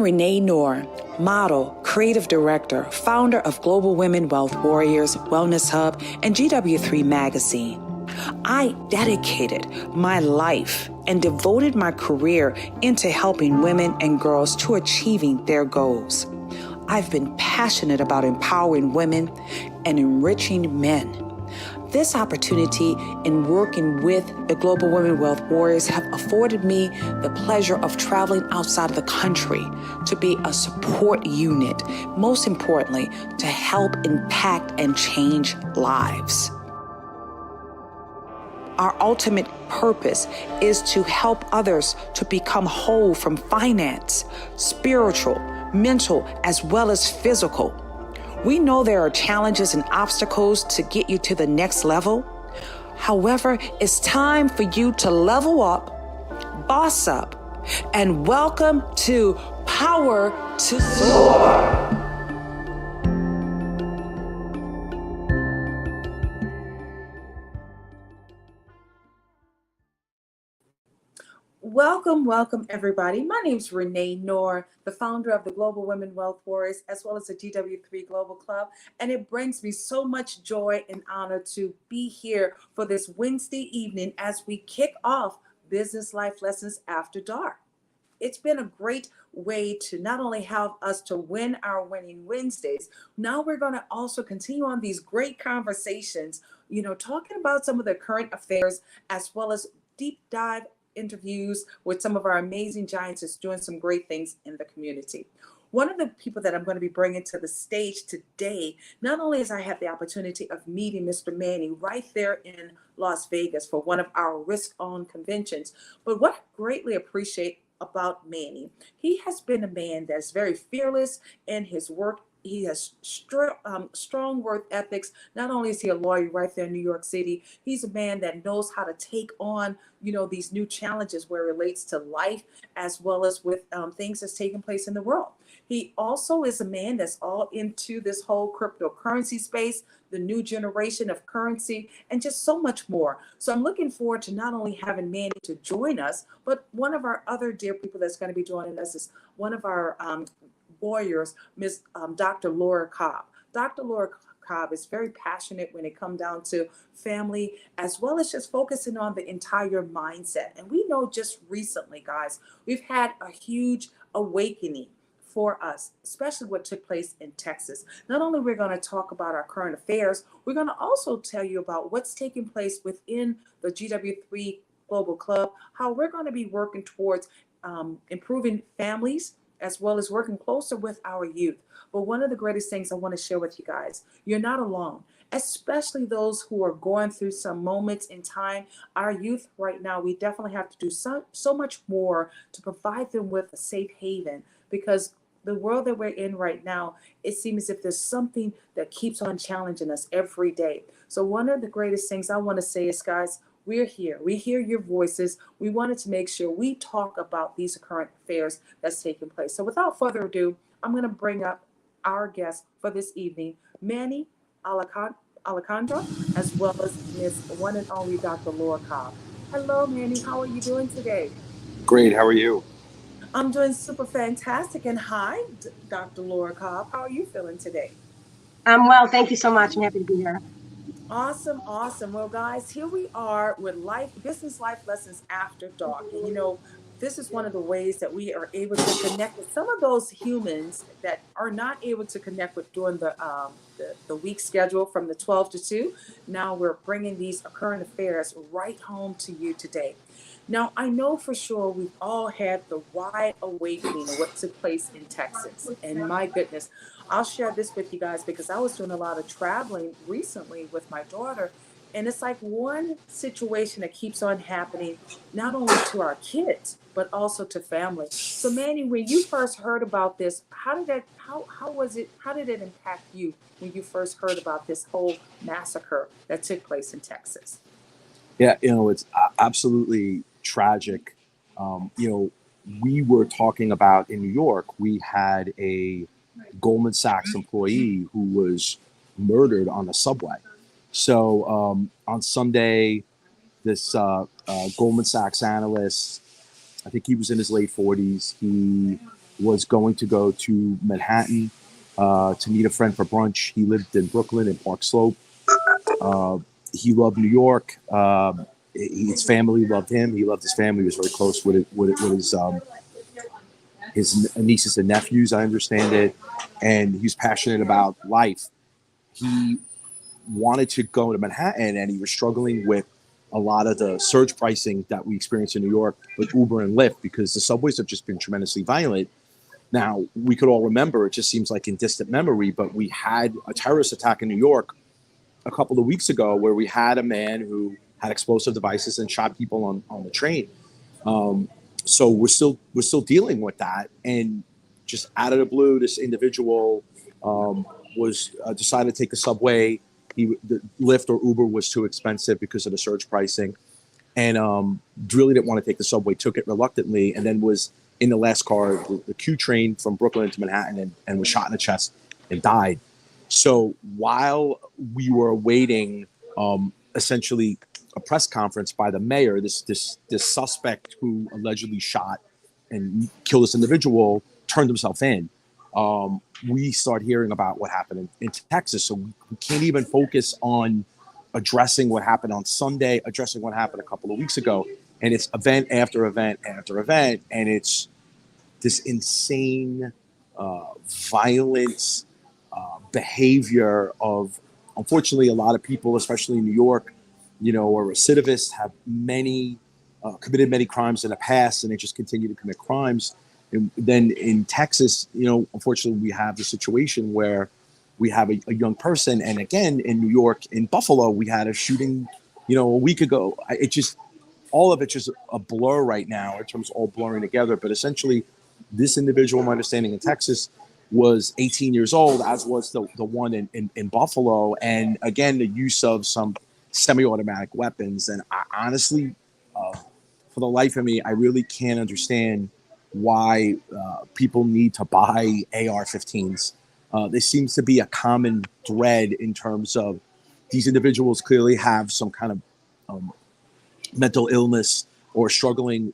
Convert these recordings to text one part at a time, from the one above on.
Renee Noor, model, creative director, founder of Global Women Wealth Warriors, Wellness Hub, and GW3 Magazine. I dedicated my life and devoted my career into helping women and girls to achieving their goals. I've been passionate about empowering women and enriching men. This opportunity in working with the Global Women Wealth Warriors have afforded me the pleasure of traveling outside of the country to be a support unit, most importantly, to help impact and change lives. Our ultimate purpose is to help others to become whole from finance, spiritual, mental, as well as physical. We know there are challenges and obstacles to get you to the next level. However, it's time for you to level up, boss up, and welcome to Power to Soar. Welcome, everybody. My name is Renee Noor, the founder of the Global Women Wealth Warriors, as well as the GW3 Global Club. And it brings me so much joy and honor to be here for this Wednesday evening as we kick off Business Life Lessons After Dark. It's been a great way to not only help us to win our Winning Wednesdays, now we're going to also continue on these great conversations, talking about some of the current affairs, as well as deep dive interviews with some of our amazing giants that's doing some great things in the community. One of the people that I'm going to be bringing to the stage today, not only as I have the opportunity of meeting Mr. Manny right there in Las Vegas for one of our risk-on conventions, but what I greatly appreciate about Manny, he has been a man that's very fearless in his work. He has strong work ethics. Not only is he a lawyer right there in New York City, he's a man that knows how to take on, these new challenges where it relates to life, as well as with things that's taking place in the world. He also is a man that's all into this whole cryptocurrency space, the new generation of currency, and just so much more. So I'm looking forward to not only having Manny to join us, but one of our other dear people that's going to be joining us is one of our warriors, Miss Dr. Laura Cobb. Dr. Laura Cobb is very passionate when it comes down to family, as well as just focusing on the entire mindset. And we know just recently, guys, we've had a huge awakening for us, especially what took place in Texas. Not only we're going to talk about our current affairs, we're going to also tell you about what's taking place within the GW3 Global Club, how we're going to be working towards improving families, as well as working closer with our youth. But one of the greatest things I want to share with you guys, you're not alone, especially those who are going through some moments in time. Our youth right now, we definitely have to do so much more to provide them with a safe haven, because the world that we're in right now, it seems as if there's something that keeps on challenging us every day. So one of the greatest things I want to say is, guys, we're here. We hear your voices. We wanted to make sure we talk about these current affairs that's taking place. So without further ado, I'm going to bring up our guest for this evening, Manny Alejandra, as well as Miss one and only Dr. Laura Cobb. Hello, Manny. How are you doing today? Great. How are you? I'm doing super fantastic. And hi, Dr. Laura Cobb. How are you feeling today? I'm well. Thank you so much. I'm happy to be here. Awesome. Well, guys, here we are with Business Life Lessons After Dark. And, this is one of the ways that we are able to connect with some of those humans that are not able to connect with during the week schedule from the 12 to 2. Now we're bringing these current affairs right home to you today. Now, I know for sure we've all had the wide awakening of what took place in Texas. And my goodness, I'll share this with you guys because I was doing a lot of traveling recently with my daughter. And it's like one situation that keeps on happening, not only to our kids, but also to family. So Manny, when you first heard about this, how did it impact you when you first heard about this whole massacre that took place in Texas? Yeah, it's absolutely tragic. We were talking about in New York, we had a Goldman Sachs employee who was murdered on the subway. So on Sunday, this Goldman Sachs analyst, I think he was in his late 40s, he was going to go to Manhattan to meet a friend for brunch. He lived in Brooklyn in Park Slope. He loved New York. His family loved him. He loved his family. He was very close with his nieces and nephews, I understand it. And he was passionate about life. He wanted to go to Manhattan, and he was struggling with a lot of the surge pricing that we experience in New York with Uber and Lyft, because the subways have just been tremendously violent. Now, we could all remember, it just seems like in distant memory, but we had a terrorist attack in New York a couple of weeks ago where we had a man who had explosive devices and shot people on the train. So we're still dealing with that. And just out of the blue, this individual was decided to take the subway. The Lyft or Uber was too expensive because of the surge pricing, and really didn't want to take the subway. Took it reluctantly, and then was in the last car, the Q train from Brooklyn to Manhattan, and was shot in the chest and died. So while we were awaiting, essentially a press conference by the mayor, this suspect who allegedly shot and killed this individual turned himself in. We start hearing about what happened in Texas. So we can't even focus on addressing what happened on Sunday, addressing what happened a couple of weeks ago. And it's event after event after event. And it's this insane violence, behavior of, unfortunately, a lot of people, especially in New York, are recidivists, have committed many crimes in the past, and they just continue to commit crimes. And then in Texas, unfortunately, we have the situation where we have a young person. And again, in New York, in Buffalo, we had a shooting, a week ago. All of it's just a blur right now in terms of all blurring together. But essentially, this individual, my understanding in Texas, was 18 years old, as was the one in Buffalo. And again, the use of some semi-automatic weapons. And I honestly, for the life of me, I really can't understand why people need to buy AR-15s. There seems to be a common thread in terms of these individuals clearly have some kind of mental illness or struggling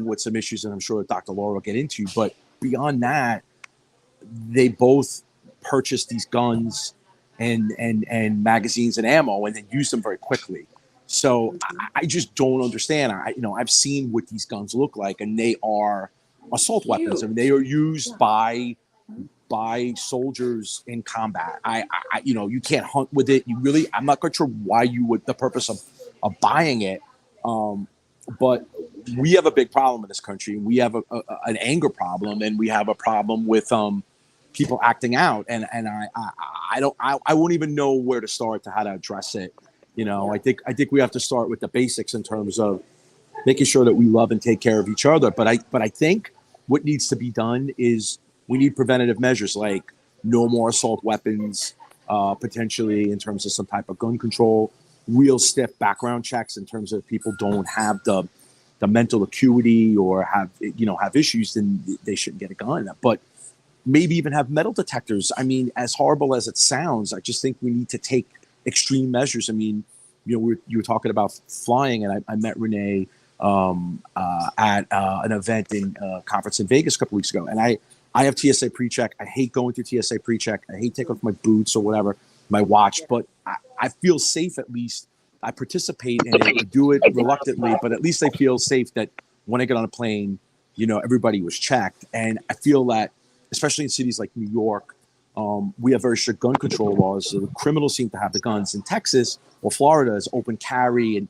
with some issues, and I'm sure Dr. Laura will get into. But beyond that, they both purchase these guns and magazines and ammo, and then use them very quickly. So I just don't understand. I've seen what these guns look like, and they are assault weapons. I mean, they are used by soldiers in combat. You can't hunt with it. I'm not quite sure why you would, the purpose of buying it. But we have a big problem in this country. We have an anger problem, and we have a problem with people acting out. And I won't even know where to start to how to address it. I think we have to start with the basics in terms of making sure that we love and take care of each other. But I think what needs to be done is we need preventative measures like no more assault weapons, potentially in terms of some type of gun control, real stiff background checks in terms of people don't have the mental acuity or have issues, then they shouldn't get a gun. But maybe even have metal detectors. I mean, as horrible as it sounds, I just think we need to take extreme measures. I mean, you were talking about flying, and I met Renee at an event in conference in Vegas a couple weeks ago, and I have TSA pre-check. I hate going through TSA pre-check. I hate taking off my boots or whatever, my watch, but I feel safe at least. I participate in it. I do it reluctantly, but at least I feel safe that when I get on a plane, everybody was checked. And I feel that, especially in cities like New York, we have very strict gun control laws. So the criminals seem to have the guns. In Texas or Florida is open carry, and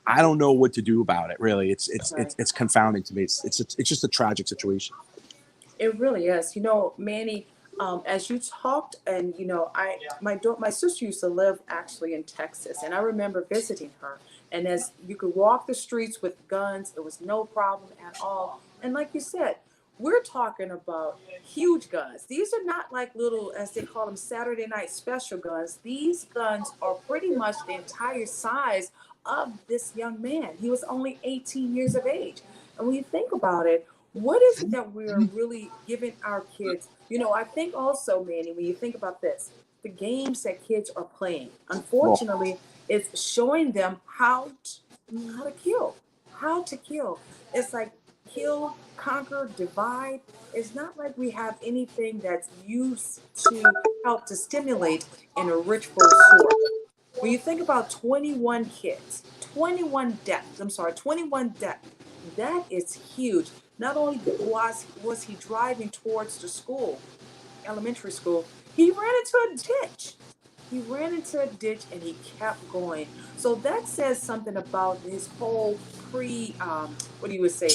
I don't know what to do about it. Really, it's confounding to me. It's just a tragic situation. It really is. Manny, as you talked, and my sister used to live actually in Texas, and I remember visiting her. And as you could walk the streets with guns, it was no problem at all. And like you said, we're talking about huge guns. These are not like little, as they call them, Saturday night special guns. These guns are pretty much the entire size of this young man. He was only 18 years of age. And when you think about it, what is it that we're really giving our kids? I think also, Manny, when you think about this, the games that kids are playing, unfortunately, it's showing them how to kill. It's like kill, conquer, divide. It's not like we have anything that's used to help to stimulate in a ritual sort. When you think about 21 kids, 21 deaths, I'm sorry, 21 deaths, that is huge. Not only was he driving towards the school, elementary school, he ran into a ditch. He ran into a ditch and he kept going. So that says something about his whole what do you would say?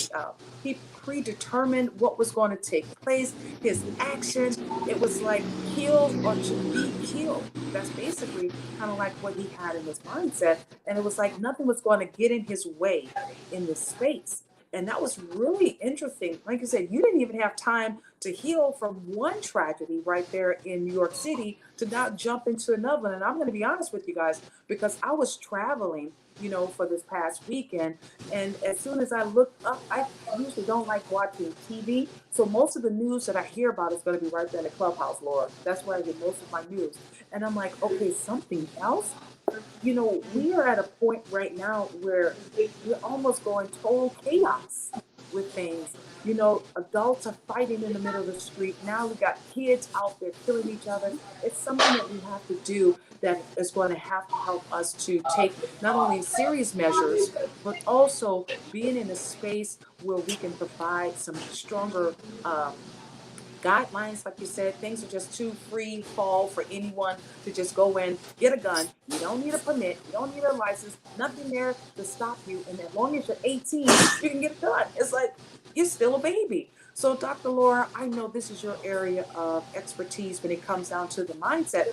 He predetermined what was going to take place. His action, it was like kill or to be killed. That's basically kind of like what he had in his mindset. And it was like nothing was going to get in his way in this space. And that was really interesting. Like I said, you didn't even have time to heal from one tragedy right there in New York City to not jump into another one. And I'm going to be honest with you guys, because I was traveling, for this past weekend. And as soon as I looked up, I usually don't like watching TV. So most of the news that I hear about is going to be right there in the clubhouse, Laura. That's where I get most of my news. And I'm like, okay, something else? We are at a point right now where we're almost going total chaos with things. Adults are fighting in the middle of the street. Now we got kids out there killing each other. It's something that we have to do that is going to have to help us to take not only serious measures, but also being in a space where we can provide some stronger guidelines. Like you said, things are just too free fall for anyone to just go in, get a gun. You don't need a permit, you don't need a license, nothing there to stop you. And as long as you're 18, you can get a gun. It's like you're still a baby. So Dr. Laura, I know this is your area of expertise when it comes down to the mindset.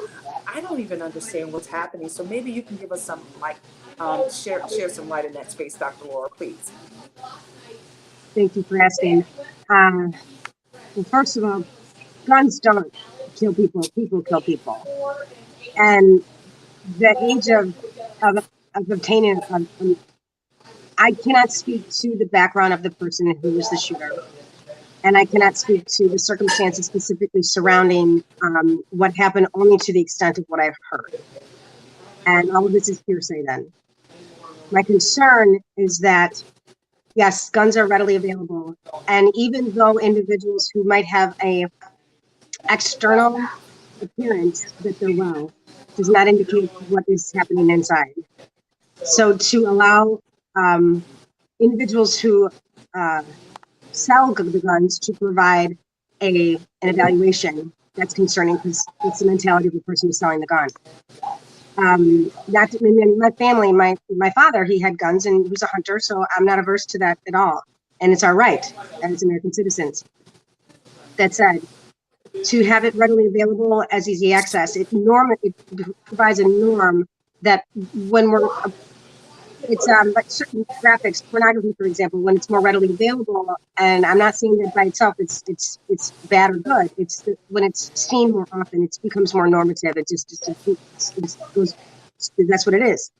I don't even understand what's happening. So maybe you can give us some share some light in that space, Dr. Laura, please. Thank you for asking. Well, first of all, guns don't kill people. People kill people. And the age of obtaining, I cannot speak to the background of the person who was the shooter. And I cannot speak to the circumstances specifically surrounding what happened, only to the extent of what I've heard. And all of this is hearsay then. My concern is that, yes, guns are readily available. And even though individuals who might have a external appearance that they're well, does not indicate what is happening inside. So to allow individuals who sell the guns to provide an evaluation, that's concerning, because it's the mentality of the person who's selling the gun. My family, my father, he had guns and he was a hunter, so I'm not averse to that at all. And it's our right as American citizens. That said, to have it readily available as easy access, it provides a norm that when it's like certain graphics, pornography, for example, when it's more readily available, and I'm not saying that by itself it's bad or good. It's when it's seen more often, it becomes more normative. It just goes. That's what it is.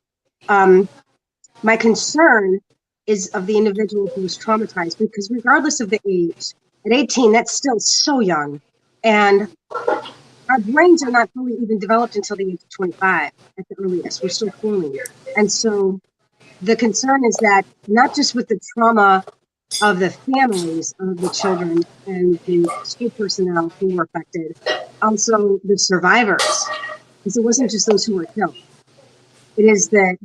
My concern is of the individual who was traumatized, because regardless of the age, at 18, that's still so young, and our brains are not fully even developed until the age of 25 at the earliest. We're still forming, and so the concern is that not just with the trauma of the families of the children and the school personnel who were affected, also the survivors, because it wasn't just those who were killed. It is the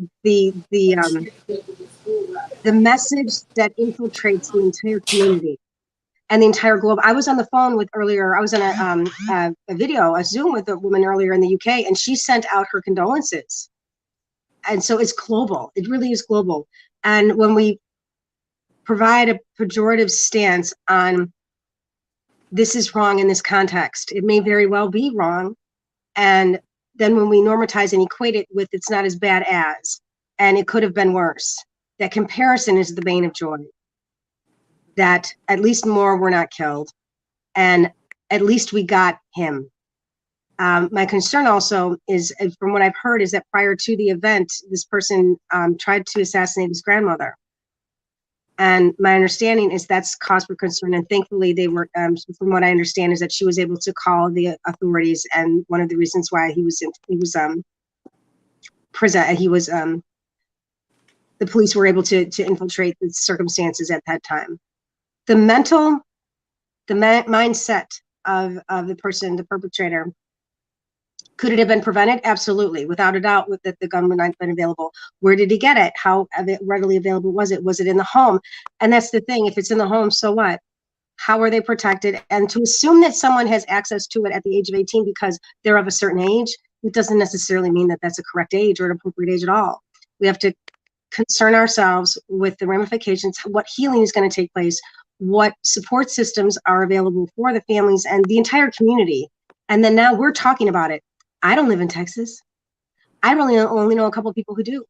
message that infiltrates the entire community and the entire globe. I was on the phone with earlier. I was on a Zoom with a woman earlier in the UK, and she sent out her condolences. And so it's global. It really is global. And when we provide a pejorative stance on this is wrong in this context, it may very well be wrong. And then when we normatize and equate it with it's not as bad as, and it could have been worse, that comparison is the bane of joy. That at least more were not killed, and at least we got him. My concern also is, from what I've heard, is that prior to the event, this person tried to assassinate his grandmother. And my understanding is that's cause for concern. And thankfully they were, from what I understand, is that she was able to call the authorities. And one of the reasons why the police were able to infiltrate the circumstances at that time. the mindset of the person, the perpetrator. Could it have been prevented? Absolutely, without a doubt, with that the gun would not have been available. Where did he get it? How readily available was it? Was it in the home? And that's the thing. If it's in the home, so what? How are they protected? And to assume that someone has access to it at the age of 18 because they're of a certain age, it doesn't necessarily mean that that's a correct age or an appropriate age at all. We have to concern ourselves with the ramifications, what healing is going to take place, what support systems are available for the families and the entire community. And then now we're talking about it. I don't live in Texas. I really only know a couple of people who do.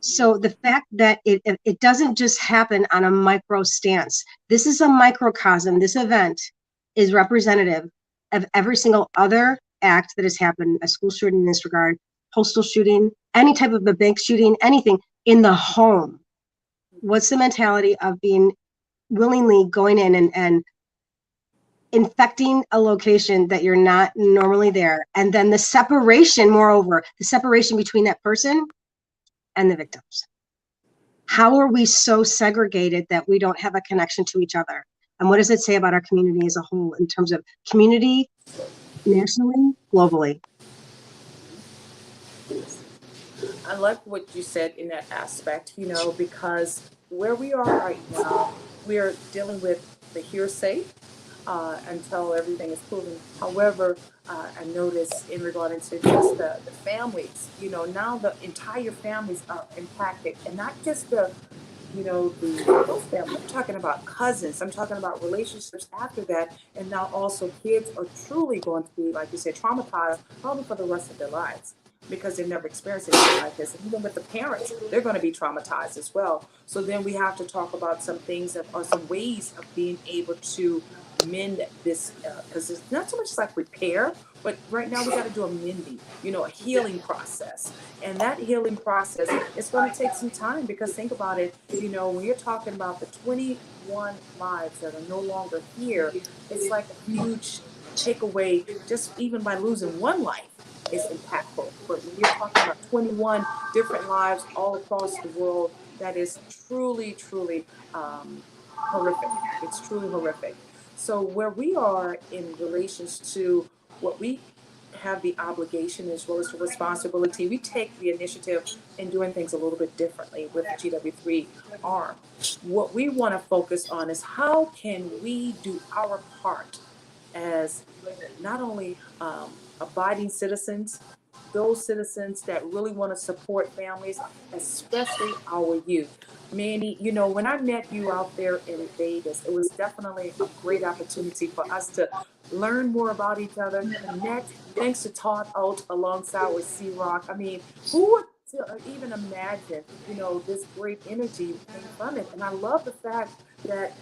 So the fact that it doesn't just happen on a micro stance. This is a microcosm. This event is representative of every single other act that has happened, a school shooting in this regard, postal shooting, any type of a bank shooting, anything in the home. What's the mentality of being willingly going in and infecting a location that you're not normally there? And then the separation, moreover, the separation between that person and the victims. How are we so segregated that we don't have a connection to each other? And what does it say about our community as a whole in terms of community, nationally, globally? I like what you said in that aspect, because where we are right now, we are dealing with the hearsay until everything is proven. However, I notice in regard to just the families, now the entire families are impacted, and not just the close family. I'm talking about cousins. I'm talking about relationships after that, and now also kids are truly going to be, like you said, traumatized probably for the rest of their lives because they've never experienced anything like this. And even with the parents, they're going to be traumatized as well. So then we have to talk about some things that are some ways of being able to mend this, because it's not so much like repair, but right now we got to do a mending, a healing process. And that healing process is going to take some time, because think about it, when you're talking about the 21 lives that are no longer here, it's like a huge takeaway just even by losing one life is impactful. But when you're talking about 21 different lives all across the world, that is truly, truly horrific. It's truly horrific. So where we are in relations to what we have the obligation as well as the responsibility, we take the initiative in doing things a little bit differently with the GW3 arm. What we want to focus on is how can we do our part as not only abiding citizens, those citizens that really want to support families, especially our youth. Manny, when I met you out there in Vegas, it was definitely a great opportunity for us to learn more about each other, connect, thanks to Todd out alongside with C Rock. I mean, who would even imagine, this great energy came from it? And I love the fact that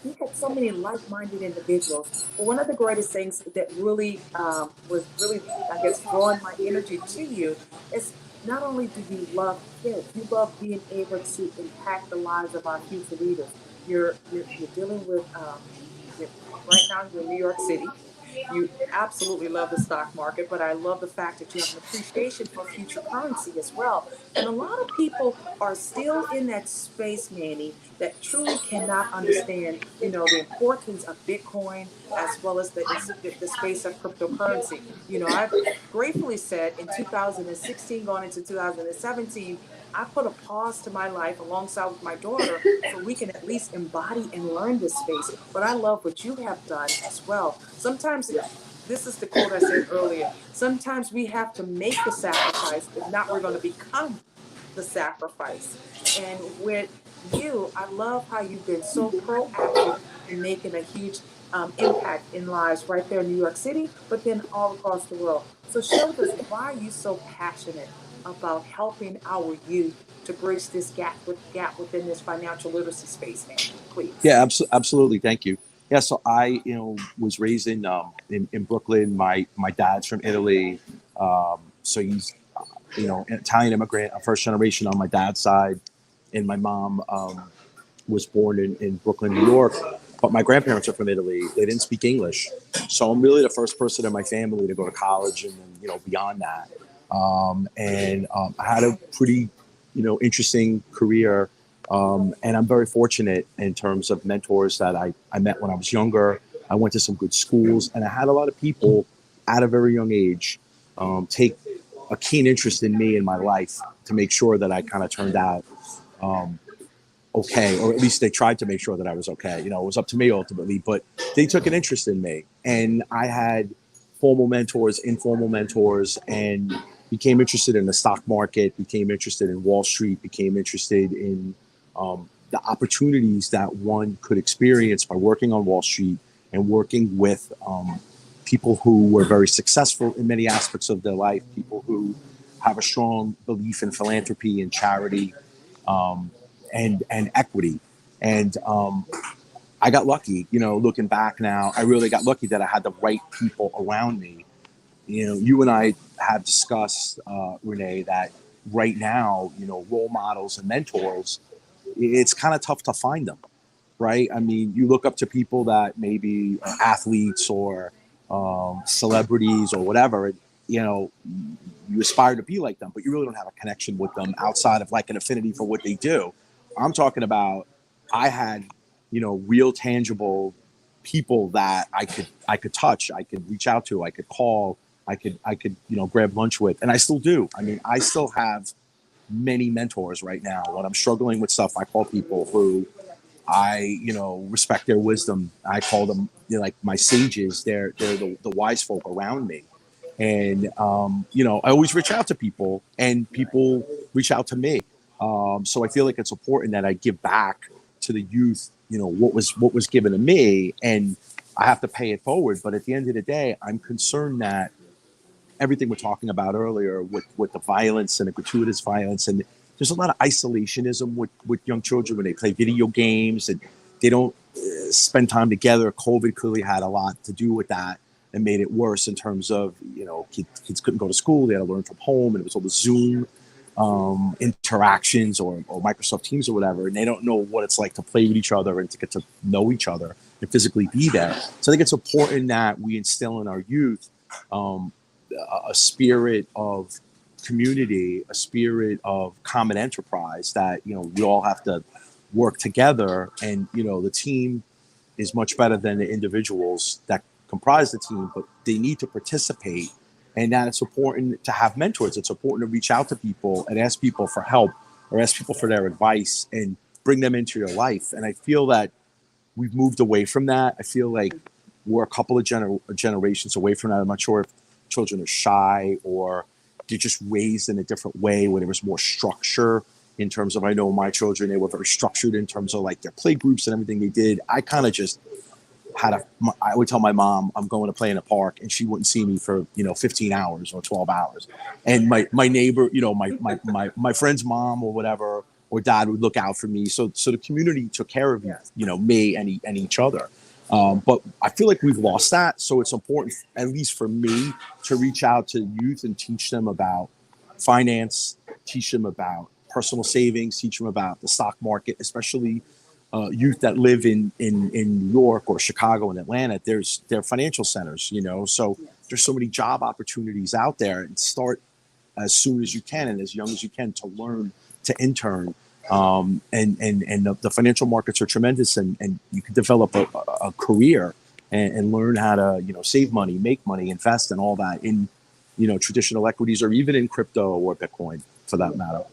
we had so many like-minded individuals. But one of the greatest things that really was really, I guess, drawing my energy to you is not only do you love kids, you love being able to impact the lives of our future leaders. You're dealing with right now you're in New York City. You absolutely love the stock market, but I love the fact that you have an appreciation for future currency as well. And a lot of people are still in that space, Manny, that truly cannot understand, the importance of Bitcoin as well as the space of cryptocurrency. I've gratefully said in 2016, going into 2017, I put a pause to my life alongside with my daughter so we can at least embody and learn this space. But I love what you have done as well. Sometimes, this is the quote I said earlier, sometimes we have to make the sacrifice, if not, we're going to become the sacrifice. And with you, I love how you've been so proactive in making a huge impact in lives right there in New York City, but then all across the world. So share with us, why are you so passionate about helping our youth to bridge this gap within this financial literacy space, man? Please. Yeah, absolutely. Thank you. Yeah, so I, was raised in Brooklyn. My dad's from Italy, so he's, an Italian immigrant, a first generation on my dad's side, and my mom was born in Brooklyn, New York. But my grandparents are from Italy. They didn't speak English, so I'm really the first person in my family to go to college, and then, beyond that. I had a pretty, interesting career And I'm very fortunate in terms of mentors that I met when I was younger. I went to some good schools, and I had a lot of people at a very young age take a keen interest in me and my life to make sure that I kind of turned out okay, or at least they tried to make sure that I was okay. You know, it was up to me ultimately, but they took an interest in me. And I had formal mentors, informal mentors, and became interested in the stock market, became interested in Wall Street, became interested in the opportunities that one could experience by working on Wall Street and working with people who were very successful in many aspects of their life, people who have a strong belief in philanthropy and charity. And equity. And I got lucky, you know, looking back now, I really got lucky that I had the right people around me. You know, you and I have discussed, Renee, that right now, you know, role models and mentors, it's kind of tough to find them, right? I mean, you look up to people that maybe are athletes or celebrities or whatever, and, you know, you aspire to be like them, but you really don't have a connection with them outside of like an affinity for what they do. I'm talking about, I had, you know, real tangible people that I could touch, I could reach out to, I could call, I could, you know, grab lunch with, and I still do. I mean, I still have many mentors right now. When I'm struggling with stuff, I call people who I, you know, respect their wisdom. I call them, you know, like my sages. They're the wise folk around me. And, you know, I always reach out to people and people reach out to me. So I feel like it's important that I give back to the youth, you know, what was given to me, and I have to pay it forward. But at the end of the day, I'm concerned that everything we're talking about earlier with the violence and the gratuitous violence, and there's a lot of isolationism with young children when they play video games and they don't spend time together. COVID clearly had a lot to do with that and made it worse in terms of, you know, kids couldn't go to school, they had to learn from home, and it was all the Zoom interactions or Microsoft Teams or whatever, and they don't know what it's like to play with each other and to get to know each other and physically be there. So I think it's important that we instill in our youth a spirit of community, a spirit of common enterprise, that, you know, we all have to work together, and, you know, the team is much better than the individuals that comprise the team, but they need to participate, and that it's important to have mentors. It's important to reach out to people and ask people for help or ask people for their advice and bring them into your life. And I feel that we've moved away from that. I feel like we're a couple of generations away from that. I'm not sure if children are shy or they're just raised in a different way where there was more structure in terms of, I know my children, they were very structured in terms of like their play groups and everything they did. I kind of just I would tell my mom I'm going to play in a park, and she wouldn't see me for, you know, 15 hours or 12 hours. And my neighbor, you know, my friend's mom or whatever, or dad would look out for me. So the community took care of, you know, me and each other. But I feel like we've lost that. So it's important, at least for me, to reach out to youth and teach them about finance, teach them about personal savings, teach them about the stock market, especially youth that live in New York or Chicago and Atlanta. They're financial centers, you know, so there's so many job opportunities out there, and start as soon as you can and as young as you can to learn to intern. And the financial markets are tremendous, and you can develop a career and learn how to, you know, save money, make money, invest, and all that in, you know, traditional equities or even in crypto or Bitcoin for that matter.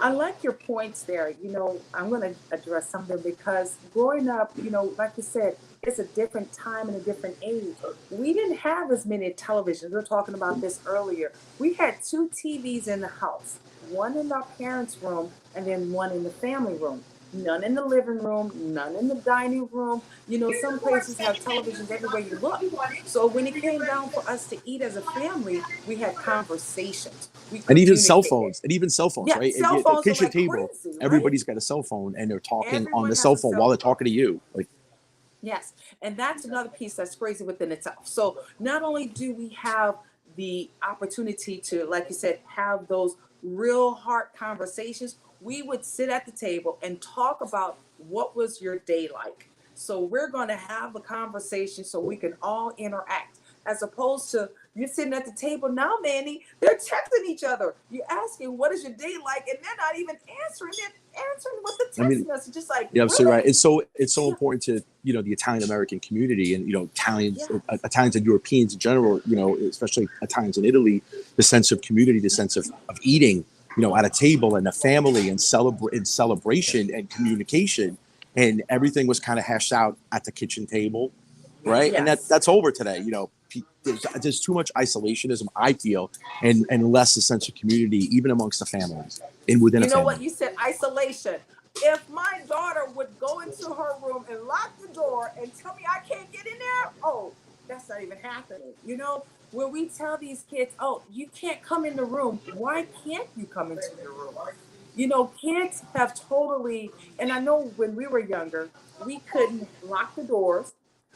I like your points there. You know, I'm going to address something because growing up, you know, like you said, it's a different time and a different age. We didn't have as many televisions. We were talking about this earlier. We had two TVs in the house, one in our parents' room and then one in the family room. None in the living room, none in the dining room. You know, some places have televisions everywhere you look. So when it came down for us to eat as a family, we had conversations. We And even cell communicated. phones, Yeah, right? cell At the phones are kitchen like table, crazy, right? everybody's got a cell phone and they're talking on Everyone the has cell a phone while cell they're phone. talking to you. Like, Yes, and that's another piece that's crazy within itself. So not only do we have the opportunity to, like you said, have those real heart conversations, we would sit at the table and talk about what was your day like. So we're going to have a conversation so we can all interact, as opposed to You're sitting at the table now, Manny. They're texting each other. You're asking, what is your day like? And they're not even answering it, answering with the text I mean, message. Just like, yeah, really? absolutely right. It's so important to, you know, the Italian American community, and, you know, Italians and Europeans in general, you know, especially Italians in Italy, the sense of community, the sense of eating, you know, at a table and a family and celebration and communication, and everything was kind of hashed out at the kitchen table, right? And Yes. that's over today. You know, there's too much isolationism, I feel, and less a sense of community, even amongst the families and within a You know family. what? You said isolation. If my daughter would go into her room and lock the door and tell me I can't get in there, oh, that's not even happening. You know, when we tell these kids, oh, you can't come in the room, why can't you come into your room? You know, kids have totally, and I know when we were younger, we couldn't lock the doors.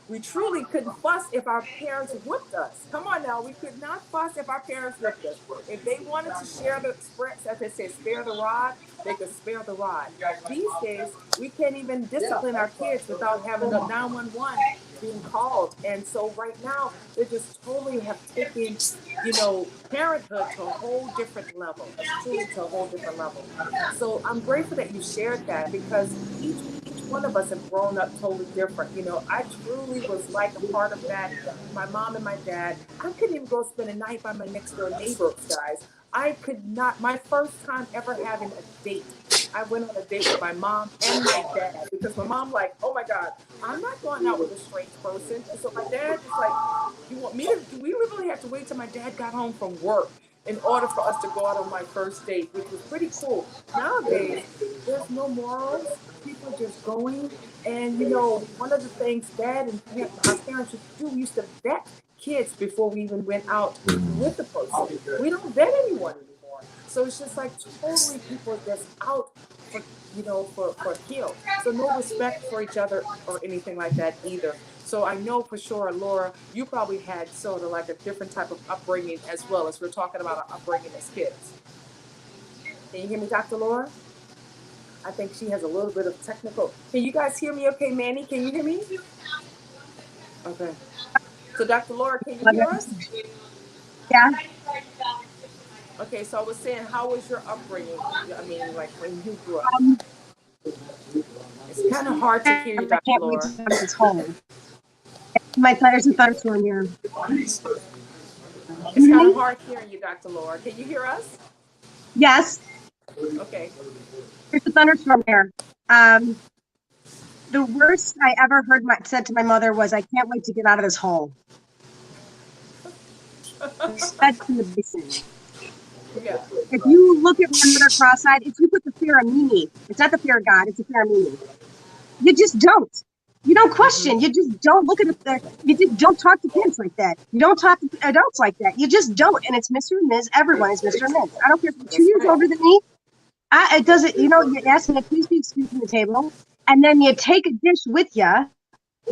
We truly couldn't fuss if our parents whipped us. Come on now, we could not fuss if our parents whipped us. If they wanted to share the express, as they say, spare the rod, they could spare the rod. These days, we can't even discipline our kids without having a 911 being called. And so right now, they just totally have taken, you know, parenthood to a whole different level. It's truly to a whole different level. So I'm grateful that you shared that, because each one of us have grown up totally different. You know, I truly was like a part of that. My mom and my dad, I couldn't even go spend a night by my next door neighbors, guys. I could not. My first time ever having a date, I went on a date with my mom and my dad, because my mom like, oh my God, I'm not going out with a strange person. And so my dad was like, you want me to, do we really have to wait till my dad got home from work in order for us to go out on my first date, which was pretty cool. Nowadays, there's no morals. People are just going. And, you know, one of the things dad and our parents used to do, we used to vet kids before we even went out with the person. We don't vet anyone anymore. So it's just like totally people are just out for, you know, for kill. So no respect for each other or anything like that either. So I know for sure, Laura, you probably had sort of like a different type of upbringing as well, as we're talking about our upbringing as kids. Can you hear me, Dr. Laura? I think she has a little bit of technical. Can you guys hear me okay, Manny? Can you hear me? Okay. So Dr. Laura, can you hear us? Yeah. Okay, so I was saying, how was your upbringing? I mean, like when you grew up. Um, It's kind of hard to hear I you, Dr. can't wait to Laura. get out of this hole. There's a thunderstorm here. Can It's you hear kind of me? hard hearing you, Dr. Laura. Can you hear us? Yes, Okay. there's a thunderstorm here. The worst I ever heard said to my mother was, "I can't wait to get out of this hole." That's in the basement. Yeah. If you look at my mother cross-eyed, if you put the fear of Mimi, it's not the fear of God, it's the fear of Mimi. You just don't. You don't question. You just don't look at it. You just don't talk to kids like that. You don't talk to adults like that. You just don't. And it's Mr. and Ms. Everyone is Mr. and Ms. I don't care if you're 2 years That's right. older than me. It doesn't, you know, you ask me to please be excused from the table, and then you take a dish with you,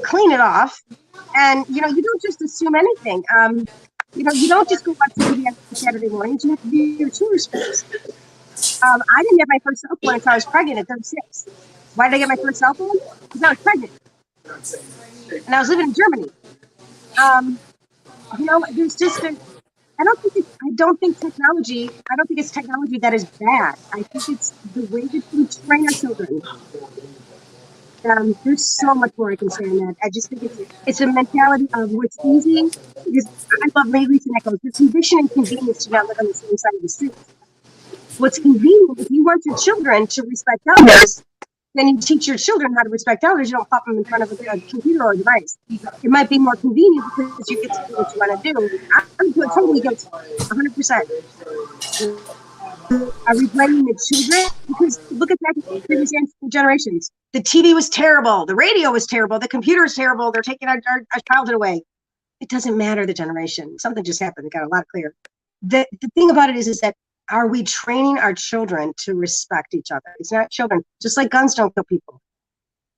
clean it off, and, you know, you don't just assume anything. You know, you don't just go watch TV on Saturday mornings. You have to do your chores first. I didn't get my first cell phone until I was pregnant at 36. Why did I get my first cell phone? Because I was pregnant. And I was living in Germany. You know, there's just I don't think it's technology that is bad. I think it's the way that we train our children. There's so much more I can say on that. I just think it's a mentality of what's easy, because I love May Lisa Echoes. There's conviction and convenience to not live on the same side of the street. What's convenient, if you want your children to respect others, then you teach your children how to respect others. You don't pop them in front of a computer or a device. It might be more convenient because you get to do what you want to do. I'm totally against 100%. Are we blaming the children? Because look at that previous generations. The TV was terrible. The radio was terrible. The computer is terrible. They're taking our childhood away. It doesn't matter the generation. Something just happened. It got a lot clearer. The thing about it is that, are we training our children to respect each other? It's not children. Just like guns don't kill people.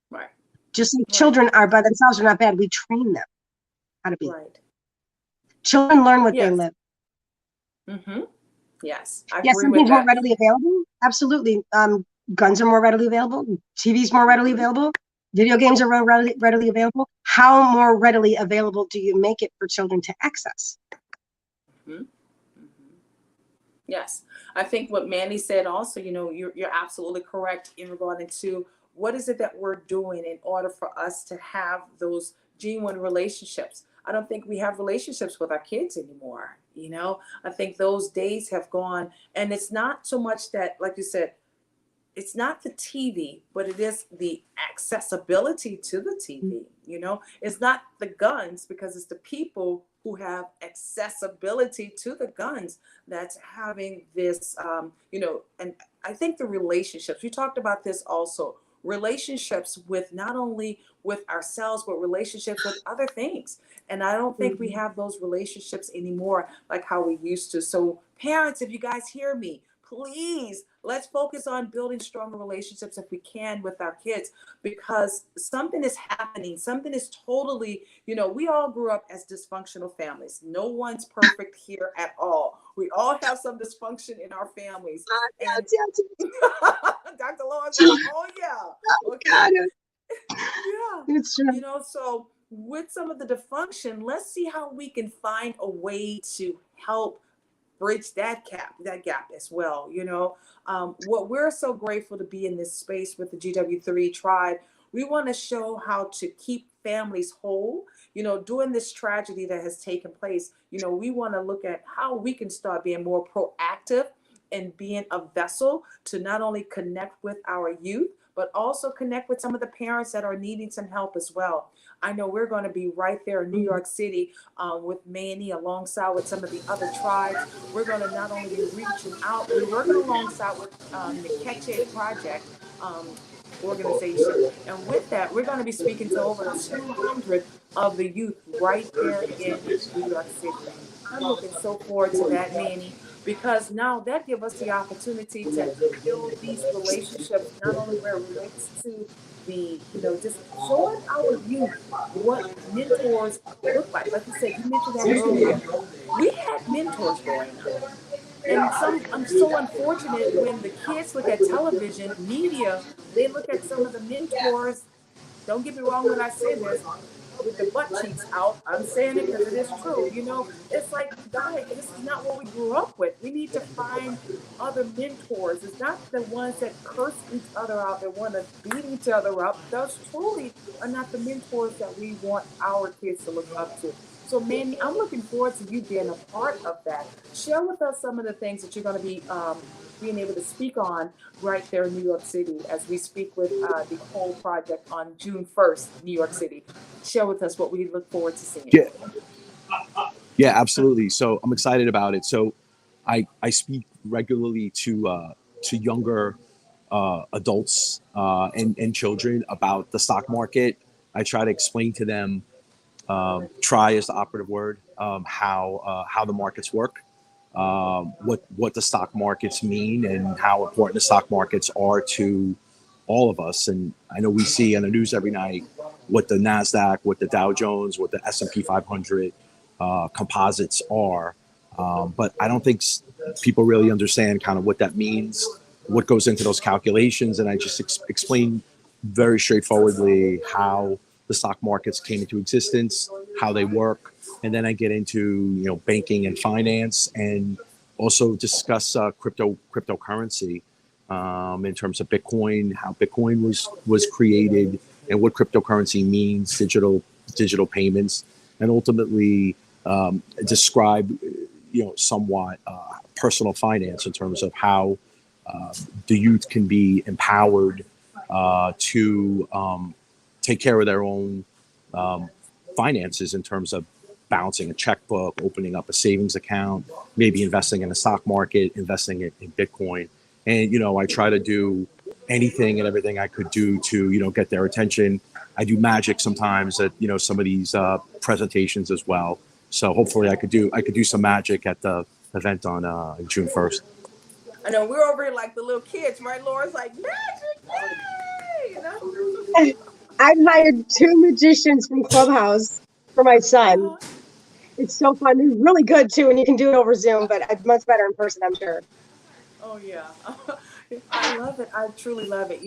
Right. Just like children are by themselves are not bad. We train them how to be. Right. Children learn what they Yes. live. Mm-hmm. Yes, I Yes, agree with something's more that. readily available. Absolutely. Guns are more readily available. TV's more readily available. Video games are more readily available. How more readily available do you make it for children to access? Mhm. Yes, I think what Manny said also, you're absolutely correct in regarding to what is it that we're doing in order for us to have those genuine relationships. I don't think we have relationships with our kids anymore. I think those days have gone, and it's not so much that, like you said, it's not the TV, but it is the accessibility to the TV. It's not the guns, because it's the people who have accessibility to the guns that's having this, and I think the relationships, we talked about this also, relationships with not only with ourselves, but relationships with other things. And I don't think we Mhm. have those relationships anymore like how we used to. So, parents, if you guys hear me, please let's focus on building stronger relationships if we can with our kids, because something is happening. Something is totally, we all grew up as dysfunctional families. No one's perfect here at all. We all have some dysfunction in our families. And Dr. Lawrence, like, oh yeah, okay, God, yeah, it's true. so with some of the dysfunction, let's see how we can find a way to help bridge that gap as well. What we're so grateful to be in this space with the GW3 tribe. We want to show how to keep families whole, during this tragedy that has taken place. We want to look at how we can start being more proactive and being a vessel to not only connect with our youth, but also connect with some of the parents that are needing some help as well. I know we're going to be right there in New York City, with Manny, alongside with some of the other tribes. We're going to not only be reaching out, we're working alongside with the Keche Project organization. And with that, we're going to be speaking to over 200 of the youth right there in New York City. I'm looking so forward to that, Manny, because now that gives us the opportunity to build these relationships, not only where it relates to just showing our youth what mentors look like. Like you said, you mentioned that earlier. We had mentors growing up. And I'm so unfortunate when the kids look at television, media, they look at some of the mentors. Don't get me wrong when I say this, with the butt cheeks out. I'm saying it because it is true. It's like, guys, this is not what we grew up with. We need to find other mentors. It's not the ones that curse each other out, that want to beat each other up. Those truly are not the mentors that we want our kids to look up to. So, Manny, I'm looking forward to you being a part of that. Share with us some of the things that you're going to be being able to speak on right there in New York City as we speak with the whole project on June 1st, New York City. Share with us what we look forward to seeing. Yeah, yeah, absolutely. So I'm excited about it. So I speak regularly to younger adults and children about the stock market. I try to explain to them, try is the operative word, how the markets work, what the stock markets mean, and how important the stock markets are to all of us. And I know we see on the news every night what the Nasdaq, what the Dow Jones, what the S&P 500 composites are, but I don't think people really understand kind of what that means, what goes into those calculations. And I just explain very straightforwardly how the stock markets came into existence, how they work, and then I get into banking and finance, and also discuss cryptocurrency, in terms of Bitcoin, how Bitcoin was created, and what cryptocurrency means, digital payments, and ultimately describe somewhat personal finance in terms of how the youth can be empowered to take care of their own finances in terms of balancing a checkbook, opening up a savings account, maybe investing in the stock market, investing in Bitcoin. And, I try to do anything and everything I could do to, get their attention. I do magic sometimes at, some of these presentations as well. So hopefully I could do some magic at the event on June 1st. I know we're over here like the little kids, right? Laura's like, magic, yay! I've hired two magicians from Clubhouse for my son. Uh-huh. It's so fun. They're really good too, and you can do it over Zoom, but it's much better in person, I'm sure. Oh yeah, I love it. I truly love it.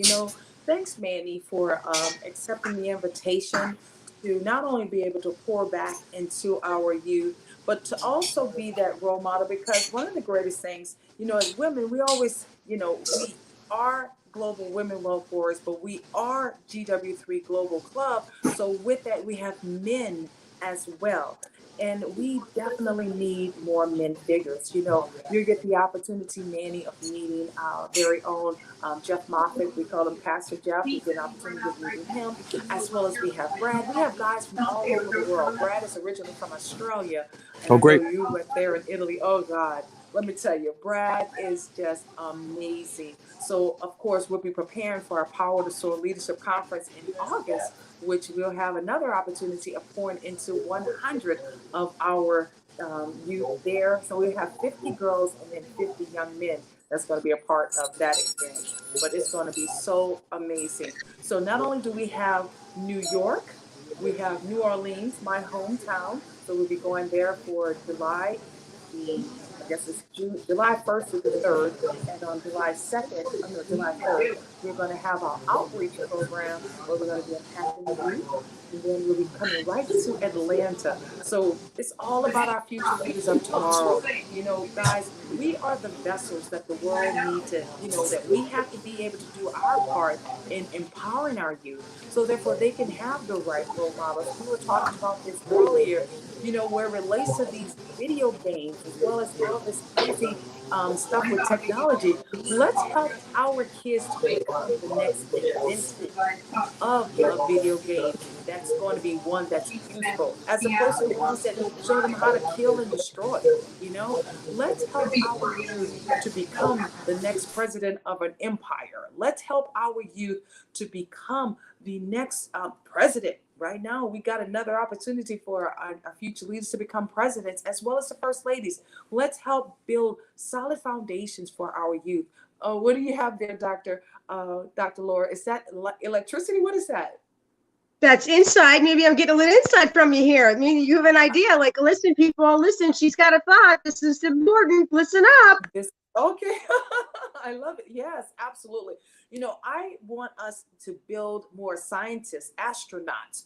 Thanks, Manny, for accepting the invitation to not only be able to pour back into our youth, but to also be that role model, because one of the greatest things, as women, we always, we are Global Women Wealth Wars, but we are GW3 Global Club. So with that, we have men as well. And we definitely need more men figures. You get the opportunity, Manny, of meeting our very own Jeff Moffitt. We call him Pastor Jeff. We get an opportunity of meeting him, as well as we have Brad. We have guys from all over the world. Brad is originally from Australia, and Oh, I know great. you went there in Italy. Oh, God. Let me tell you, Brad is just amazing. So, of course, we'll be preparing for our Power to Soar Leadership Conference in August, which we'll have another opportunity of pouring into 100 of our youth there. So we have 50 girls and then 50 young men that's going to be a part of that experience. But it's going to be so amazing. So not only do we have New York, we have New Orleans, my hometown. So we'll be going there for July the I guess it's July 1st through the 3rd, and on July 2nd, no, July 3rd, we're going to have our outreach program where we're going to be impacting the youth, and then we'll be coming right to Atlanta. So it's all about our future leaders of tomorrow. Guys, we are the vessels that the world needs to, that we have to be able to do our part in empowering our youth, so therefore they can have the right role models. We were talking about this earlier, where it relates to these video games as well as all this crazy stuff with technology. Let's help our kids to become the next inventor of a video game that's going to be one that's useful, as opposed to the ones that show them how to kill and destroy. Let's help our youth to become the next president of an empire. Let's help our youth to become the next president. Right now, we got another opportunity for our future leaders to become presidents, as well as the first ladies. Let's help build solid foundations for our youth. What do you have there, Dr. Laura? Is that electricity? What is that? That's insight. Maybe I'm getting a little insight from you here. I mean, you have an idea. Like, listen, people, listen. She's got a thought. This is important. Listen up. Okay. I love it. Yes, absolutely. I want us to build more scientists, astronauts.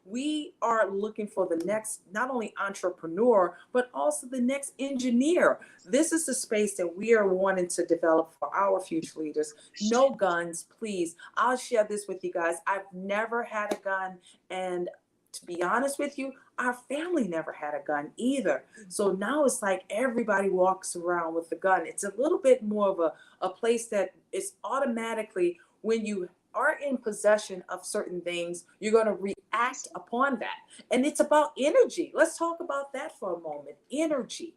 We are looking for the next, not only entrepreneur, but also the next engineer. This is the space that we are wanting to develop for our future leaders. No guns, please. I'll share this with you guys. I've never had a gun, and to be honest with you, our family never had a gun either. So now it's like everybody walks around with a gun. It's a little bit more of a place that is automatically, when you are in possession of certain things, you're going to react upon that. And it's about energy. Let's talk about that for a moment. Energy.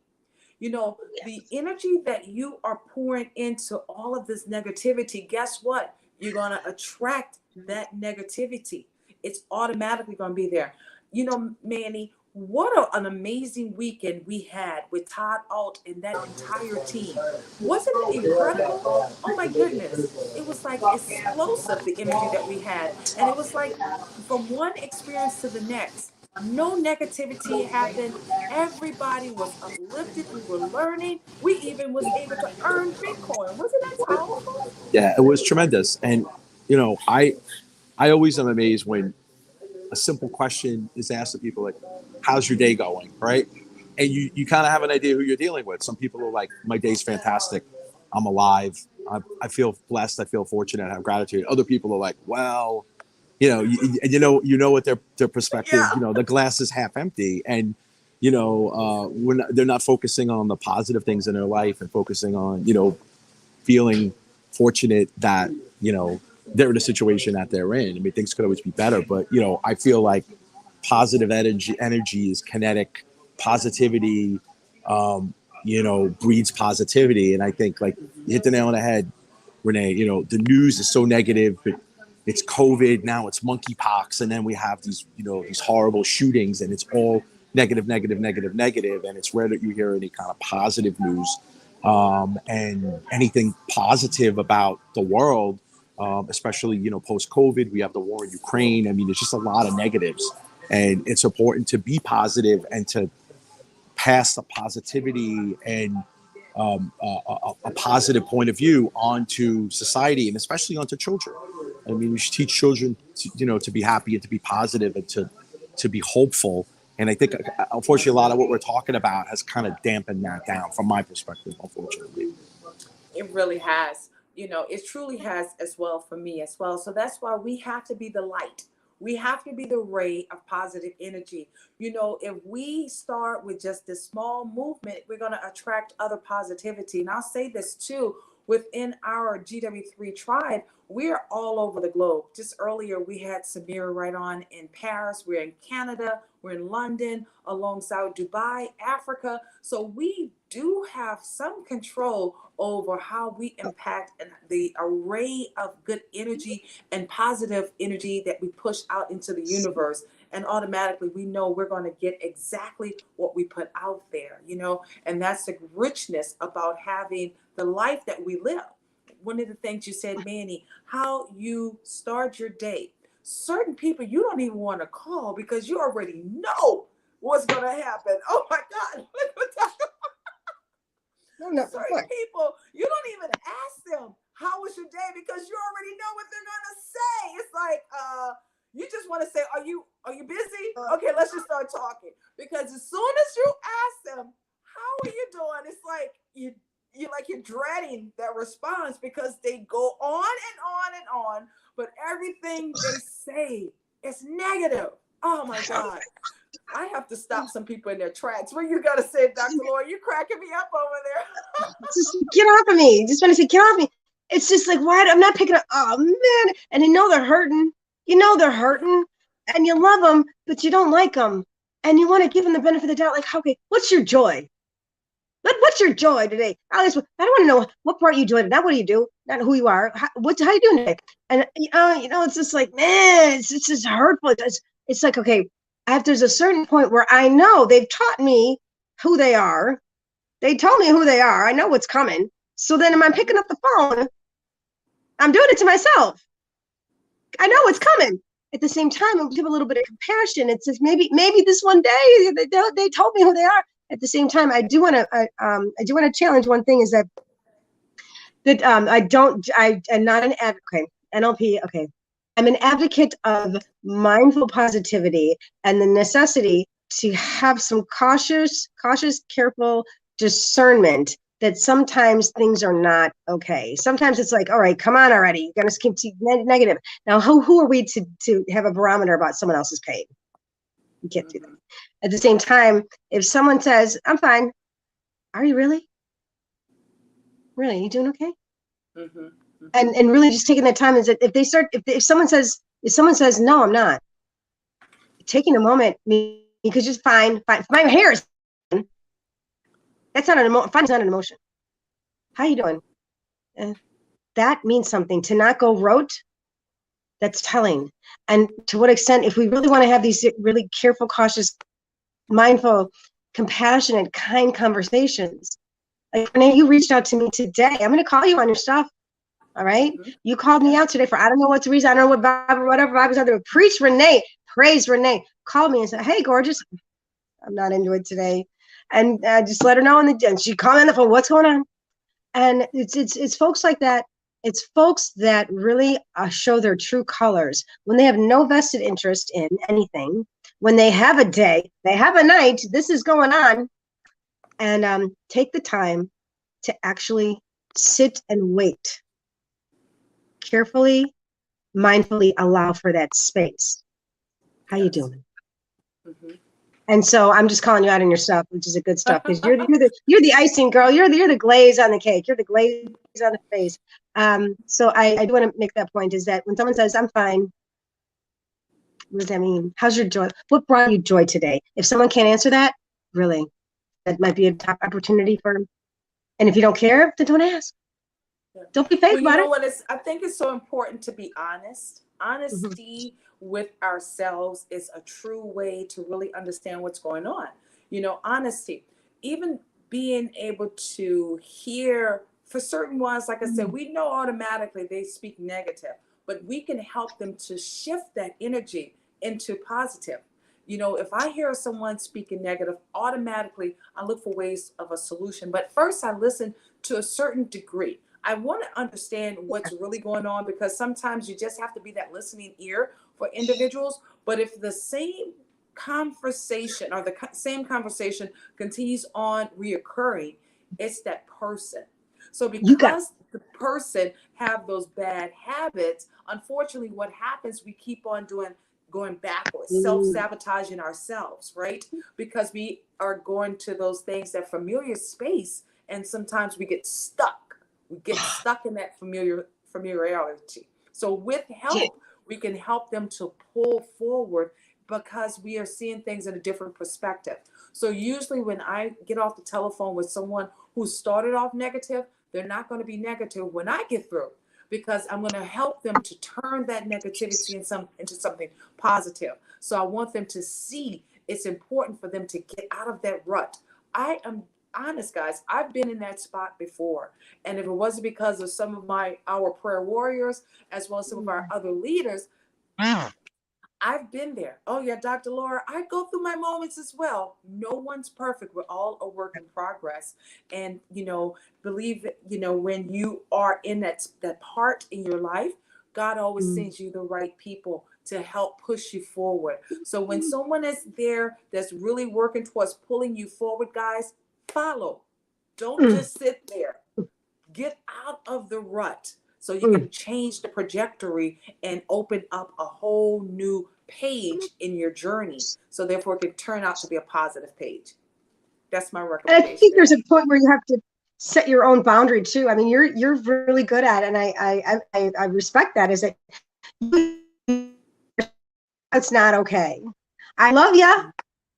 The energy that you are pouring into all of this negativity, guess what? You're going to attract that negativity. It's automatically going to be there. Manny, what an amazing weekend we had with Todd Alt and that entire team. Wasn't it incredible? Oh my goodness. It was like explosive, the energy that we had. And it was like from one experience to the next. No negativity happened. Everybody was uplifted. We were learning. We even was able to earn Bitcoin. Wasn't that powerful? Yeah, it was tremendous. And, I always am amazed when a simple question is asked of people like, how's your day going? Right. And you kind of have an idea who you're dealing with. Some people are like, my day's fantastic. I'm alive. I feel blessed. I feel fortunate. I have gratitude. Other people are like, well, what their perspective, Yeah. the glass is half empty. And, they're not focusing on the positive things in their life and focusing on, feeling fortunate that, they're in a situation that they're in. I mean, things could always be better, but I feel like positive energy is kinetic. Positivity, breeds positivity. And I think, like, you hit the nail on the head, Renee. The news is so negative. It's COVID, now it's monkeypox, and then we have these, these horrible shootings, and it's all negative, negative, negative, negative. And it's rare that you hear any kind of positive news, and anything positive about the world. Especially, post-COVID, we have the war in Ukraine. I mean, there's just a lot of negatives, and it's important to be positive and to pass the positivity and a positive point of view onto society, and especially onto children. I mean, we should teach children, to be happy and to be positive and to be hopeful. And I think, unfortunately, a lot of what we're talking about has kind of dampened that down from my perspective, unfortunately. It really has. You know, it truly has as well for me as well. So that's why we have to be the light. We have to be the ray of positive energy. You know, if we start with just this small movement, we're going to attract other positivity. And I'll say this too, within our GW3 tribe, we're all over the globe. Just earlier, we had Samira right on in Paris. We're in Canada. We're in London, alongside Dubai, Africa. So we do have some control over how we impact and the array of good energy and positive energy that we push out into the universe. And automatically we know we're going to get exactly what we put out there, you know, and that's the richness about having the life that we live. One of the things you said, Manny, how you start your day. Certain people you don't even want to call because you already know what's going to happen. Oh my God. Certain people, you don't even ask them, how was your day? Because you already know what they're going to say. It's like, you just want to say, are you busy? Okay, let's just start talking. Because as soon as you ask them, how are you doing? It's like you're dreading that response because they go on and on and on, but everything they say is negative. Oh my God. I have to stop some people in their tracks. What you gotta say, Dr. Laura? You're cracking me up over there. Just get off of me. Just want to say, get off me. It's just like, why? I'm not picking up. Oh man. And you know they're hurting. You know they're hurting, and you love them, but you don't like them, and you want to give them the benefit of the doubt. Like, okay, what's your joy? What's your joy today? I don't want to know what brought you joy. Not what do you do, not who you are. How you doing today? And it's just like, man, it's just hurtful. It's like, okay, there's a certain point where I know they've taught me who they are. They told me who they are. I know what's coming. So then am I picking up the phone? I'm doing it to myself. I know it's coming. At the same time, I'll give a little bit of compassion. It says maybe this one day they told me who they are. At the same time, I do want to challenge one thing is that I'm not an advocate. NLP, okay. I'm an advocate of mindful positivity and the necessity to have some cautious, careful discernment that sometimes things are not okay. Sometimes it's like, all right, come on already. You're going to keep negative. Now, who are we to have a barometer about someone else's pain? You can't do that. At the same time, if someone says, I'm fine, are you really? Really, you doing okay? Mm-hmm. Mm-hmm. And really just taking that time is that if someone says, no, I'm not, taking a moment, because just fine, my hair is fine. That's not an emotion. Fine is not an emotion. How you doing? That means something. To not go rote, that's telling. And to what extent, if we really want to have these really careful, cautious, mindful, compassionate, kind conversations, like Renee, you reached out to me today. I'm going to call you on your stuff. All right. Mm-hmm. You called me out today for, I don't know what's the reason. I don't know what vibe or whatever vibe was out there. Preach Renee, praise Renee. Called me and said, hey, gorgeous, I'm not into it today. And just let her know. And she called me on the phone, what's going on? And it's folks like that. It's folks that really show their true colors when they have no vested interest in anything. When they have a day, they have a night, this is going on. And take the time to actually sit and wait. Carefully, mindfully allow for that space. How you doing? Mm-hmm. And so I'm just calling you out on your stuff, which is a good stuff, because you're the icing girl. You're the glaze on the cake. You're the glaze on the face. So I do want to make that point, is that when someone says, I'm fine, what does that mean? How's your joy? What brought you joy today? If someone can't answer that, really, that might be a top opportunity for them. And if you don't care, then don't ask. Yeah. Don't be fake about it. I think it's so important to be honest. Honesty with ourselves is a true way to really understand what's going on. You know, honesty, even being able to hear, for certain ones, like I said, we know automatically they speak negative, but we can help them to shift that energy into positive. You know, if I hear someone speaking negative, automatically I look for ways of a solution. But first I listen to a certain degree. I want to understand what's really going on, because sometimes you just have to be that listening ear for individuals. But if the same conversation or the same conversation continues on reoccurring, it's that person. So You got because the person have those bad habits, unfortunately what happens, we keep on going backwards, self-sabotaging ourselves, right? Because we are going to those things, that familiar space, and sometimes we get stuck. We get stuck in that familiarity. So with yeah. help, we can help them to pull forward, because we are seeing things in a different perspective. So usually when I get off the telephone with someone who started off negative, they're not going to be negative when I get through, because I'm going to help them to turn that negativity into something positive. So I want them to see it's important for them to get out of that rut. I am honest, guys, I've been in that spot before. And if it wasn't because of some of our prayer warriors, as well as some of our other leaders, I've been there. Oh yeah, Dr. Laura, I go through my moments as well. No one's perfect. We're all a work in progress. And believe it, when you are in that part in your life, God always sends you the right people to help push you forward. So when someone is there that's really working towards pulling you forward, guys, follow. Don't just sit there. Get out of the rut, so you can change the trajectory and open up a whole new page in your journey. So therefore it can turn out to be a positive page. That's my And I recommendation. think there's a point where you have to set your own boundary too. I mean, you're really good at it, and I respect that. Is that it's not okay. I love you.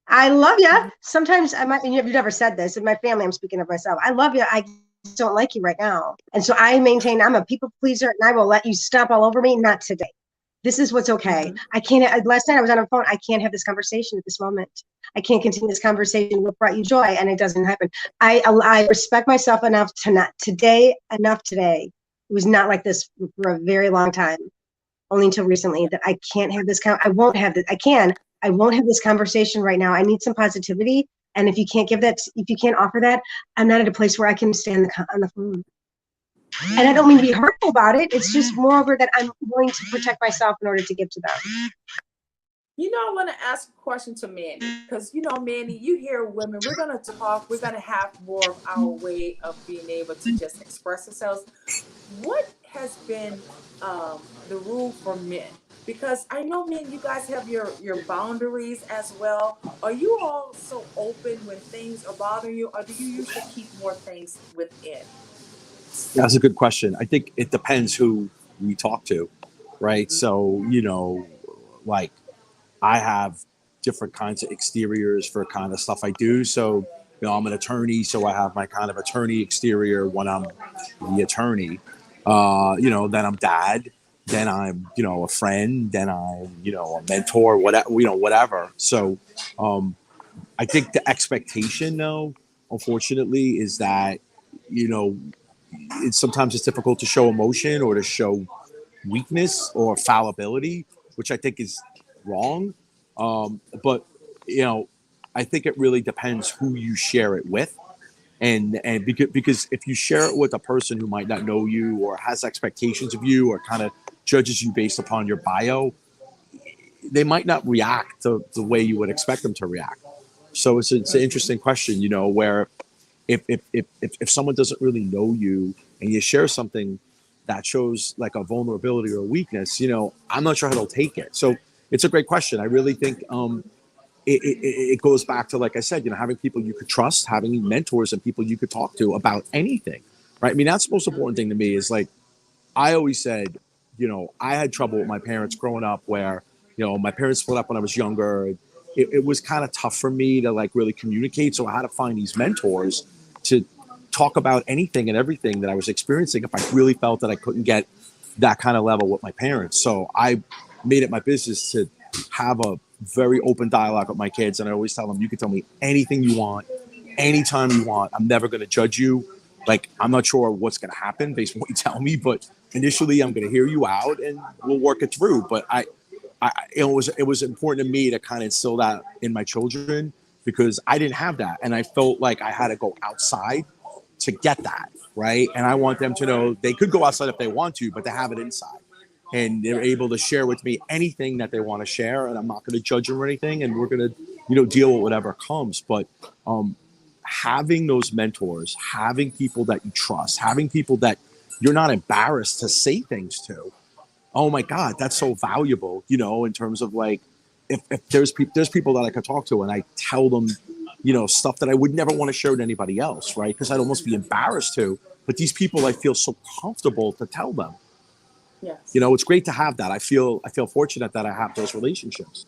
I love you. Sometimes I might, you've never said this in my family, I'm speaking of myself. I love you. I just don't like you right now. And so I maintain I'm a people pleaser, and I will let you stomp all over me. Not today. This is what's okay. I can't, last night I was on the phone. I can't have this conversation at this moment. I can't continue this conversation. What brought you joy? And it doesn't happen. I respect myself enough to not today, It was not like this for a very long time, only until recently, that I can't have this. I won't have this. I won't have this conversation right now. I need some positivity. And if you can't give that, if you can't offer that, I'm not at a place where I can stand on the phone. And I don't mean to be hurtful about it. It's just moreover that I'm willing to protect myself in order to give to them. I want to ask a question to Manny, because Manny, you hear women, we're going to talk, we're going to have more of our way of being able to just express ourselves. What has been the rule for men? Because I know, men, you guys have your boundaries as well. Are you all so open when things are bothering you, or do you usually keep more things within? That's a good question. I think it depends who we talk to, right? So, like I have different kinds of exteriors for kind of stuff I do. So, I'm an attorney, so I have my kind of attorney exterior when I'm the attorney. Then I'm dad, then I'm, a friend, then I'm, a mentor, whatever. So, I think the expectation, though, unfortunately, is that, sometimes it's difficult to show emotion or to show weakness or fallibility, which I think is wrong. But I think it really depends who you share it with, and because if you share it with a person who might not know you or has expectations of you or kind of judges you based upon your bio, they might not react to the way you would expect them to react. So it's an interesting question, where if someone doesn't really know you and you share something that shows like a vulnerability or a weakness, I'm not sure how they'll take it. So it's a great question. I really think it goes back to, like I said, having people you could trust, having mentors and people you could talk to about anything, right? I mean, that's the most important thing to me is, like, I always said, I had trouble with my parents growing up where, my parents split up when I was younger. It was kind of tough for me to like really communicate. So I had to find these mentors to talk about anything and everything that I was experiencing if I really felt that I couldn't get that kind of level with my parents. So I made it my business to have a very open dialogue with my kids. And I always tell them, you can tell me anything you want, anytime you want. I'm never going to judge you. Like, I'm not sure what's going to happen based on what you tell me, but initially I'm going to hear you out and we'll work it through. But it was important to me to kind of instill that in my children because I didn't have that. And I felt like I had to go outside to get that. Right. And I want them to know they could go outside if they want to, but they have it inside. and they're able to share with me anything that they want to share, and I'm not going to judge them or anything, and we're going to, you know, deal with whatever comes. But having those mentors, having people that you trust, having people that you're not embarrassed to say things to, oh my God, that's so valuable, you know, in terms of like, if there's people that I could talk to and I tell them, you know, stuff that I would never want to share with anybody else, right? Because I'd almost be embarrassed to. But these people, I feel so comfortable to tell them. Yes. You know, it's great to have that. I feel fortunate that I have those relationships.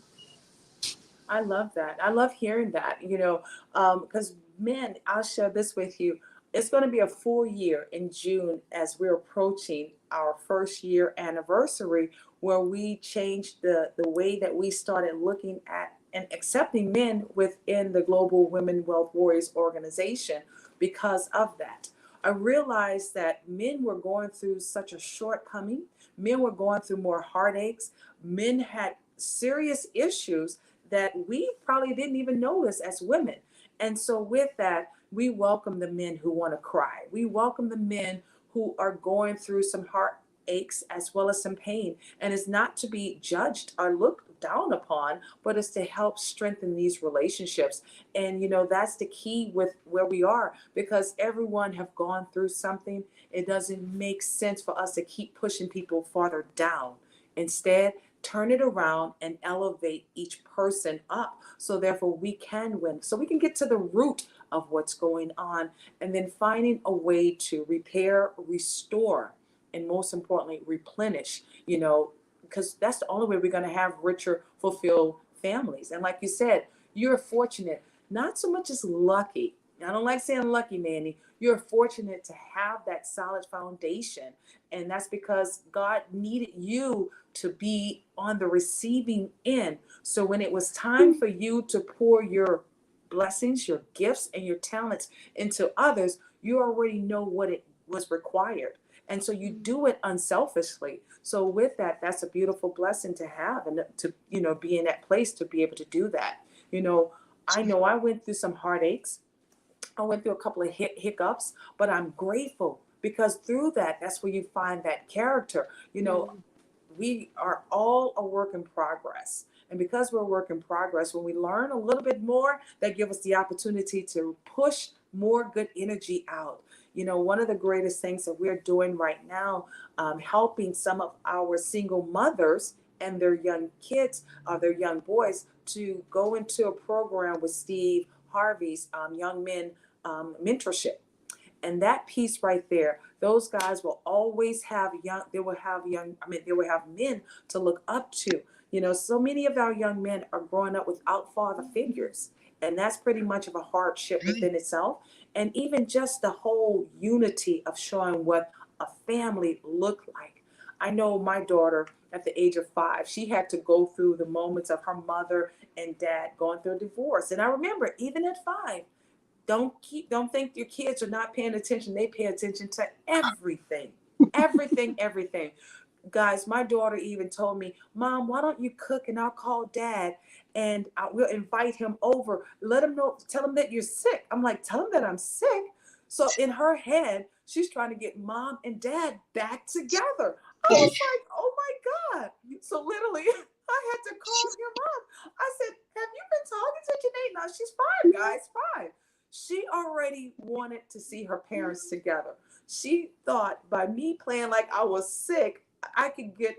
I love that. I love hearing that, you know, because men, I'll share this with you. It's going to be a full year in June as we're approaching our first year anniversary, where we changed the way that we started looking at and accepting men within the Global Women Wealth Warriors organization. Because of that, I realized that men were going through such a shortcoming. Men were going through more heartaches. Men had serious issues that we probably didn't even notice as women. And so with that, we welcome the men who want to cry. We welcome the men who are going through some heartaches as well as some pain. And it's not to be judged or looked down upon, but it's to help strengthen these relationships. And, you know, that's the key with where we are, because everyone have gone through something. It doesn't make sense for us to keep pushing people farther down. Instead, turn it around and elevate each person up, so therefore we can win, so we can get to the root of what's going on, and then finding a way to repair, restore, and most importantly replenish, you know, because that's the only way we're going to have richer, fulfilled families. And like you said, you're fortunate, not so much as lucky. I don't like saying lucky, Manny. You're fortunate to have that solid foundation, and that's because God needed you to be on the receiving end. So when it was time for you to pour your blessings, your gifts, and your talents into others, you already know what it was required. And so you do it unselfishly. So with that, that's a beautiful blessing to have, and to, you know, be in that place to be able to do that. You know I went through some heartaches. I went through a couple of hiccups, but I'm grateful, because through that, that's where you find that character. You know, we are all a work in progress. And because we're a work in progress, when we learn a little bit more, that give us the opportunity to push more good energy out. You know, one of the greatest things that we're doing right now, helping some of our single mothers and their young kids, their young boys, to go into a program with Steve Harvey's Young Men Mentorship. And that piece right there, those guys will always have they will have men to look up to. You know, so many of our young men are growing up without father figures. And that's pretty much of a hardship within itself. And even just the whole unity of showing what a family looked like. I know my daughter at the age of 5, she had to go through the moments of her mother and dad going through a divorce. And I remember, even at 5, don't think your kids are not paying attention. They pay attention to everything. Everything. Guys, my daughter even told me, Mom, why don't you cook and I'll call Dad and we'll invite him over. Let him know, tell him that you're sick. I'm like, tell him that I'm sick. So in her head, she's trying to get Mom and Dad back together. I was like, oh my God. So literally, I had to call him up. I said, have you been talking to Janae? Now she's 5, guys, 5. She already wanted to see her parents together. She thought by me playing like I was sick, I could get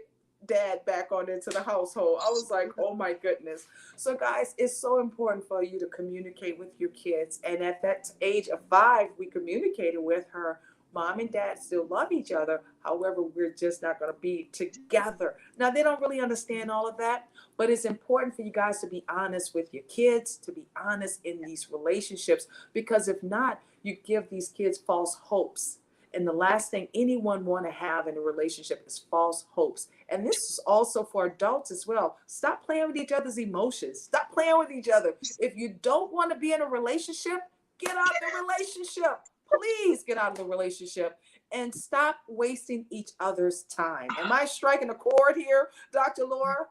Dad back on into the household. I was like, oh my goodness. So guys, it's so important for you to communicate with your kids. And at that age of 5, we communicated with her. Mom and Dad still love each other. However, we're just not going to be together. Now, they don't really understand all of that, but it's important for you guys to be honest with your kids, to be honest in these relationships, because if not, you give these kids false hopes. And the last thing anyone want to have in a relationship is false hopes. And this is also for adults as well. Stop playing with each other's emotions. Stop playing with each other. If you don't want to be in a relationship, get out of the relationship. Please get out of the relationship and stop wasting each other's time. Am I striking a chord here, Dr. Laura?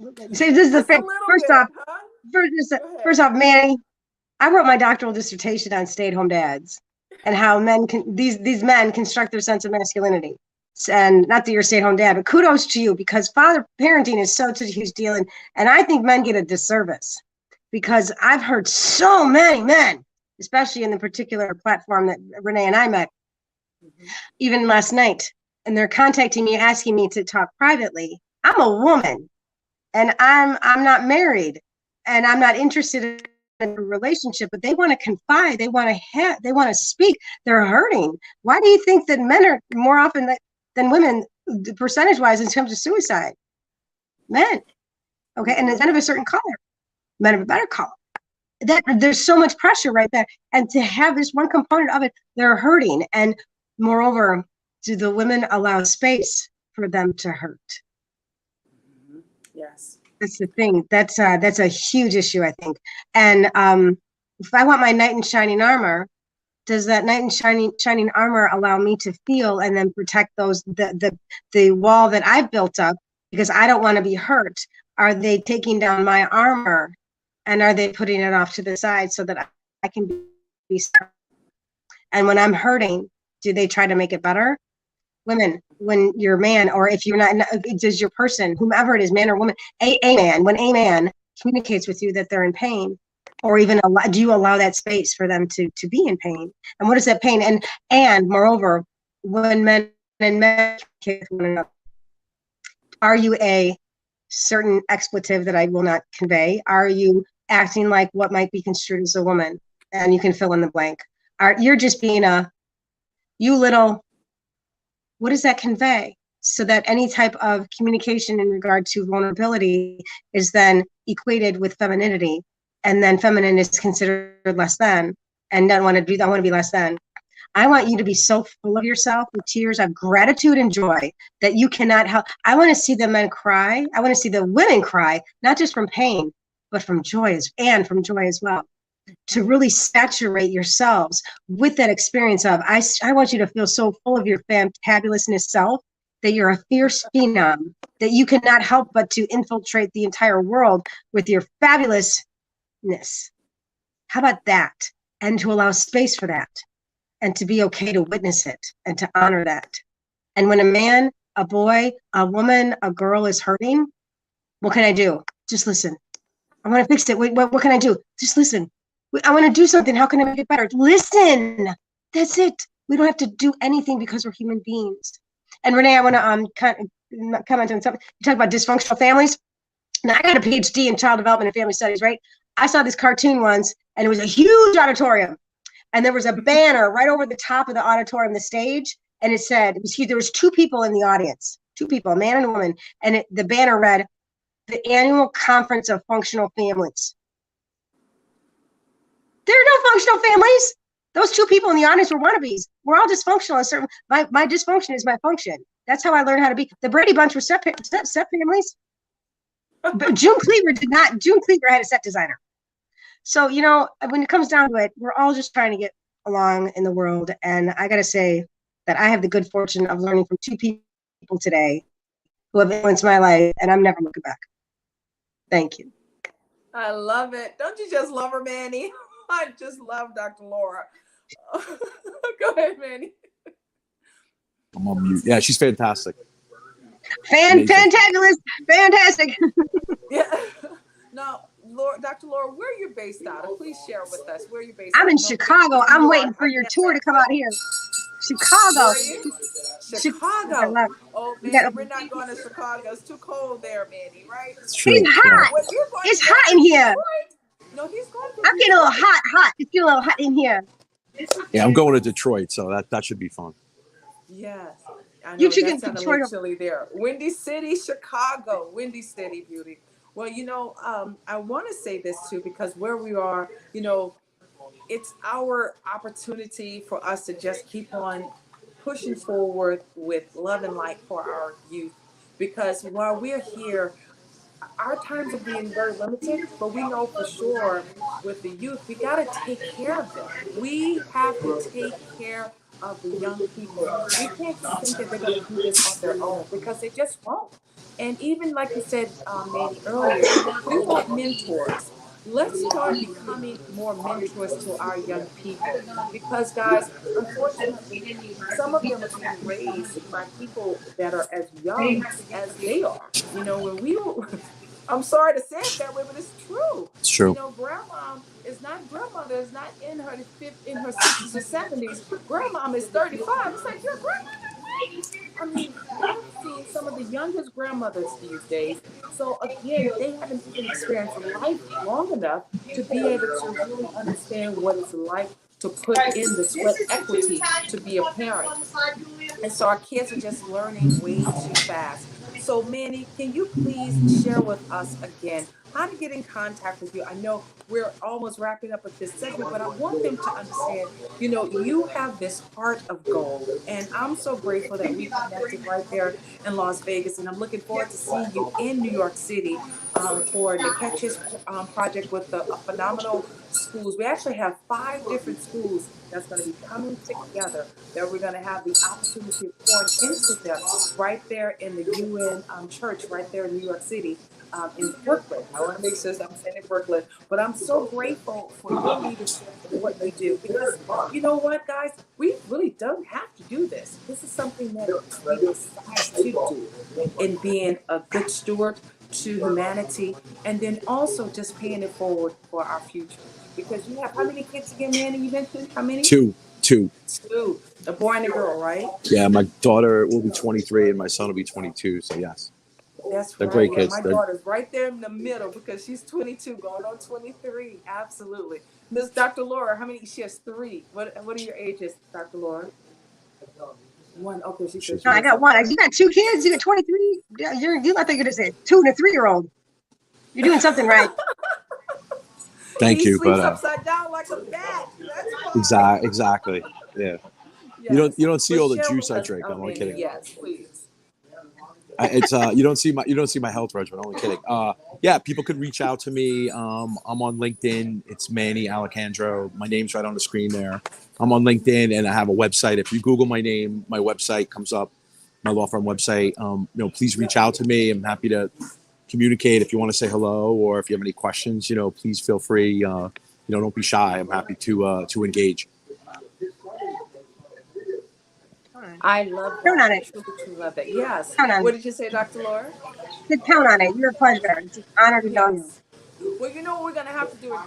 So this is the first off, Manny, I wrote my doctoral dissertation on stay-at-home dads. and how men can these men construct their sense of masculinity. And not that you're a stay-at-home dad, but kudos to you, because father parenting is such a huge deal, and I think men get a disservice, because I've heard so many men, especially in the particular platform that Renee and I met, even last night, and they're contacting me, asking me to talk privately. I'm a woman, and I'm not married, and I'm not interested in a relationship, but they want to confide, they want to speak. They're hurting. Why do you think that men are more often than women, percentage-wise, in terms of suicide? Men, okay, and men of a certain color, men of a better color. That there's so much pressure right there, and to have this one component of it, they're hurting, and moreover, do the women allow space for them to hurt? Yes. That's the thing. That's a huge issue, I think. And if I want my knight in shining armor, does that knight in shining armor allow me to feel and then protect those the wall that I've built up because I don't want to be hurt? Are they taking down my armor, and are they putting it off to the side so that I can be safe? And when I'm hurting, do they try to make it better? Women, when you're a man, or if you're not, does your person, whomever it is, man or woman, a man, when a man communicates with you that they're in pain, or even do you allow that space for them to be in pain? And what is that pain? And moreover, when men and men communicate with one another, are you a certain expletive that I will not convey? Are you acting like what might be construed as a woman? And you can fill in the blank. You're just being you little. What does that convey? So that any type of communication in regard to vulnerability is then equated with femininity, and then feminine is considered less than, and don't want to be less than. I want you to be so full of yourself with tears of gratitude and joy that you cannot help. I want to see the men cry. I want to see the women cry, not just from pain, but from joy as well. To really saturate yourselves with that experience of, I want you to feel so full of your fantabulousness self that you're a fierce phenom, that you cannot help but to infiltrate the entire world with your fabulousness. How about that? And to allow space for that, and to be okay to witness it and to honor that. And when a man, a boy, a woman, a girl is hurting, what can I do? Just listen. I want to fix it. Wait, what can I do? Just listen. I want to do something. How can I make it better? Listen. That's it. We don't have to do anything because we're human beings. And Renee, I want to comment on something. You talk about dysfunctional families. Now, I got a PhD in child development and family studies, right? I saw this cartoon once, and it was a huge auditorium. And there was a banner right over the top of the auditorium, the stage. And it said, there was two people in the audience, two people, a man and a woman. And the banner read, the Annual Conference of Functional Families. There are no functional families. Those two people in the audience were wannabes. We're all dysfunctional. My dysfunction is my function. That's how I learned how to be. The Brady Bunch were step families. But June Cleaver had a set designer. So, when it comes down to it, we're all just trying to get along in the world. And I got to say that I have the good fortune of learning from two people today who have influenced my life, and I'm never looking back. Thank you. I love it. Don't you just love her, Manny? I just love Dr. Laura. Go ahead, Manny. I'm on mute. Yeah, she's fantastic. Fantabulous. Fantastic. Yeah. Now, Dr. Laura, where are you based out of? Please share with us. Where are you based I'm in Chicago. I'm waiting for your tour to come out here. Chicago. Chicago. Oh, man, we're not going to Chicago. It's too cold there, Manny, right? It's true. It's hot. It's hot in here. No, he's going to. I'm getting a little hot. It's getting a little hot in here. Yeah, I'm going to Detroit, so that should be fun. Yes. I know You should that's get Detroit. chilly there. Windy City, Chicago. Windy City, beauty. Well, I want to say this too, because where we are, it's our opportunity for us to just keep on pushing forward with love and light for our youth. Because while we're here, our times are being very limited, but we know for sure with the youth, we got to take care of them. We have to take care of the young people. We can't just think that they're going to do this on their own, because they just won't. And even like you said, Manny, earlier, we want mentors. let's start becoming more mentors to our young people. Because, guys, unfortunately, some of them are being raised by people that are as young as they are. You know, when we were, I'm sorry to say it that way, but it's true. It's You true. know, grandmother is not in her 60s or 70s. Grandmom is 35. It's like, your grandmother, what? I mean, we're seeing some of the youngest grandmothers these days. So again, they haven't even experienced life long enough to be able to really understand what it's like to put in the sweat equity to be a parent. And so our kids are just learning way too fast. So, Manny, can you please share with us again how to get in contact with you? I know we're almost wrapping up with this segment, but I want them to understand, you know, you have this heart of gold. And I'm so grateful that we connected right there in Las Vegas. And I'm looking forward to seeing you in New York City for the Catches project with the phenomenal schools. We actually have 5 different schools that's going to be coming together that we're going to have the opportunity of pouring into them right there in the UN church, right there in New York City, in Brooklyn. I want to make sure I'm saying in Brooklyn, but I'm so grateful for your leadership and what you do because you know what, guys, we really don't have to do this. This is something that we decide to do in being a good steward to humanity and then also just paying it forward for our future. Because you have how many kids again, Manny? You mentioned how many? Two. Two, a boy and a girl, right? Yeah, my daughter will be 23 and my son will be 22. So yes, That's they're right. great Yeah, kids. my daughter's right there in the middle because she's 22, going on 23. Absolutely. Miss Dr. Laura, how many? She has 3. What are your ages, Dr. Laura? One. Okay, she said she No, I has got one. You got 2 kids. You got 23. Yeah, you're I think you're gonna say 2 and a 3-year-old. You're doing something right. Thank He you, sleeps but upside down like a bat. That's fine. exactly. Yeah, Yes. you don't see But all the share juice with I us, drink. I'm only Manny. kidding. Yes, please. It's you don't see my health regimen. Only kidding. Yeah, people could reach out to me. I'm on LinkedIn. It's Manny Alejandro. My name's right on the screen there. I'm on LinkedIn and I have a website. If you Google my name, my website comes up. My law firm website. Please reach out to me. I'm happy to communicate if you want to say hello or if you have any questions. Please feel free. Don't be shy. I'm happy to engage. I love Count that. on I it. truly, truly love that. Yes. Count on What it. did you say, Dr. Laura? Just count on it. You're a pleasure. It's an honor to know you. Yes. Well, you know what we're gonna have to do with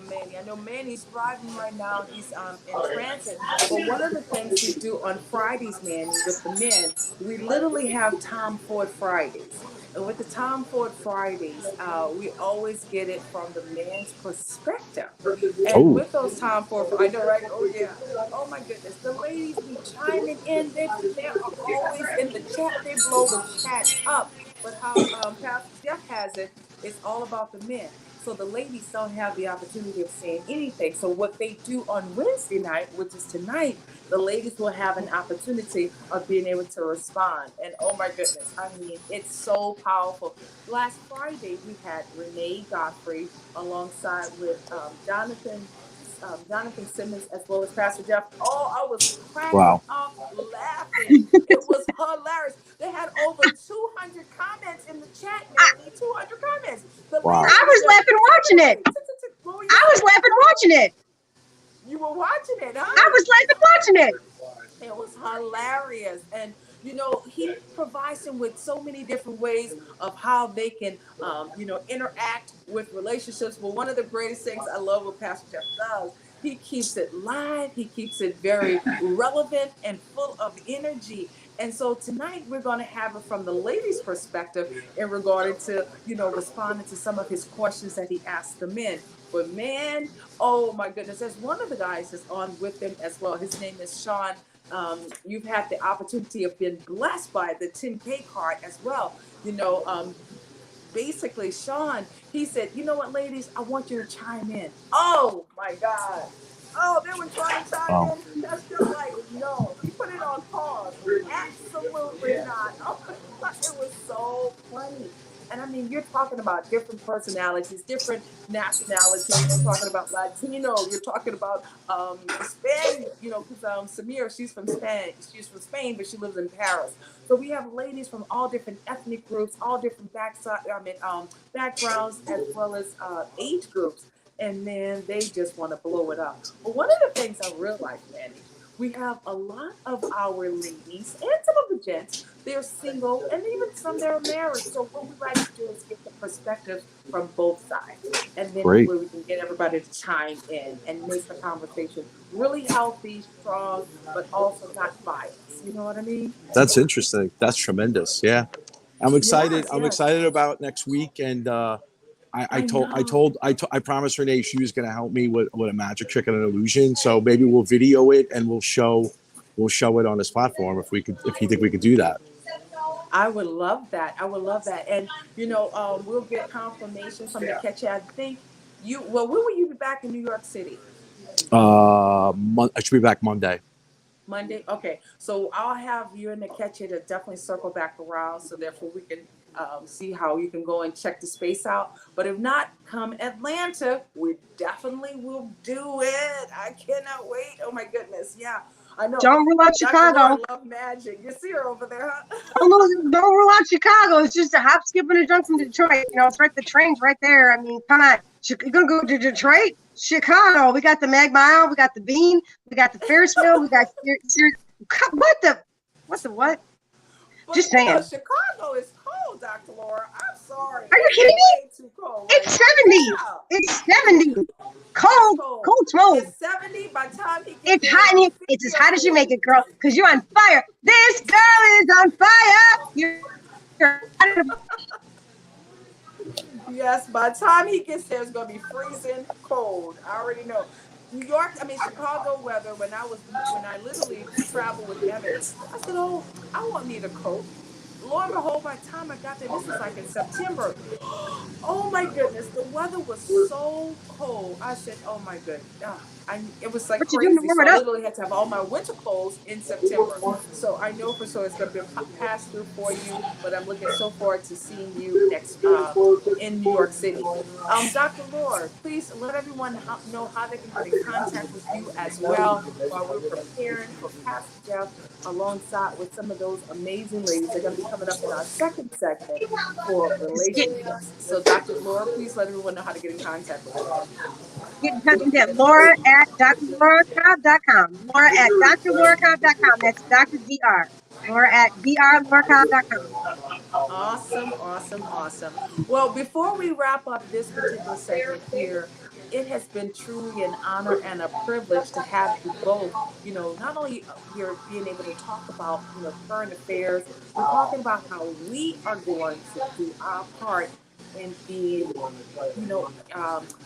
Manny. I know Manny's driving right now. He's in transit. But one of the things we do on Fridays, Manny, with the men, we literally have Tom Ford Fridays. And with the Tom Ford Fridays, we always get it from the man's perspective. And Oh, with those Tom Ford, I know, right? Oh yeah. Oh my goodness, the ladies be chiming in. They are always in the chat. They blow the chat up. But how Pastor Jeff has it, it's all about the men. So the ladies don't have the opportunity of saying anything. So what they do on Wednesday night, which is tonight, the ladies will have an opportunity of being able to respond. And oh my goodness, I mean, it's so powerful. Last Friday we had Renee Godfrey alongside with Jonathan Simmons as well as Pastor Jeff. Oh, I was cracking wow. up laughing. It was hilarious. They had over 200 comments in the chat, I, Manny. 200 comments. The Wow. ladies I were was just. laughing watching it. What were you I was saying? laughing watching it. You were watching it, I huh? was laughing watching it. It was hilarious. And, you know, he provides them with so many different ways of how they can, interact with relationships. But one of the greatest things I love what Pastor Jeff does, he keeps it live, he keeps it very relevant and full of energy. And so tonight we're going to have it from the ladies' perspective in regard to, responding to some of his questions that he asked the men. But man, oh my goodness, there's one of the guys that's on with him as well. His name is Sean. You've had the opportunity of being blessed by the 10K card as well. Basically, Sean, he said, you know what, ladies, I want you to chime in. Oh my God. Oh, they were trying to chime Wow. in. That's just like, no. He put it on pause. Absolutely not. Oh my God, it was so funny. And I mean, you're talking about different personalities, different nationalities. You're talking about Latino. You're talking about Hispanic. You know, because Samira, she's from Spain. She's from Spain, but she lives in Paris. So we have ladies from all different ethnic groups, all different backgrounds, as well as age groups. And then they just want to blow it up. But one of the things I realized, Manny, we have a lot of our ladies and some of the gents, they're single, and even some that are married. So what we like to do is get the perspective from both sides. And then Great. where we can get everybody to chime in and make the conversation really healthy, strong, but also not biased. You know what I mean? That's interesting. That's tremendous. Yeah. I'm excited. Yes, I'm yes. excited about next week. And I promised Renee she was going to help me with a magic trick and an illusion. So maybe we'll video it and we'll show it on this platform if you think we could do that. I would love that. I would love that. And you know, we'll get confirmation from the catch. I think when will you be back in New York City? I should be back Monday. Monday? Okay. So I'll have you and the catcher to definitely circle back around so therefore we can see how you can go and check the space out. But if not, come Atlanta, we definitely will do it. I cannot wait. Oh my goodness. Yeah. I know. Don't rule out Dr. Chicago. Laura love magic. You see her over there, huh? Don't rule out Chicago. It's just a hop, skip, and a jump from Detroit. You know, it's right. The train's right there. I mean, come on. You're gonna go to Detroit, Chicago. We got the Mag Mile. We got the Bean. We got the Ferris wheel. We got what? But, Just saying. You know, Chicago is cold, Dr. Laura. I'm sorry. Are you kidding me? Way too cold. It's 70. Yeah. It's 70. Cold smoke. It's 70 by the time he gets It's there, hot. It's as hot as you make it, girl. Because you're on fire. This girl is on fire. You're Yes, by the time he gets there, it's going to be freezing cold. I already know. New York, I mean, Chicago weather, when I literally traveled with Evan, I said, oh, I won't need a coat. Lo and behold, by the time I got there, this was like in September. Oh my goodness, the weather was so cold. I said, oh my goodness. It was like What you doing crazy. to So warm it I up? literally had to have all my winter clothes in September. So I know for sure it's going to be a pass through for you, but I'm looking so forward to seeing you next in New York City. Dr. Laura, please let everyone know how they can get in contact with you as well while we're preparing for Pastor Jeff alongside with some of those amazing ladies. They're going to be coming up in our second segment for relationships. So Dr. Laura, please let everyone know how to get in contact with you. Get in touch with that. Laura at drlauracobb.com. Laura at drlauracobb.com. That's Dr. DR. Laura at drlauracobb.com. Awesome, awesome, awesome. Well, before we wrap up this particular segment here, it has been truly an honor and a privilege to have you both, you know, not only here being able to talk about, you know, current affairs, we're talking about how we are going to do our part in being, you know,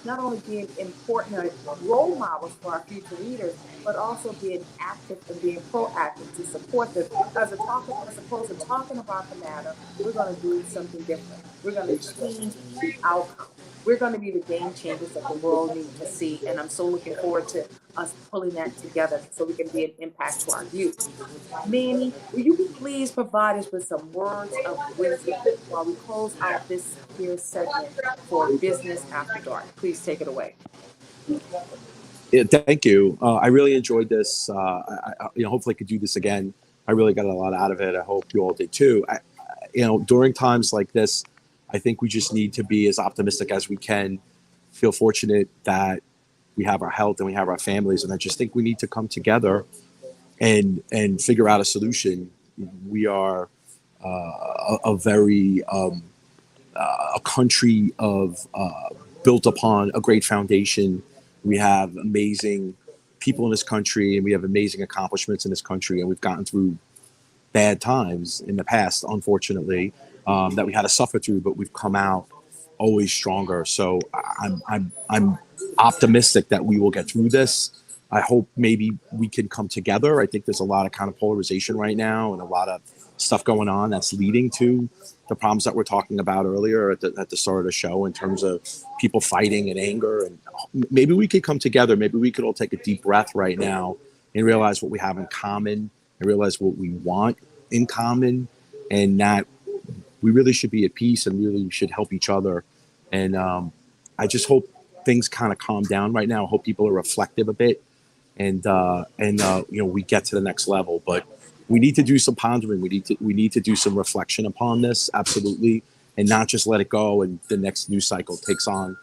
not only being important role models for our future leaders, but also being active and being proactive to support them. As opposed to talking about the matter, we're going to do something different. We're going to change the outcome. We're going to be the game changers that the world needs to see. And I'm so looking forward to us pulling that together so we can be an impact to our youth. Manny, will you please provide us with some words of wisdom while we close out this here segment for Business After Dark? Please take it away. Yeah, thank you. I really enjoyed this. Hopefully I could do this again. I really got a lot out of it. I hope you all did too. During times like this, I think we just need to be as optimistic as we can, feel fortunate that we have our health and we have our families. And I just think we need to come together and figure out a solution. We are a very a country of built upon a great foundation. We have amazing people in this country, and we have amazing accomplishments in this country, and we've gotten through bad times in the past, unfortunately, that we had to suffer through, but we've come out always stronger. So I'm optimistic that we will get through this. I hope maybe we can come together. I think there's a lot of kind of polarization right now and a lot of stuff going on that's leading to the problems that we're talking about earlier at the start of the show in terms of people fighting and anger. And maybe we could come together. Maybe we could all take a deep breath right now and realize what we have in common and realize what we want in common, and not we really should be at peace and really should help each other. And I just hope things kind of calm down right now. I hope people are reflective a bit, and we get to the next level. But we need to do some pondering. We need to do some reflection upon this, absolutely, and not just let it go and the next news cycle takes on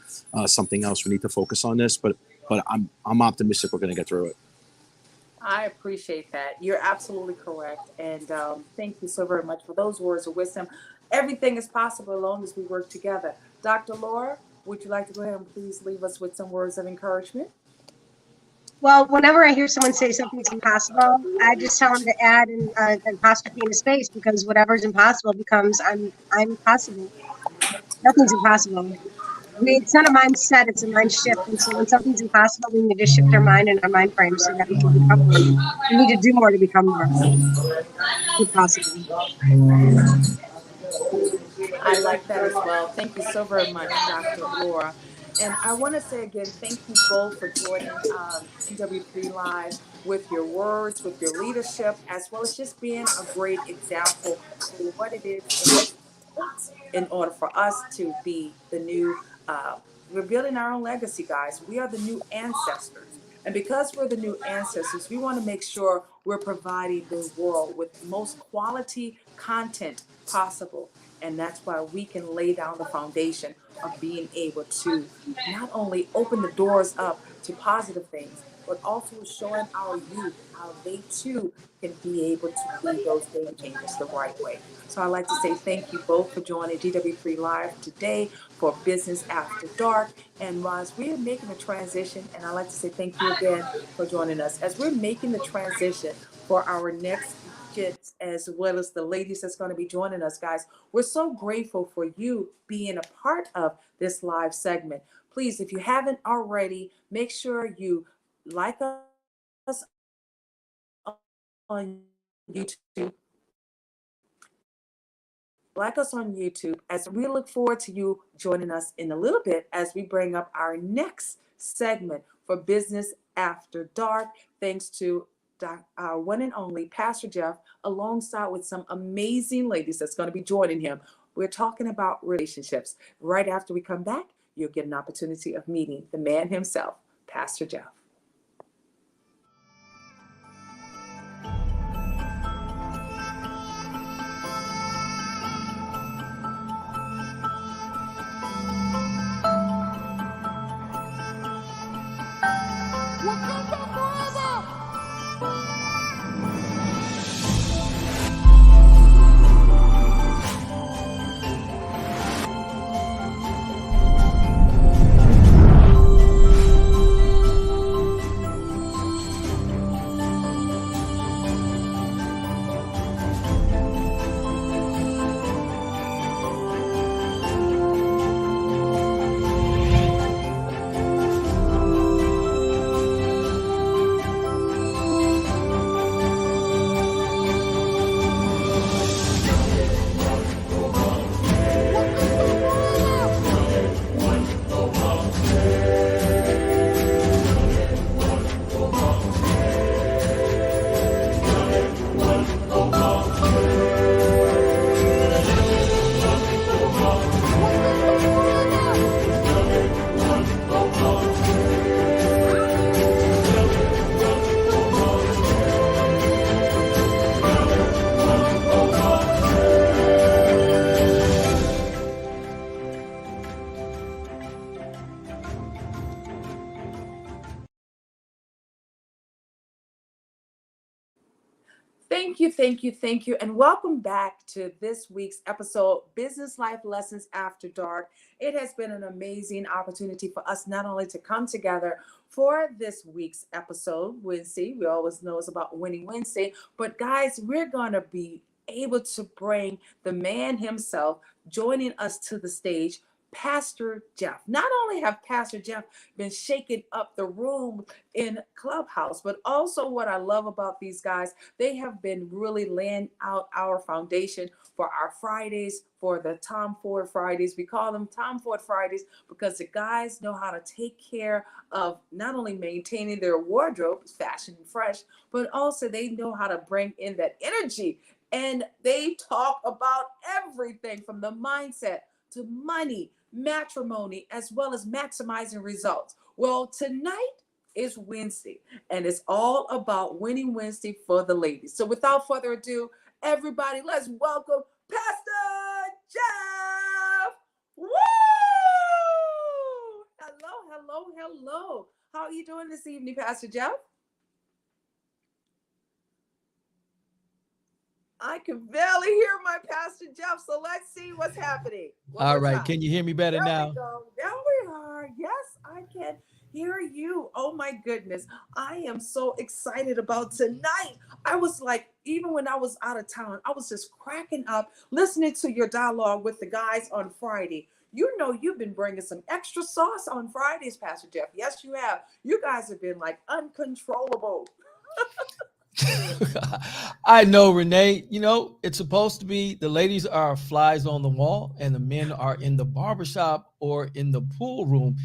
something else. We need to focus on this, but I'm optimistic we're going to get through it. I appreciate that. You're absolutely correct. And thank you so very much for those words of wisdom. Everything is possible as long as we work together. Dr. Laura, would you like to go ahead and please leave us with some words of encouragement? Well, whenever I hear someone say something's impossible, I just tell them to add an apostrophe in the space, because whatever's impossible becomes I'm possible. Nothing's impossible. It's not a mindset, it's a mind shift. And so when something's impossible, we need to shift our mind and our mind frame so that we can become more. We need to do more to become more. If possible. I like that as well. Thank you so very much, Dr. Laura. And I want to say again, thank you both for joining GW3 Live with your words, with your leadership, as well as just being a great example for what it is in order for us to be the new, we're building our own legacy, guys. We are the new ancestors. And because we're the new ancestors, we want to make sure we're providing the world with the most quality content possible. And that's why we can lay down the foundation of being able to not only open the doors up to positive things, but also showing our youth how they too can be able to be those game changers the right way. So I'd like to say thank you both for joining GW3 Live today for Business After Dark. And Roz, we're making a transition, and I'd like to say thank you again for joining us. As we're making the transition for our next kids, as well as the ladies that's going to be joining us, guys, we're so grateful for you being a part of this live segment. Please, if you haven't already, make sure you like us on YouTube. Like us on YouTube, as we look forward to you joining us in a little bit as we bring up our next segment for Business After Dark, thanks to our one and only Pastor Jeff, alongside with some amazing ladies that's going to be joining him. We're talking about relationships. Right after we come back, you'll get an opportunity of meeting the man himself, Pastor Jeff. Thank you, and welcome back to this week's episode, Business Life Lessons After Dark. It has been an amazing opportunity for us not only to come together for this week's episode, Wednesday. We always know it's about Winning Wednesday, but guys, we're going to be able to bring the man himself joining us to the stage, Pastor Jeff. Not only have Pastor Jeff been shaking up the room in Clubhouse, but also what I love about these guys, they have been really laying out our foundation for our Fridays, for the Tom Ford Fridays. We call them Tom Ford Fridays because the guys know how to take care of not only maintaining their wardrobe, fashion and fresh, but also they know how to bring in that energy and they talk about everything from the mindset to money, matrimony, as well as maximizing results. Well, tonight is Wednesday, and it's all about Winning Wednesday for the ladies. So without further ado, everybody, let's welcome Pastor Jeff. Woo! Hello. How are you doing this evening, Pastor Jeff? I can barely hear my Pastor Jeff, so let's see what's happening. All right. Can you hear me better now? We go. There we are. Yes, I can hear you. Oh my goodness. I am so excited about tonight. I was like, even when I was out of town, I was just cracking up listening to your dialogue with the guys on Friday. You know, you've been bringing some extra sauce on Fridays, Pastor Jeff. Yes, you have. You guys have been like uncontrollable. I know, Renee. You know, it's supposed to be the ladies are flies on the wall and the men are in the barbershop or in the pool room.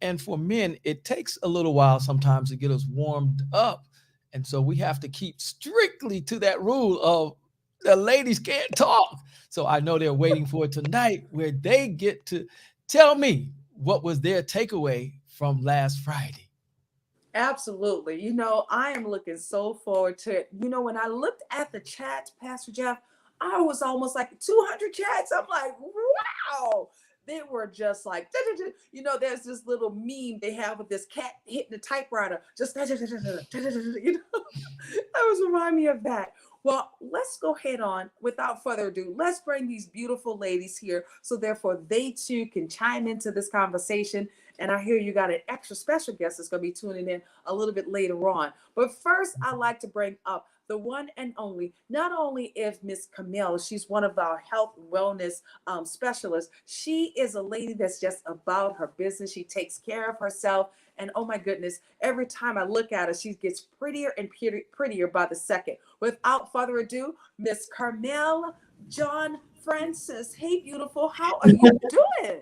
And for men, it takes a little while sometimes to get us warmed up. And so we have to keep strictly to that rule of the ladies can't talk. So I know they're waiting for tonight where they get to tell me what was their takeaway from last Friday. Absolutely. You know, I am looking so forward to it. You know, when I looked at the chats, Pastor Jeff, I was almost like 200 chats. I'm like, wow. They were just like, you know, there's this little meme they have with this cat hitting the typewriter. Just, you know, that was remind me of that. Well, let's go ahead on without further ado. Let's bring these beautiful ladies here so therefore they too can chime into this conversation. And I hear you got an extra special guest that's going to be tuning in a little bit later on. But first, I'd like to bring up the one and only, not only is Miss Camille, she's one of our health and wellness specialists. She is a lady that's just about her business. She takes care of herself. And oh my goodness, every time I look at her, she gets prettier and prettier by the second. Without further ado, Miss Carmel John Francis. Hey, beautiful. How are you doing?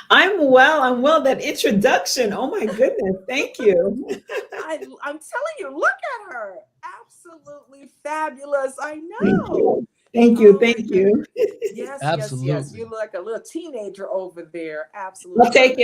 I'm well. That introduction. Oh my goodness. Thank you. I'm telling you, look at her. Absolutely fabulous. I know. Thank you. Thank you. Yes, Absolutely. yes. You look like a little teenager over there. Absolutely. I'll take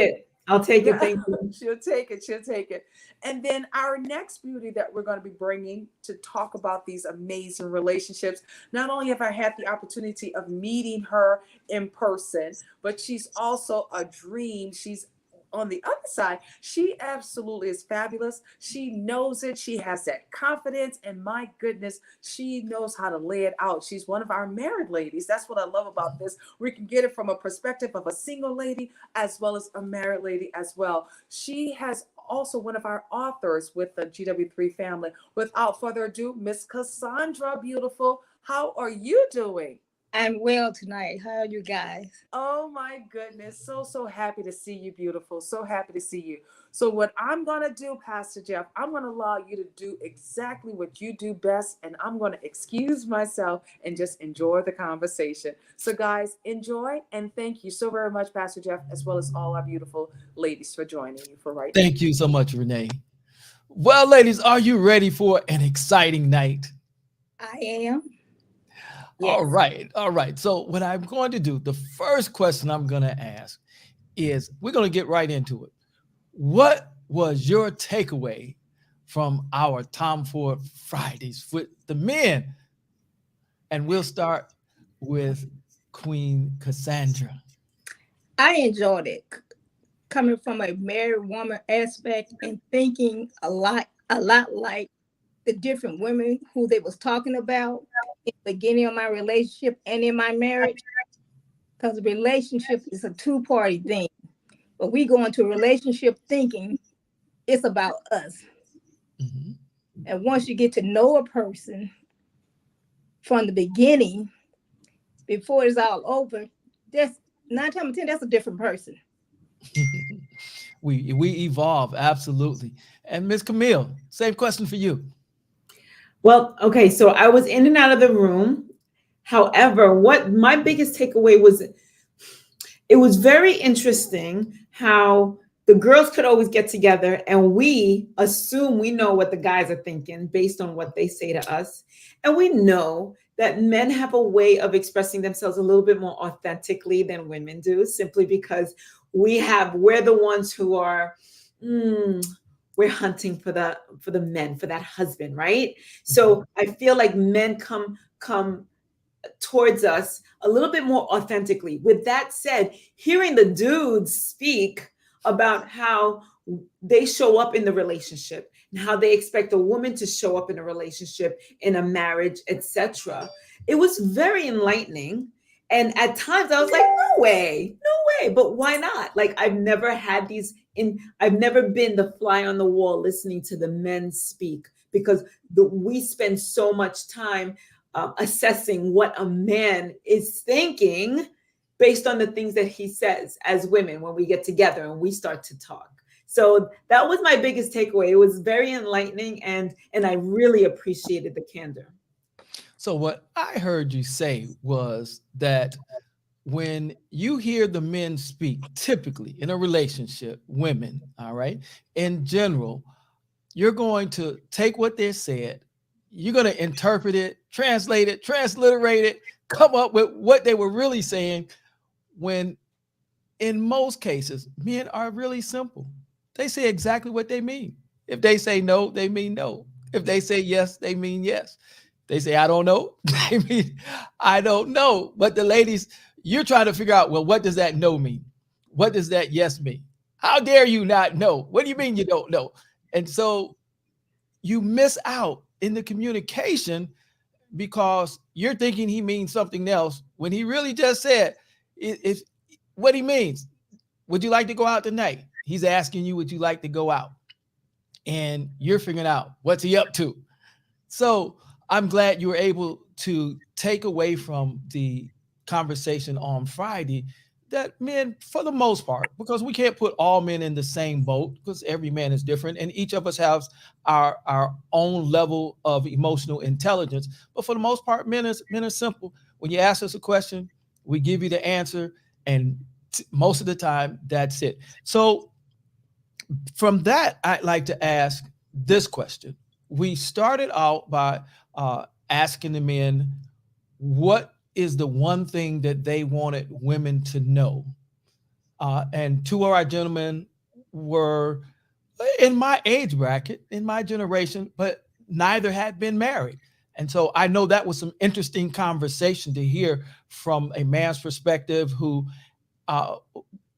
it. Thank you. She'll take it. And then our next beauty that we're going to be bringing to talk about these amazing relationships. Not only have I had the opportunity of meeting her in person, but she's also a dream. She's on the other side. She absolutely is fabulous. She knows it. She has that confidence. And my goodness, she knows how to lay it out. She's one of our married ladies. That's what I love about this. We can get it from a perspective of a single lady as well as a married lady as well. She has also one of our authors with the GW3 family. Without further ado, Miss Cassandra, beautiful. How are you doing? I'm well tonight. How are you guys? Oh my goodness. So happy to see you, beautiful. So happy to see you. So what I'm going to do, Pastor Jeff, I'm going to allow you to do exactly what you do best. And I'm going to excuse myself and just enjoy the conversation. So guys, enjoy. And thank you so very much, Pastor Jeff, as well as all our beautiful ladies for joining you for right now. Thank you so much, Renee. Well, ladies, are you ready for an exciting night? I am. Yes. All right. So what I'm going to do, the first question I'm going to ask is we're going to get right into it. What was your takeaway from our Tom Ford Fridays with the men? And we'll start with Queen Cassandra. I enjoyed it. Coming from a married woman aspect and thinking a lot like the different women who they was talking about in the beginning of my relationship and in my marriage, because a relationship is a two-party thing. But we go into a relationship thinking it's about us. Mm-hmm. And once you get to know a person from the beginning, before it's all over, that's 9 times out of 10, that's a different person. We evolve, absolutely. And Ms. Camille, same question for you. Well, okay, so I was in and out of the room. However, what my biggest takeaway was, it was very interesting how the girls could always get together and we assume we know what the guys are thinking based on what they say to us. And we know that men have a way of expressing themselves a little bit more authentically than women do, simply because we're the ones who are, we're hunting for the men, for that husband, right? So I feel like men come towards us a little bit more authentically. With that said, hearing the dudes speak about how they show up in the relationship and how they expect a woman to show up in a relationship, in a marriage, etc., it was very enlightening. And at times I was like, no way, but why not? Like, I've never been the fly on the wall listening to the men speak, because we spend so much time assessing what a man is thinking based on the things that he says as women when we get together and we start to talk. So that was my biggest takeaway. It was very enlightening, and I really appreciated the candor. So what I heard you say was that when you hear the men speak, typically in a relationship, women, all right, in general, you're going to take what they said, you're going to interpret it, translate it, transliterate it, come up with what they were really saying, when in most cases, men are really simple. They say exactly what they mean. If they say no, they mean no. If they say yes, they mean yes. They say, I don't know. They mean, I don't know. But the ladies, you're trying to figure out, well, what does that no mean? What does that yes mean? How dare you not know? What do you mean you don't know? And so you miss out in the communication because you're thinking he means something else when he really just said, if what he means, would you like to go out tonight? He's asking you, would you like to go out? And you're figuring out what's he up to. So I'm glad you were able to take away from the conversation on Friday that men, for the most part, because we can't put all men in the same boat because every man is different and each of us has our own level of emotional intelligence. But for the most part, men are simple. When you ask us a question, we give you the answer, and most of the time, that's it. So from that, I'd like to ask this question. We started out by asking the men, what is the one thing that they wanted women to know? And two of our gentlemen were in my age bracket, in my generation, but neither had been married. And so I know that was some interesting conversation to hear from a man's perspective who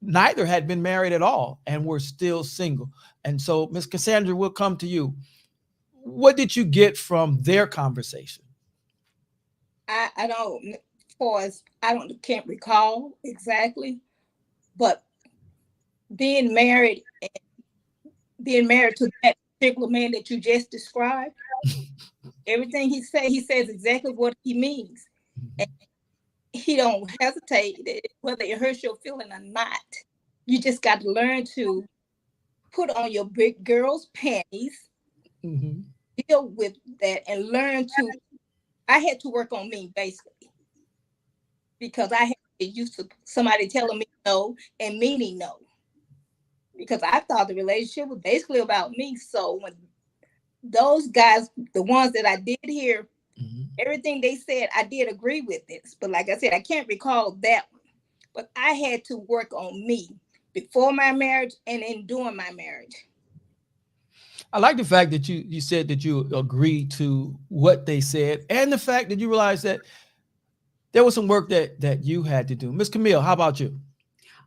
neither had been married at all and were still single. And so, Ms. Cassandra, we'll come to you. What did you get from their conversation? I don't, can't recall exactly, but being married to that particular man that you just described, everything he says exactly what he means. And he don't hesitate whether it hurts your feeling or not. You just got to learn to put on your big girl's panties, deal with that, and learn to. I had to work on me basically because I had to get used to somebody telling me no and meaning no. Because I thought the relationship was basically about me. So when those guys, the ones that I did hear, everything they said, I did agree with this. But like I said, I can't recall that one. But I had to work on me before my marriage and in during my marriage. I like the fact that you said that you agreed to what they said, and the fact that you realized that there was some work that you had to do. Ms. Camille, how about you?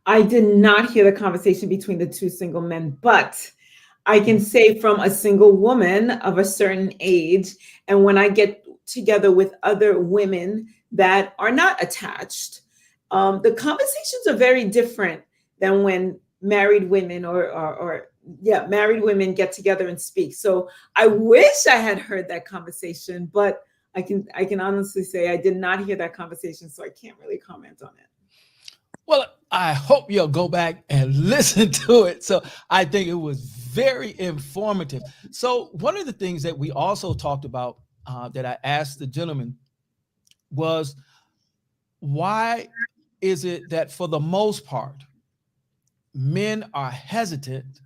I did not hear the conversation between the two single men, but I can say from a single woman of a certain age, and when I get together with other women that are not attached, the conversations are very different than when married women or married women get together and speak. So I wish I had heard that conversation, but I can honestly say I did not hear that conversation, so I can't really comment on it. Well, I hope you'll go back and listen to it. So I think it was very informative. So one of the things that we also talked about that I asked the gentleman was, why is it that for the most part, men are hesitant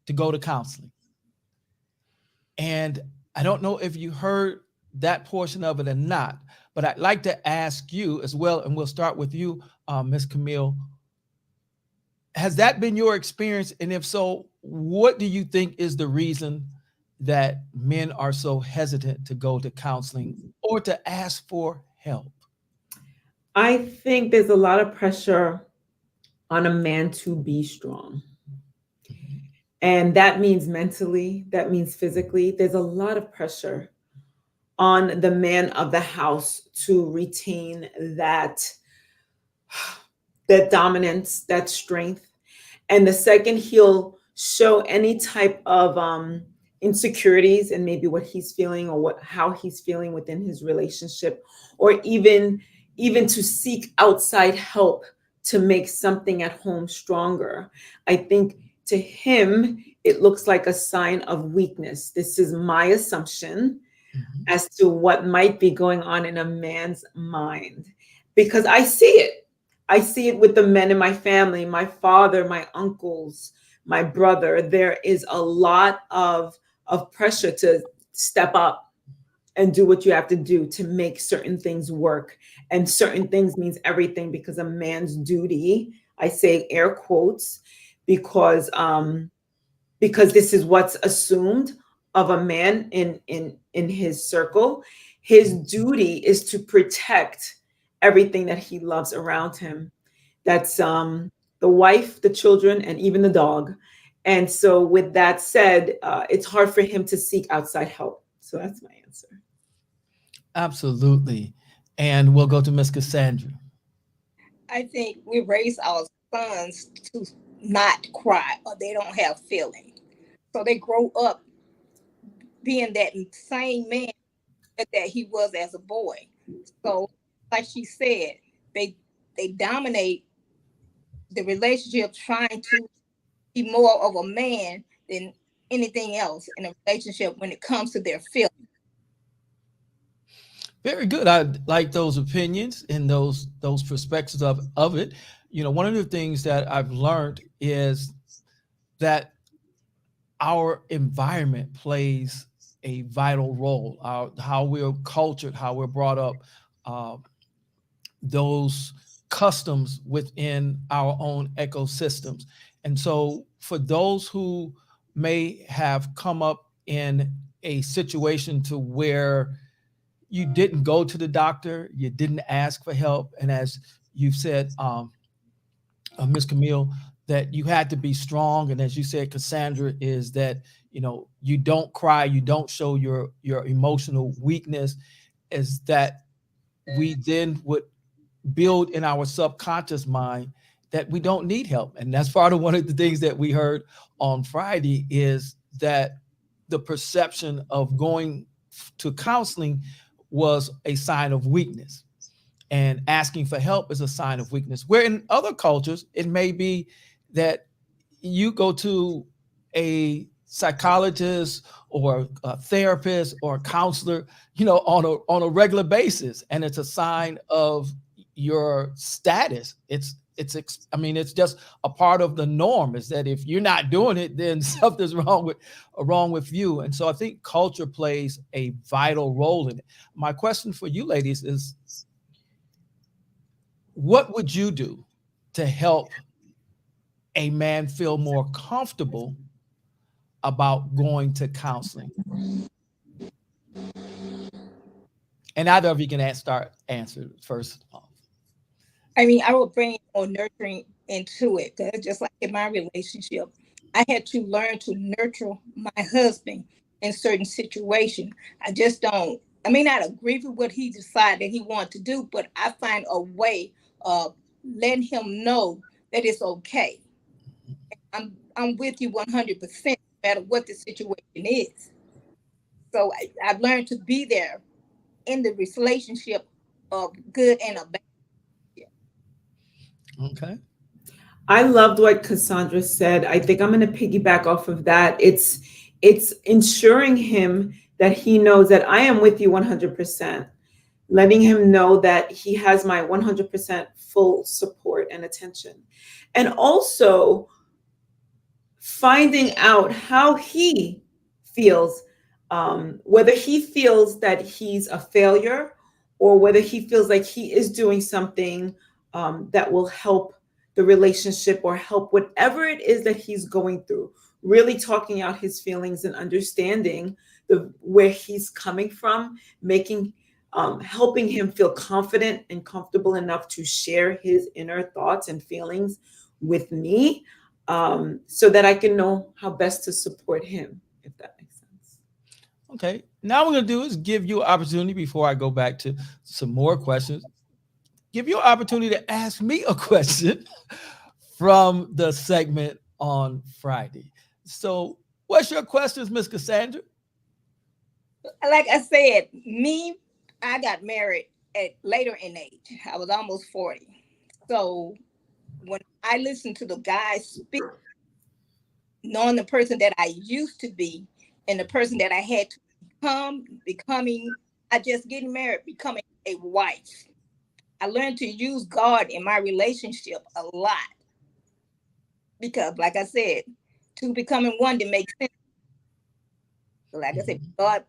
to go to counseling? And I don't know if you heard that portion of it or not. But I'd like to ask you as well, and we'll start with you, Ms. Camille. Has that been your experience? And if so, what do you think is the reason that men are so hesitant to go to counseling or to ask for help? I think there's a lot of pressure on a man to be strong. And that means mentally, that means physically. There's a lot of pressure on the man of the house to retain that dominance, that strength. And the second he'll show any type of insecurities and maybe what he's feeling or how he's feeling within his relationship, or even to seek outside help to make something at home stronger, I think to him, it looks like a sign of weakness. This is my assumption as to what might be going on in a man's mind, because I see it. I see it with the men in my family, my father, my uncles, my brother. There is a lot of pressure to step up and do what you have to do to make certain things work. And certain things means everything, because a man's duty, I say air quotes, because this is what's assumed of a man in his circle. His duty is to protect everything that he loves around him. That's the wife, the children, and even the dog. And so with that said, it's hard for him to seek outside help. So that's my answer. Absolutely. And we'll go to Miss Cassandra. I think we raise our sons to not cry, or they don't have feelings. So they grow up being that same man that he was as a boy. So like she said, they dominate the relationship, trying to be more of a man than anything else in a relationship when it comes to their feelings. Very good. I like those opinions and those perspectives of it. You know, one of the things that I've learned is that our environment plays a vital role. How we're cultured, how we're brought up, those customs within our own ecosystems. And so for those who may have come up in a situation to where you didn't go to the doctor, you didn't ask for help, and as you've said, Ms. Camille, that you had to be strong, and as you said, Cassandra, is that you don't cry, you don't show your emotional weakness, is that we then would build in our subconscious mind that we don't need help. And that's part of one of the things that we heard on Friday, is that the perception of going to counseling was a sign of weakness, and asking for help is a sign of weakness. Where in other cultures, it may be that you go to a psychologist or a therapist or a counselor, on a regular basis, and it's a sign of your status. It's just a part of the norm, is that if you're not doing it, then something's wrong with you. And so I think culture plays a vital role in it. My question for you ladies is, what would you do to help a man feel more comfortable about going to counseling? And either of you can answer first. I mean, I would bring more nurturing into it, because just like in my relationship, I had to learn to nurture my husband in certain situations. I may not agree with what he decided he wanted to do, but I find a way of letting him know that it's okay. I'm with you 100%, no matter what the situation is. So I've learned to be there in the relationship of good and a bad. Okay. I loved what Cassandra said. I think I'm going to piggyback off of that. It's ensuring him that he knows that I am with you 100%, letting him know that he has my 100% full support and attention. And also finding out how he feels whether he feels that he's a failure or whether he feels like he is doing something that will help the relationship or help whatever it is that he's going through, really talking out his feelings and understanding where he's coming from, helping him feel confident and comfortable enough to share his inner thoughts and feelings with me, so that I can know how best to support him, if that makes sense. Okay. Now what we're going to do is give you an opportunity before I go back to some more questions. Give you an opportunity to ask me a question from the segment on Friday. So what's your questions, Miss Cassandra? Like I said, I got married at later in age. I was almost 40. So when I listened to the guy speak, knowing the person that I used to be and the person that I had to becoming, I just getting married, becoming a wife. I learned to use God in my relationship a lot. Because like I said, two becoming one to make sense. So like I said, God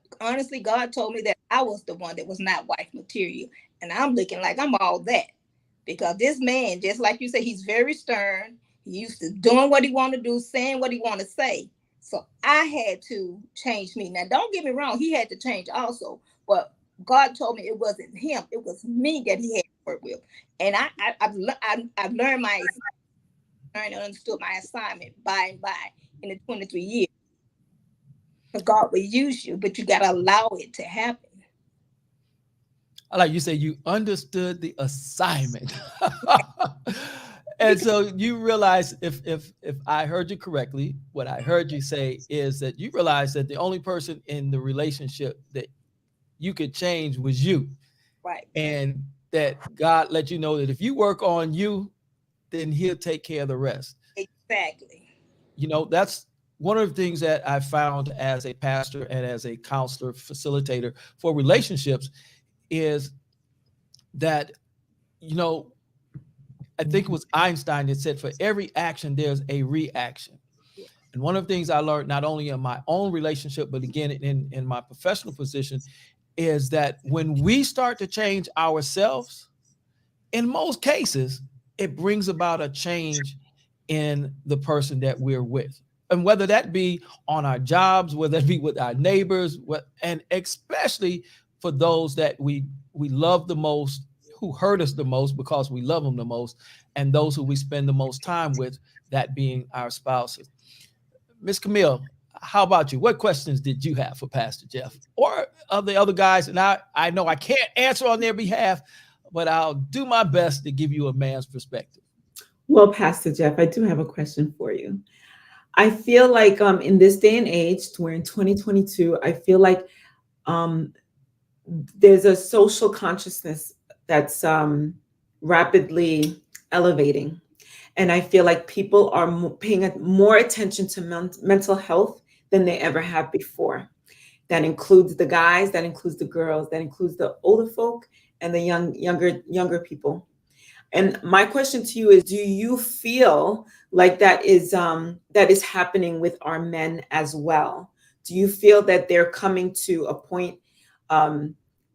told me that I was the one that was not wife material. And I'm looking like I'm all that. Because this man, just like you said, he's very stern. He used to doing what he want to do, saying what he want to say. So I had to change me. Now, don't get me wrong. He had to change also. But God told me it wasn't him. It was me that he had to work with. And I've learned and understood my assignment by and by in the 23 years. Because God will use you, but you got to allow it to happen. I like you say you understood the assignment. And so you realize, if I heard you correctly, what I heard you say is that you realize that the only person in the relationship that you could change was you. Right. And that God let you know that if you work on you, then he'll take care of the rest. Exactly. You know, that's one of the things that I found as a pastor and as a counselor, facilitator for relationships is that, you know, I think it was Einstein that said for every action, there's a reaction. Yeah. And one of the things I learned, not only in my own relationship, but again, in my professional position, is that when we start to change ourselves, in most cases, it brings about a change in the person that we're with. And whether that be on our jobs, whether it be with our neighbors, and especially for those that we love the most, who hurt us the most because we love them the most, and those who we spend the most time with, that being our spouses. Miss Camille, how about you? What questions did you have for Pastor Jeff or of the other guys? And I know I can't answer on their behalf, but I'll do my best to give you a man's perspective. Well, Pastor Jeff, I do have a question for you. I feel like in this day and age, we're in 2022, I feel like there's a social consciousness that's rapidly elevating. And I feel like people are paying more attention to mental health than they ever have before. That includes the guys, that includes the girls, that includes the older folk and the younger people. And my question to you is, do you feel like that is happening with our men as well? Do you feel that they're coming to a point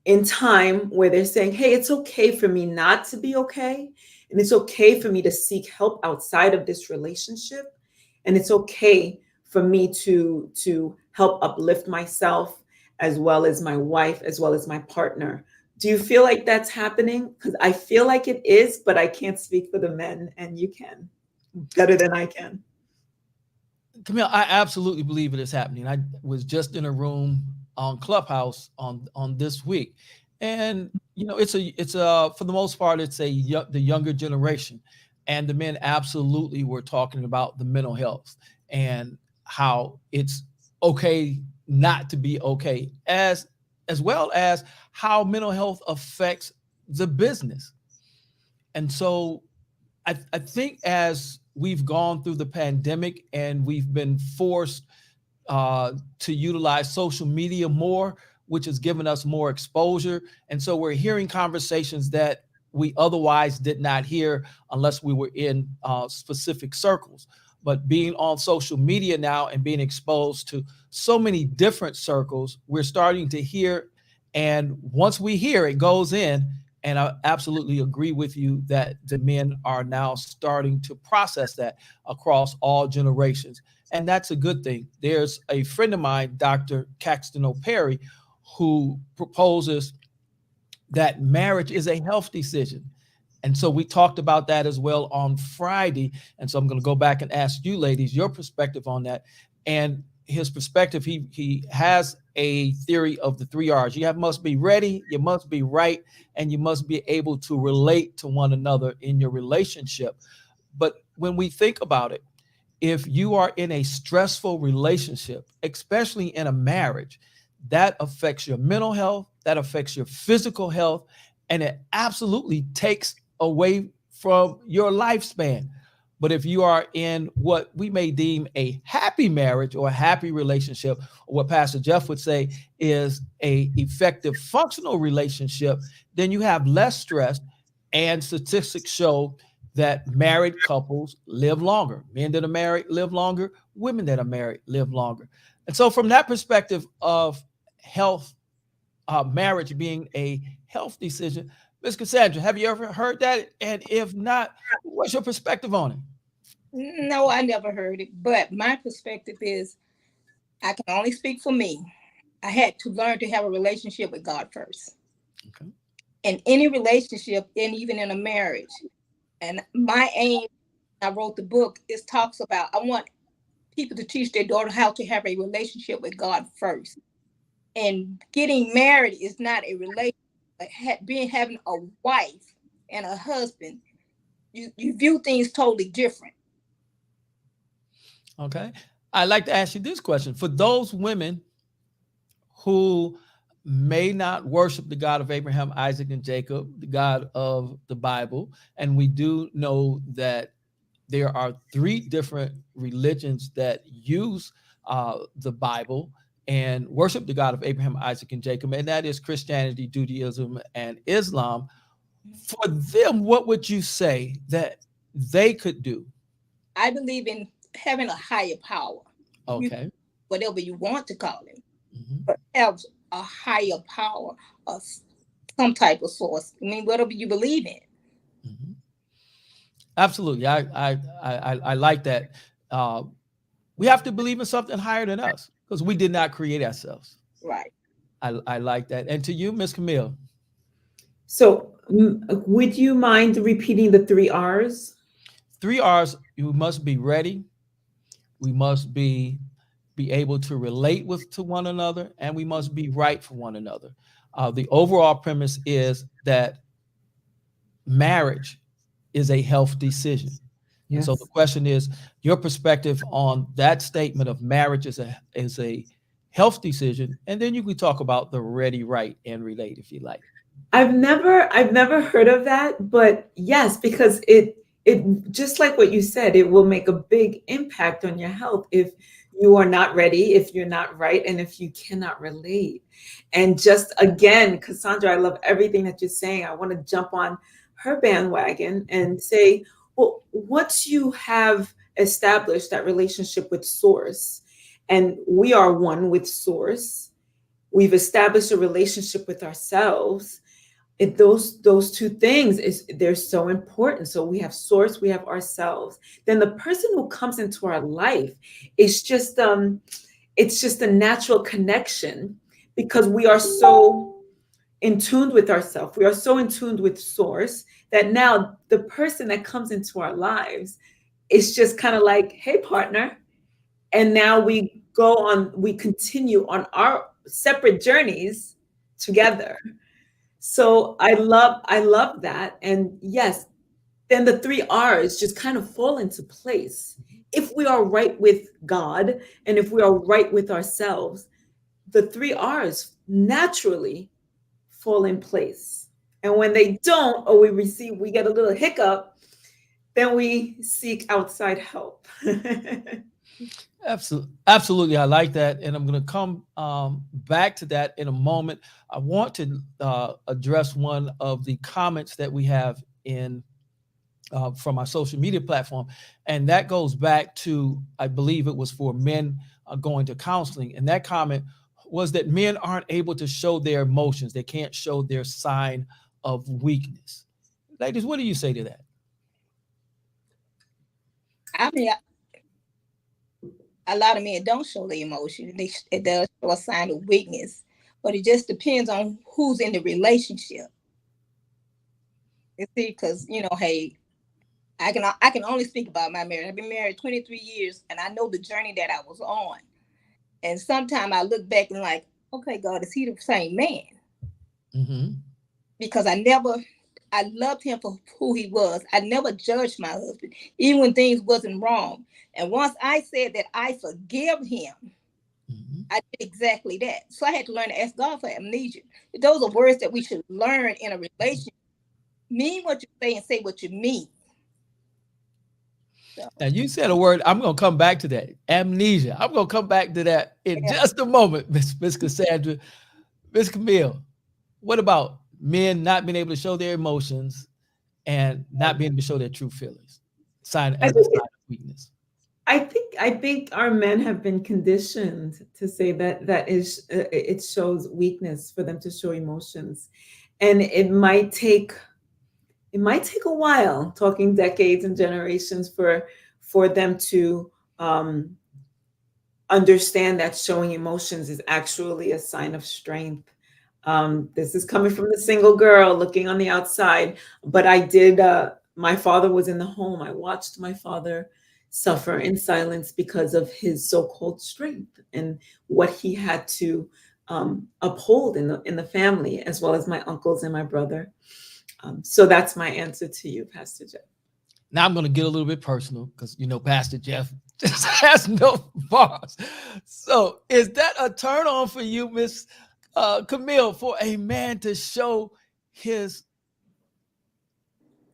in time where they're saying, hey, it's okay for me not to be okay. And it's okay for me to seek help outside of this relationship. And it's okay for me to help uplift myself as well as my wife, as well as my partner. Do you feel like that's happening? Because I feel like it is, but I can't speak for the men, and you can better than I can. Camille, I absolutely believe it is happening. I was just in a room on Clubhouse on this week, and you know, it's a for the most part, it's the younger generation, and the men absolutely were talking about the mental health and how it's okay not to be okay, as well as how mental health affects the business. And so I think as we've gone through the pandemic and we've been forced to utilize social media more, which has given us more exposure. And so we're hearing conversations that we otherwise did not hear unless we were in specific circles. but being on social media now and being exposed to so many different circles, we're starting to hear. And once we hear, it goes in. And I absolutely agree with you that the men are now starting to process that across all generations. And that's a good thing. There's a friend of mine, Dr. Caxton O'Perry, who proposes that marriage is a health decision. And so we talked about that as well on Friday. And so I'm going to go back and ask you ladies your perspective on that. And his perspective, he has a theory of the 3 R's. You must be ready, you must be right, and you must be able to relate to one another in your relationship. But when we think about it, if you are in a stressful relationship, especially in a marriage, that affects your mental health, that affects your physical health, and it absolutely takes away from your lifespan. But if you are in what we may deem a happy marriage or a happy relationship, or what Pastor Jeff would say is a effective functional relationship, then you have less stress, and statistics show that married couples live longer. Men that are married live longer, women that are married live longer. And so from that perspective of health, marriage being a health decision, Ms. Cassandra, have you ever heard that? And if not, what's your perspective on it? No, I never heard it. But my perspective is, I can only speak for me. I had to learn to have a relationship with God first. Okay. In any relationship, and even in a marriage. And my aim, I wrote the book, is talks about, I want people to teach their daughter how to have a relationship with God first. And getting married is not a relationship. Having a wife and a husband, you view things totally different. Okay. I'd like to ask you this question. For those women who may not worship the God of Abraham, Isaac, and Jacob, the God of the Bible, and we do know that there are 3 different religions that use the Bible and worship the God of Abraham, Isaac, and Jacob, and that is Christianity, Judaism, and Islam. For them, what would you say that they could do? I believe in having a higher power. Okay. Whatever you want to call it, Mm-hmm. but have a higher power of some type of source. I mean, whatever you believe in. Mm-hmm. Absolutely. I like that. We have to believe in something higher than us because we did not create ourselves. Right. I like that. And to you, Ms. Camille. So would you mind repeating the 3 R's? 3 R's, you must be ready. We must be able to relate to one another, and we must be right for one another. The overall premise is that marriage is a health decision. Yes. And so the question is your perspective on that statement of marriage is a health decision, and then you can talk about the ready, right, and relate if you like. I've never heard of that, but yes, because it just like what you said, it will make a big impact on your health if you are not ready, if you're not right, and if you cannot relate. And just again, Cassandra, I love everything that you're saying. I want to jump on her bandwagon and say, well, once you have established that relationship with Source, and we are one with Source, we've established a relationship with ourselves. Those 2 things they're so important. So we have Source, we have ourselves. Then the person who comes into our life is just it's just a natural connection because we are so in tune with ourselves. We are so in tune with Source that now the person that comes into our lives is just kind of like, hey, partner. And now we continue on our separate journeys together. So I love that. And yes, then the 3 R's just kind of fall into place. If we are right with God and if we are right with ourselves, the 3 R's naturally fall in place. And when they don't, or we get a little hiccup, then we seek outside help. Absolutely. I like that. And I'm going to come back to that in a moment. I want to address one of the comments that we have in from our social media platform. And that goes back to, I believe it was for men going to counseling. And that comment was that men aren't able to show their emotions. They can't show their sign of weakness. Ladies, what do you say to that? I mean, a lot of men don't show their emotion. It does show a sign of weakness, but it just depends on who's in the relationship. You see, because hey, I can only speak about my marriage. I've been married 23 years, and I know the journey that I was on. And sometimes I look back and like, okay, God, is he the same man? Mm-hmm. Because I loved him for who he was. I never judged my husband, even when things wasn't wrong. And once I said that I forgive him, Mm-hmm. I did exactly that. So I had to learn to ask God for amnesia. Those are words that we should learn in a relationship. Mean what you say and say what you mean. So, Now you said a word. I'm going to come back to that. Amnesia. I'm going to come back to that in just a moment, Miss Cassandra. Miss Camille, what about men not being able to show their emotions and not being able to show their true feelings? Sign as a sign of weakness. I think our men have been conditioned to say that it shows weakness for them to show emotions, and it might take a while, talking decades and generations, for them to understand that showing emotions is actually a sign of strength. This is coming from the single girl looking on the outside, but I did. My father was in the home. I watched my father suffer in silence because of his so-called strength and what he had to uphold in the family, as well as my uncles and my brother. So that's my answer to you, Pastor Jeff. Now I'm going to get a little bit personal because, Pastor Jeff just has no bars. So is that a turn on for you, Miss Camille, for a man to show his,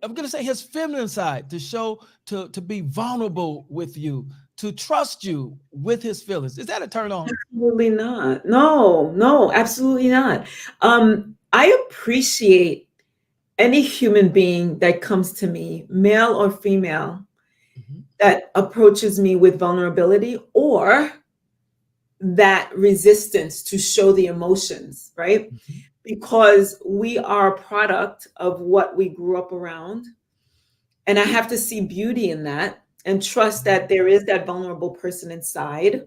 I'm going to say his feminine side, to show, to be vulnerable with you, to trust you with his feelings? Is that a turn on? Absolutely not. No, absolutely not. I appreciate any human being that comes to me, male or female, Mm-hmm. that approaches me with vulnerability or that resistance to show the emotions, right? Mm-hmm. Because we are a product of what we grew up around. And I have to see beauty in that and trust that there is that vulnerable person inside,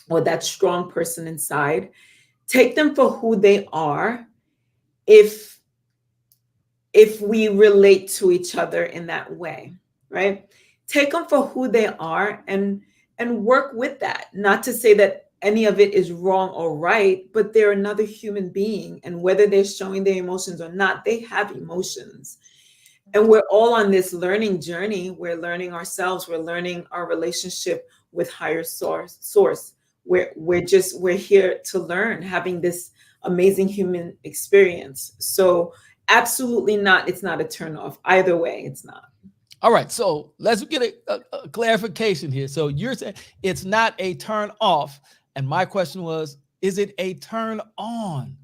or that strong person inside. Take them for who they are if we relate to each other in that way, right? Take them for who they are and work with that. Not to say that any of it is wrong or right, but they're another human being, and whether they're showing their emotions or not, they have emotions. And we're all on this learning journey. We're learning ourselves. We're learning our relationship with higher source. We're here to learn, having this amazing human experience. So absolutely not. It's not a turn off. Either way, it's not. All right. So let's get a clarification here. So you're saying it's not a turn off. And my question was, is it a turn on?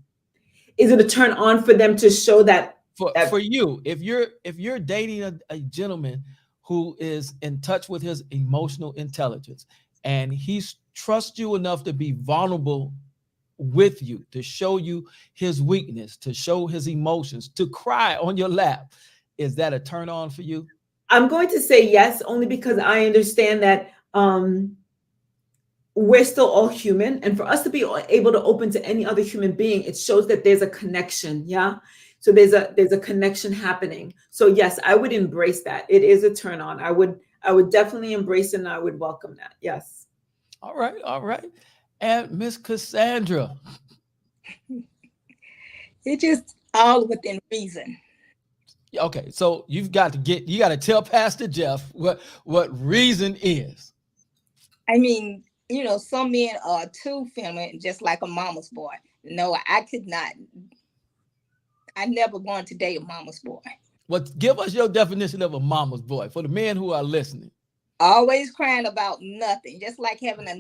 Is it a turn on for them to show that? For you, if you're dating a gentleman who is in touch with his emotional intelligence and he trusts you enough to be vulnerable with you, to show you his weakness, to show his emotions, to cry on your lap, is that a turn on for you? I'm going to say yes, only because I understand that we're still all human, and for us to be able to open to any other human being, it shows that there's a connection. Yeah. So there's a connection happening. So yes, I would embrace that. It is a turn on. I would definitely embrace it, and I would welcome that. Yes. All right. And Miss Cassandra. it's just all within reason. Okay, so you got to tell Pastor Jeff what reason is. I mean, some men are too feminine, just like a mama's boy. No, I could not. I never wanted to date a mama's boy. Well, give us your definition of a mama's boy for the men who are listening. Always crying about nothing, just like having a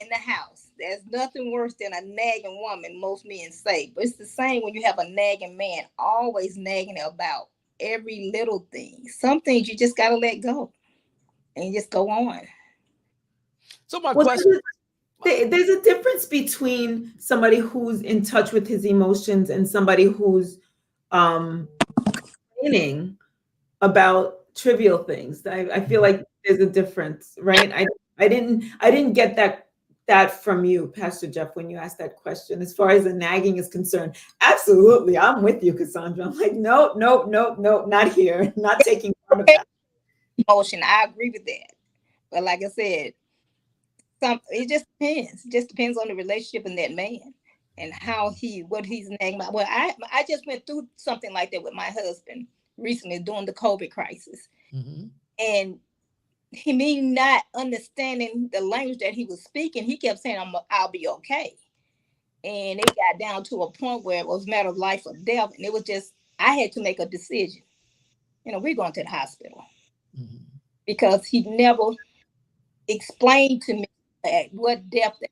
in the house. There's nothing worse than a nagging woman, most men say. But it's the same when you have a nagging man, always nagging about every little thing. Some things you just gotta let go and just go on. So my Well, question, there's a difference between somebody who's in touch with his emotions and somebody who's complaining about trivial things. I feel like there's a difference, right? I didn't get that from you, Pastor Jeff, when you asked that question. As far as the nagging is concerned, absolutely, I'm with you, Cassandra. I'm like, no, not here, not taking part of that. Emotion, I agree with that. But like I said, it just depends. It just depends on the relationship and that man and what he's nagging about. Well, I just went through something like that with my husband recently during the COVID crisis. mm-hmm. And me not understanding the language that he was speaking, he kept saying, I'll be okay. And it got down to a point where it was a matter of life or death. And it was just, I had to make a decision. We're going to the hospital. Mm-hmm. Because he never explained to me at what depth,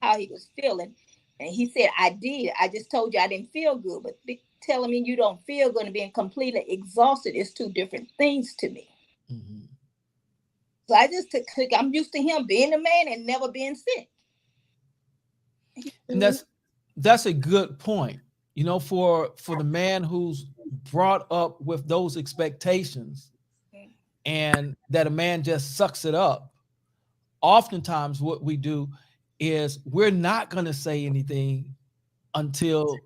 how he was feeling. And he said, I did. I just told you I didn't feel good. But telling me you don't feel good and being completely exhausted is two different things to me. Mm-hmm. So I just I'm used to him being a man and never being sick. And that's a good point. For the man who's brought up with those expectations and that a man just sucks it up, oftentimes what we do is we're not going to say anything until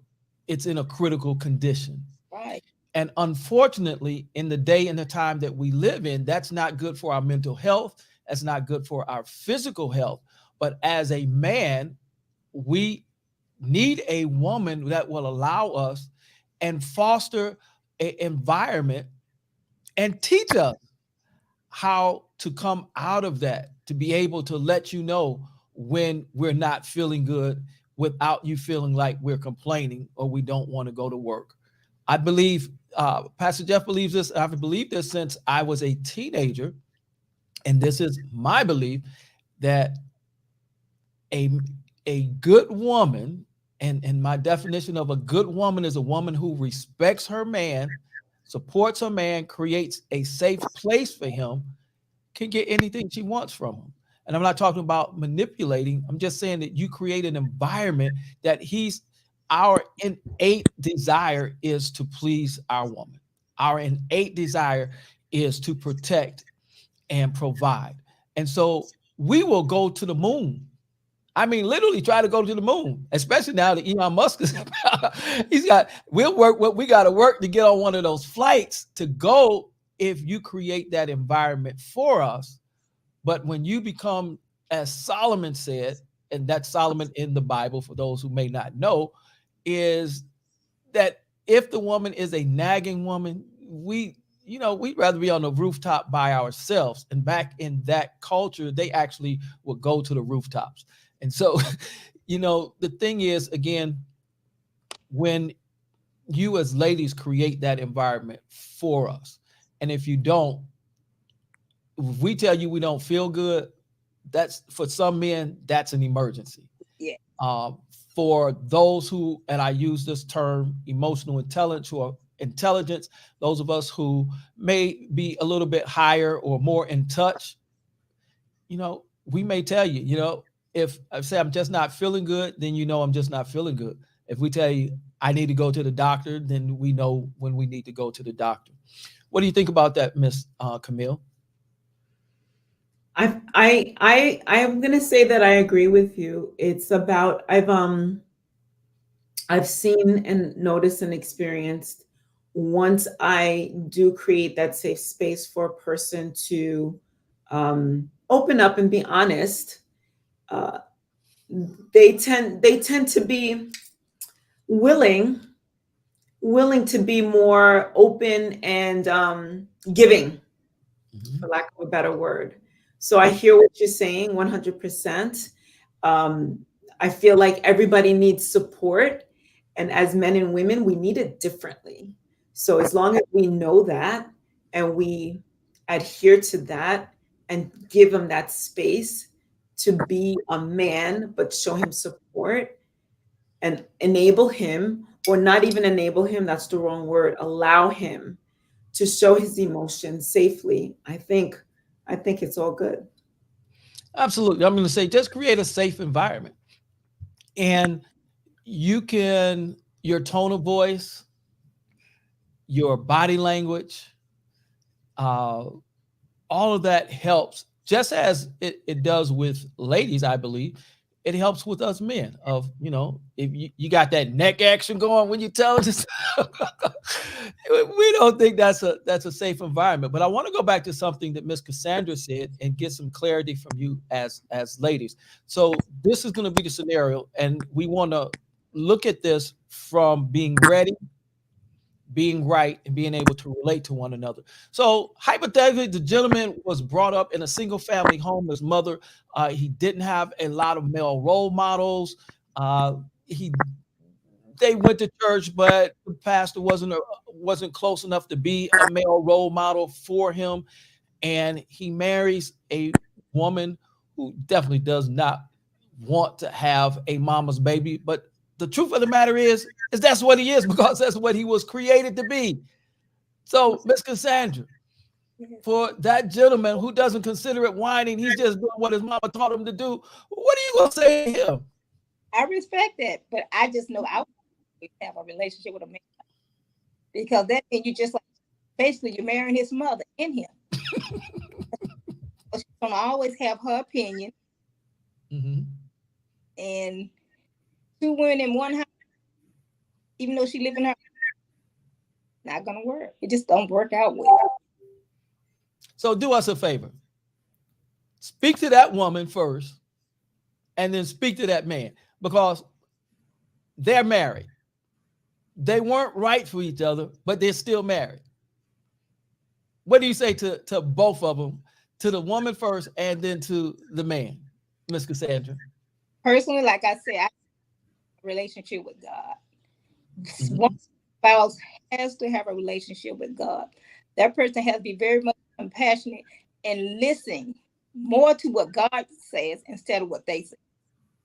it's in a critical condition. Right. And unfortunately, in the day and the time that we live in, that's not good for our mental health. That's not good for our physical health. But as a man, we need a woman that will allow us and foster an environment and teach us how to come out of that, to be able to let you know when we're not feeling good without you feeling like we're complaining or we don't want to go to work. I believe Pastor Jeff believes this. I've believed this since I was a teenager. And this is my belief that a good woman, and my definition of a good woman is a woman who respects her man, supports her man, creates a safe place for him, can get anything she wants from him. And I'm not talking about manipulating. I'm just saying that you create an environment that our innate desire is to please our woman. Our innate desire is to protect and provide. And so we will go to the moon. I mean, literally try to go to the moon, especially now that Elon Musk is, we'll work what we got to work to get on one of those flights to go if you create that environment for us. But when you become, as Solomon said, and that's Solomon in the Bible, for those who may not know, is that if the woman is a nagging woman, we'd rather be on the rooftop by ourselves. And back in that culture, they actually would go to the rooftops. And so, the thing is, again, when you as ladies create that environment for us, and if you don't, if we tell you we don't feel good, that's, for some men, that's an emergency. Yeah. For those who, and I use this term, emotional intelligence or intelligence, those of us who may be a little bit higher or more in touch, we may tell you, if I say I'm just not feeling good, then I'm just not feeling good. If we tell you I need to go to the doctor, then we know when we need to go to the doctor. What do you think about that, Miss Camille? I'm gonna say that I agree with you. It's about I've seen and noticed and experienced, once I do create that safe space for a person to open up and be honest, they tend to be willing to be more open and giving, for lack of a better word. So I hear what you're saying 100%. I feel like everybody needs support. And as men and women, we need it differently. So as long as we know that and we adhere to that and give him that space to be a man, but show him support and enable him, or not even enable him, that's the wrong word, allow him to show his emotions safely, I think it's all good. Absolutely. I'm going to say just create a safe environment. And you can, your tone of voice, your body language, all of that helps, just as it does with ladies, I believe. It helps with us men of, if you got that neck action going when you tell us, we don't think that's a safe environment. But I want to go back to something that Miss Cassandra said and get some clarity from you as ladies. So this is going to be the scenario, and we want to look at this from being ready, being right, and being able to relate to one another. So hypothetically, the gentleman was brought up in a single family home. His mother, he didn't have a lot of male role models. They went to church, but the pastor wasn't close enough to be a male role model for him. And he marries a woman who definitely does not want to have a mama's baby. But the truth of the matter is that's what he is, because that's what he was created to be. So, Miss Cassandra, for that gentleman who doesn't consider it whining, he's just doing what his mama taught him to do, what are you going to say to him? I respect that, but I just know I would have a relationship with a man, because that means you just like, basically you're marrying his mother in him. She's going to always have her opinion. Mm-hmm. And two women in one house, even though she live in her, not gonna work. It just don't work out well. So do us a favor. Speak to that woman first, and then speak to that man, because they're married. They weren't right for each other, but they're still married. What do you say to both of them, to the woman first and then to the man, Miss Cassandra? Personally, like I said, I have a relationship with God. Mm-hmm. One spouse has to have a relationship with God. That person has to be very much compassionate and listen more to what God says instead of what they say.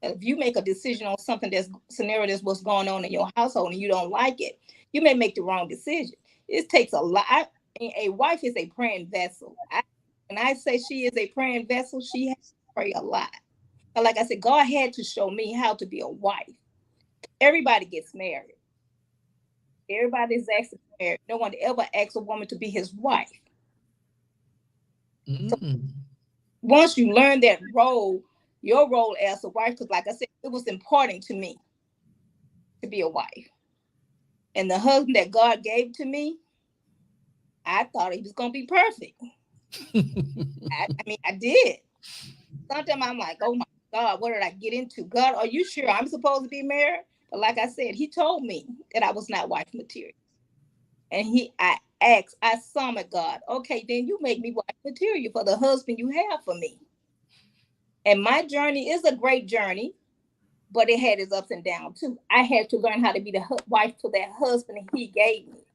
If you make a decision on something that's what's going on in your household and you don't like it, you may make the wrong decision. It takes a lot. A wife is a praying vessel. When I say she is a praying vessel, she has to pray a lot. But like I said, God had to show me how to be a wife. Everybody gets married. Everybody's actually married. No one ever asks a woman to be his wife. Mm-hmm. So once you learn that role, your role as a wife, because like I said, it was important to me to be a wife. And the husband that God gave to me, I thought he was going to be perfect. I did. Sometimes I'm like, oh my God, what did I get into? God, are you sure I'm supposed to be married? But like I said, he told me that I was not wife material. And I asked, I summoned God, okay, then you make me wife material for the husband you have for me. And my journey is a great journey, but it had its ups and downs too. I had to learn how to be the wife to that husband he gave me,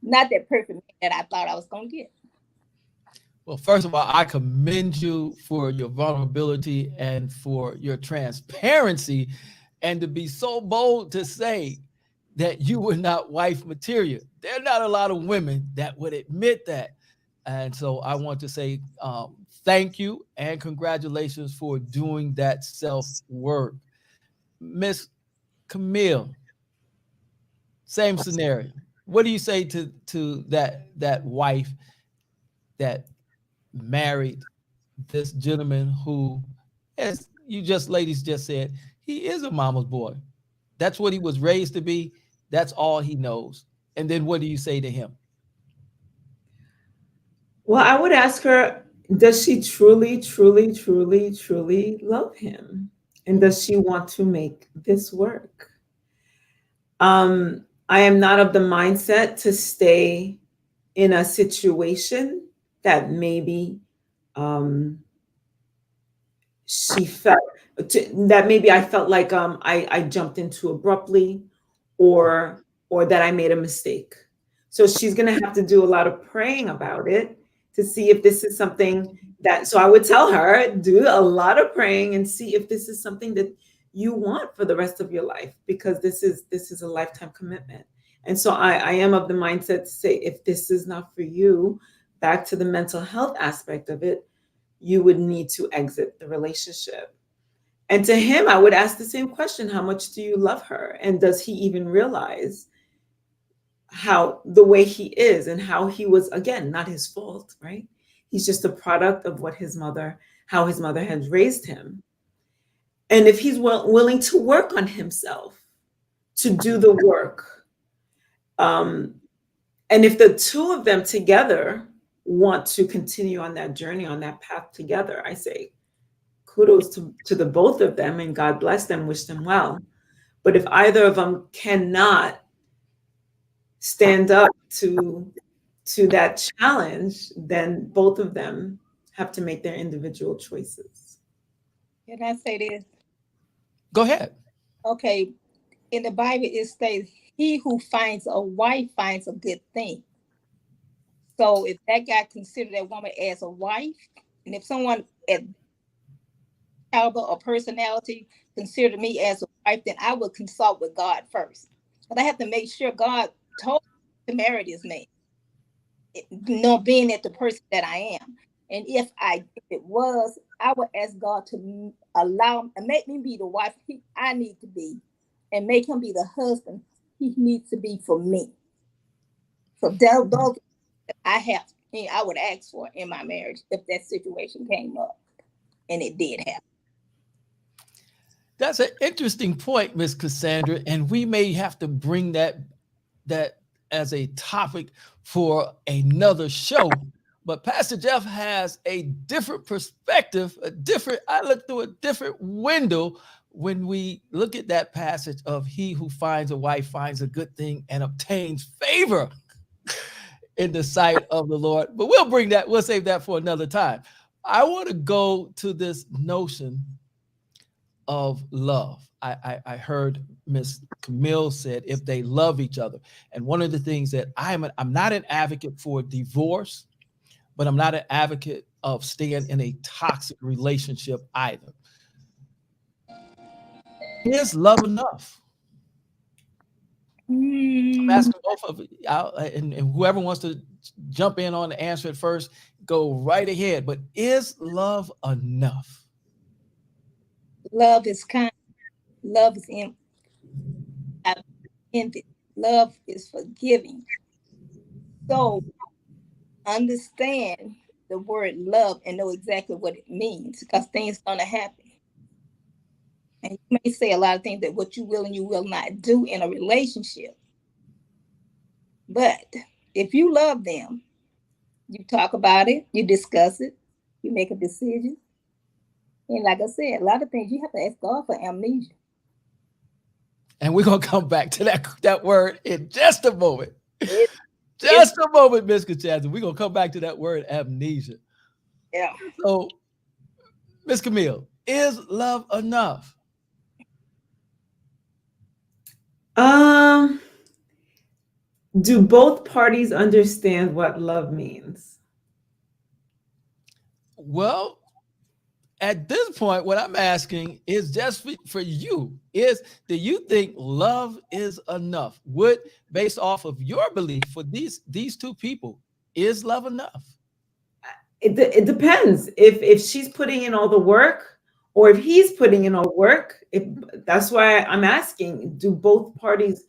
not that perfect man that I thought I was going to get. Well, first of all, I commend you for your vulnerability and for your transparency, and to be so bold to say that you were not wife material. There are not a lot of women that would admit that. And so I want to say thank you and congratulations for doing that self-work. Miss Camille, same scenario. What do you say to that wife that married this gentleman who, as you ladies just said, he is a mama's boy? That's what he was raised to be. That's all he knows. And then what do you say to him? Well, I would ask her, does she truly, truly, truly, truly love him? And does she want to make this work? I am not of the mindset to stay in a situation that maybe she felt that maybe I felt like I jumped into abruptly, or that I made a mistake. So she's going to have to do a lot of praying about it to see if this is something that, so I would tell her, do a lot of praying and see if this is something that you want for the rest of your life, because this is a lifetime commitment. And so I am of the mindset to say, if this is not for you, back to the mental health aspect of it, you would need to exit the relationship. And to him, I would ask the same question: how much do you love her? And does he even realize how the way he is and how he was, again, not his fault, right? He's just a product of how his mother had raised him. And if he's willing to work on himself, to do the work, and if the two of them together want to continue on that journey, on that path together, I say kudos to the both of them, and God bless them, wish them well. But if either of them cannot stand up to that challenge, then both of them have to make their individual choices. Can I say this? Go ahead. Okay, in the Bible it states, he who finds a wife finds a good thing. So if that guy considered that woman as a wife, and if someone at caliber or personality considered me as a wife, then I would consult with God first. But I have to make sure God told me to marry this man, being that the person that I am. And if it was, I would ask God to allow and make me be the wife I need to be, and make him be the husband he needs to be for me. So those I would ask for in my marriage if that situation came up, and it did happen. That's an interesting point, Miss Cassandra, and we may have to bring that as a topic for another show. But Pastor Jeff has a different perspective, I look through a different window when we look at that passage of he who finds a wife finds a good thing and obtains favor in the sight of the Lord. But we'll save that for another time. I want to go to this notion of love. I heard Miss Camille said if they love each other. And one of the things that I'm not an advocate for divorce, but I'm not an advocate of staying in a toxic relationship either. Is love enough? I'm asking both of you, and whoever wants to jump in on the answer at first, go right ahead. But is love enough? Love is kind. Love is empathy. Love is forgiving. So understand the word love and know exactly what it means, because things are going to happen. And you may say a lot of things that what you will and you will not do in a relationship. But if you love them, you talk about it, you discuss it, you make a decision. And like I said, a lot of things you have to ask God for amnesia. And we're going to come back to that word in just a moment. Just a moment, Ms. Cassandra. We're going to come back to that word amnesia. Yeah. So, Ms. Camille, is love enough? Do both parties understand what love means? Well, at this point, what I'm asking is just for you, do you think love is enough? Based off of your belief for these two people, is love enough? It depends. If she's putting in all the work, or if he's putting in all the work. That's why I'm asking, do both parties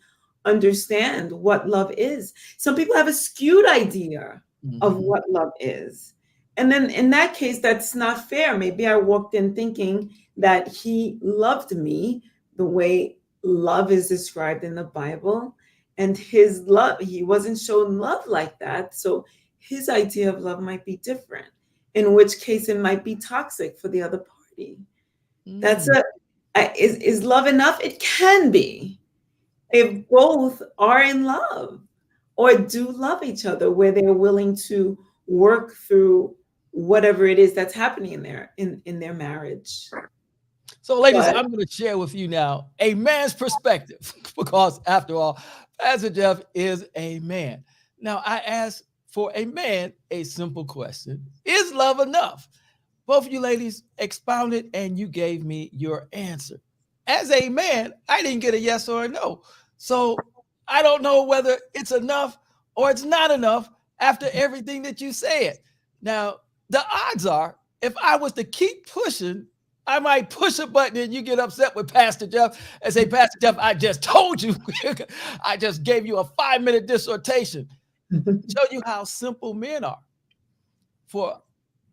understand what love is? Some people have a skewed idea of what love is. And then in that case, that's not fair. Maybe I walked in thinking that he loved me the way love is described in the Bible, and his love, he wasn't shown love like that. So his idea of love might be different, in which case it might be toxic for the other party. Is love enough? It can be, if both are in love or do love each other, where they're willing to work through whatever it is that's happening in their marriage. So, ladies, I'm going to share with you now a man's perspective, because after all, Pastor Jeff is a man. Now, I asked for a man a simple question: is love enough? Both of you ladies expounded and you gave me your answer. As a man, I didn't get a yes or a no. So I don't know whether it's enough or it's not enough after everything that you said. Now, the odds are, if I was to keep pushing, I might push a button and you get upset with Pastor Jeff and say, Pastor Jeff, I just told you. I just gave you a 5-minute dissertation. Show you how simple men are. For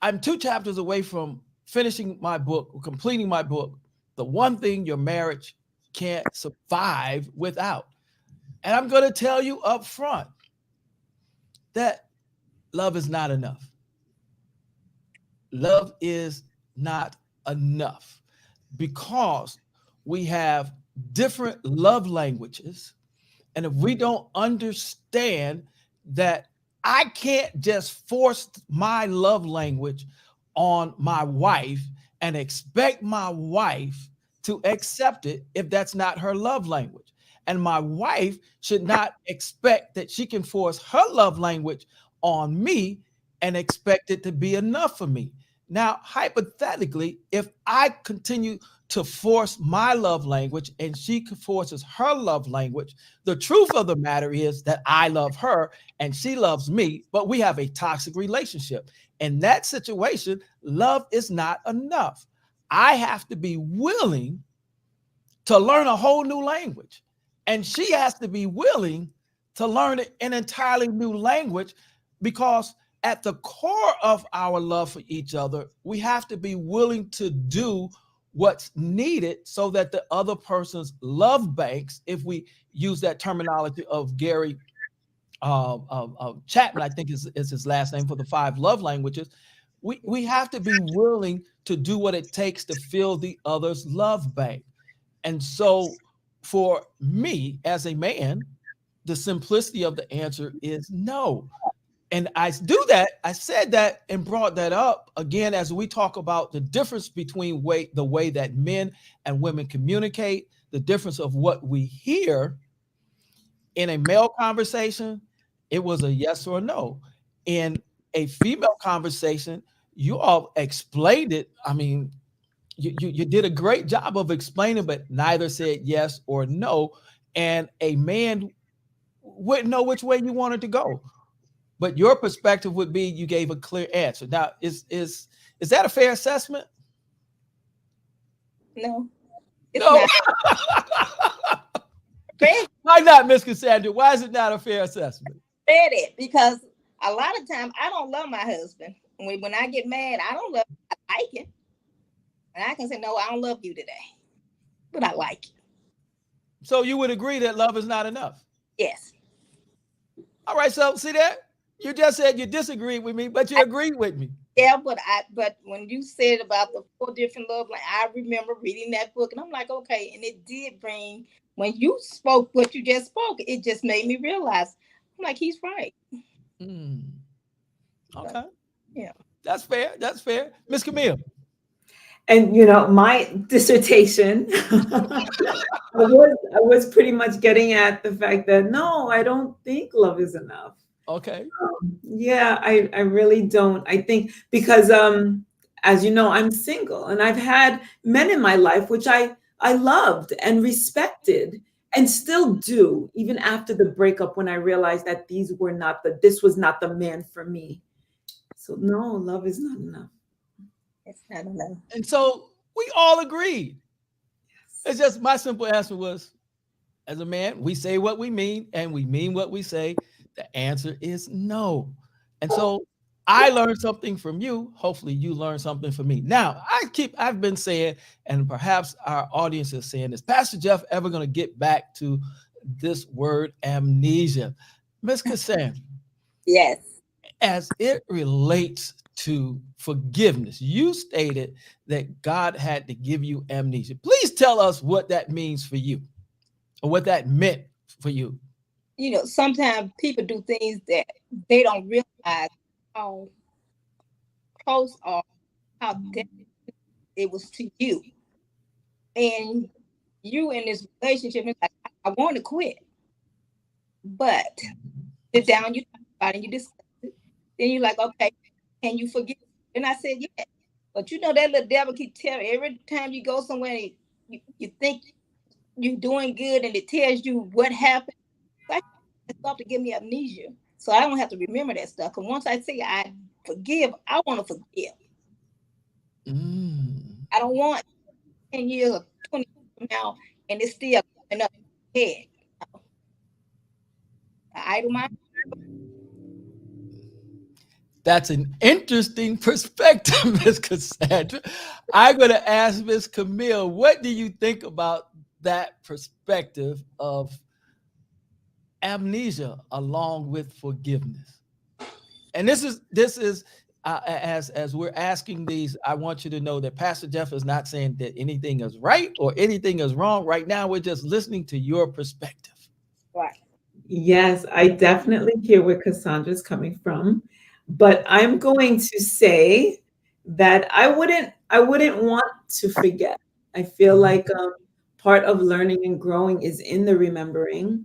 I'm 2 chapters away from finishing my book, or completing my book, The One Thing Your Marriage Can't Survive Without. And I'm going to tell you up front that love is not enough. Love is not enough because we have different love languages. And if we don't understand that I can't just force my love language on my wife and expect my wife to accept it if that's not her love language. And my wife should not expect that she can force her love language on me and expect it to be enough for me. Now, hypothetically, if I continue to force my love language and she forces her love language, the truth of the matter is that I love her and she loves me, but we have a toxic relationship. In that situation, love is not enough. I have to be willing to learn a whole new language. And she has to be willing to learn an entirely new language, because at the core of our love for each other, we have to be willing to do what's needed so that the other person's love banks, if we use that terminology of Gary Chapman, I think is his last name, for the 5 love languages, we have to be willing to do what it takes to fill the other's love bank. And so for me as a man, the simplicity of the answer is no. And I do that. I said that and brought that up again as we talk about the difference between the way that men and women communicate, the difference of what we hear in a male conversation. It was a yes or a no. In a female conversation, you all explained it. I mean, you did a great job of explaining, but neither said yes or no. And a man wouldn't know which way you wanted to go. But your perspective would be you gave a clear answer. Now, is that a fair assessment? No, it's No. not. Fair. Why not, Miss Cassandra? Why is it not a fair assessment? Said it because a lot of times I don't love my husband. When I get mad, I don't love him. I like him. And I can say, no, I don't love you today, but I like you. So you would agree that love is not enough? Yes. All right, so see that? You just said you disagreed with me, but you agreed with me. Yeah, but when you said about the 4 different love languages, I remember reading that book and I'm like, okay, and it did bring, when you spoke what you just spoke, it just made me realize, I'm like, he's right. Okay. So, yeah. That's fair. That's fair. Miss Camille. And my dissertation, I was pretty much getting at the fact that no, I don't think love is enough. Okay. Yeah, I really don't. I think because as you know, I'm single and I've had men in my life which I loved and respected and still do, even after the breakup, when I realized that this was not the man for me. So no, love is not enough. It's not enough. And so we all agreed. It's just my simple answer was, as a man, we say what we mean and we mean what we say. The answer is no. And so I learned something from you. Hopefully you learned something from me. Now, I've been saying, and perhaps our audience is saying, is Pastor Jeff ever going to get back to this word amnesia? Miss Cassandra. Yes. As it relates to forgiveness, you stated that God had to give you amnesia. Please tell us what that means for you, or what that meant for you. Sometimes people do things that they don't realize how close or how deep it was to you. And you in this relationship, it's like, I want to quit. But sit down, you talk about it, and you discuss it. Then you're like, okay, can you forgive? And I said, yeah. But that little devil keep telling every time you go somewhere, you think you're doing good, and it tells you what happened. stuff to give me amnesia, so I don't have to remember that stuff. Because once I say I forgive, I want to forgive. I don't want 10 years or 20 years from now and it's still coming up in my head. I idle mind. That's an interesting perspective, Miss Cassandra. I'm going to ask Miss Camille, what do you think about that perspective of amnesia along with forgiveness? And this is as we're asking these, I want you to know that Pastor Jeff is not saying that anything is right or anything is wrong. Right now, we're just listening to your perspective. Right. Yes, I definitely hear where Cassandra's coming from, but I'm going to say that I wouldn't want to forget. I feel like part of learning and growing is in the remembering.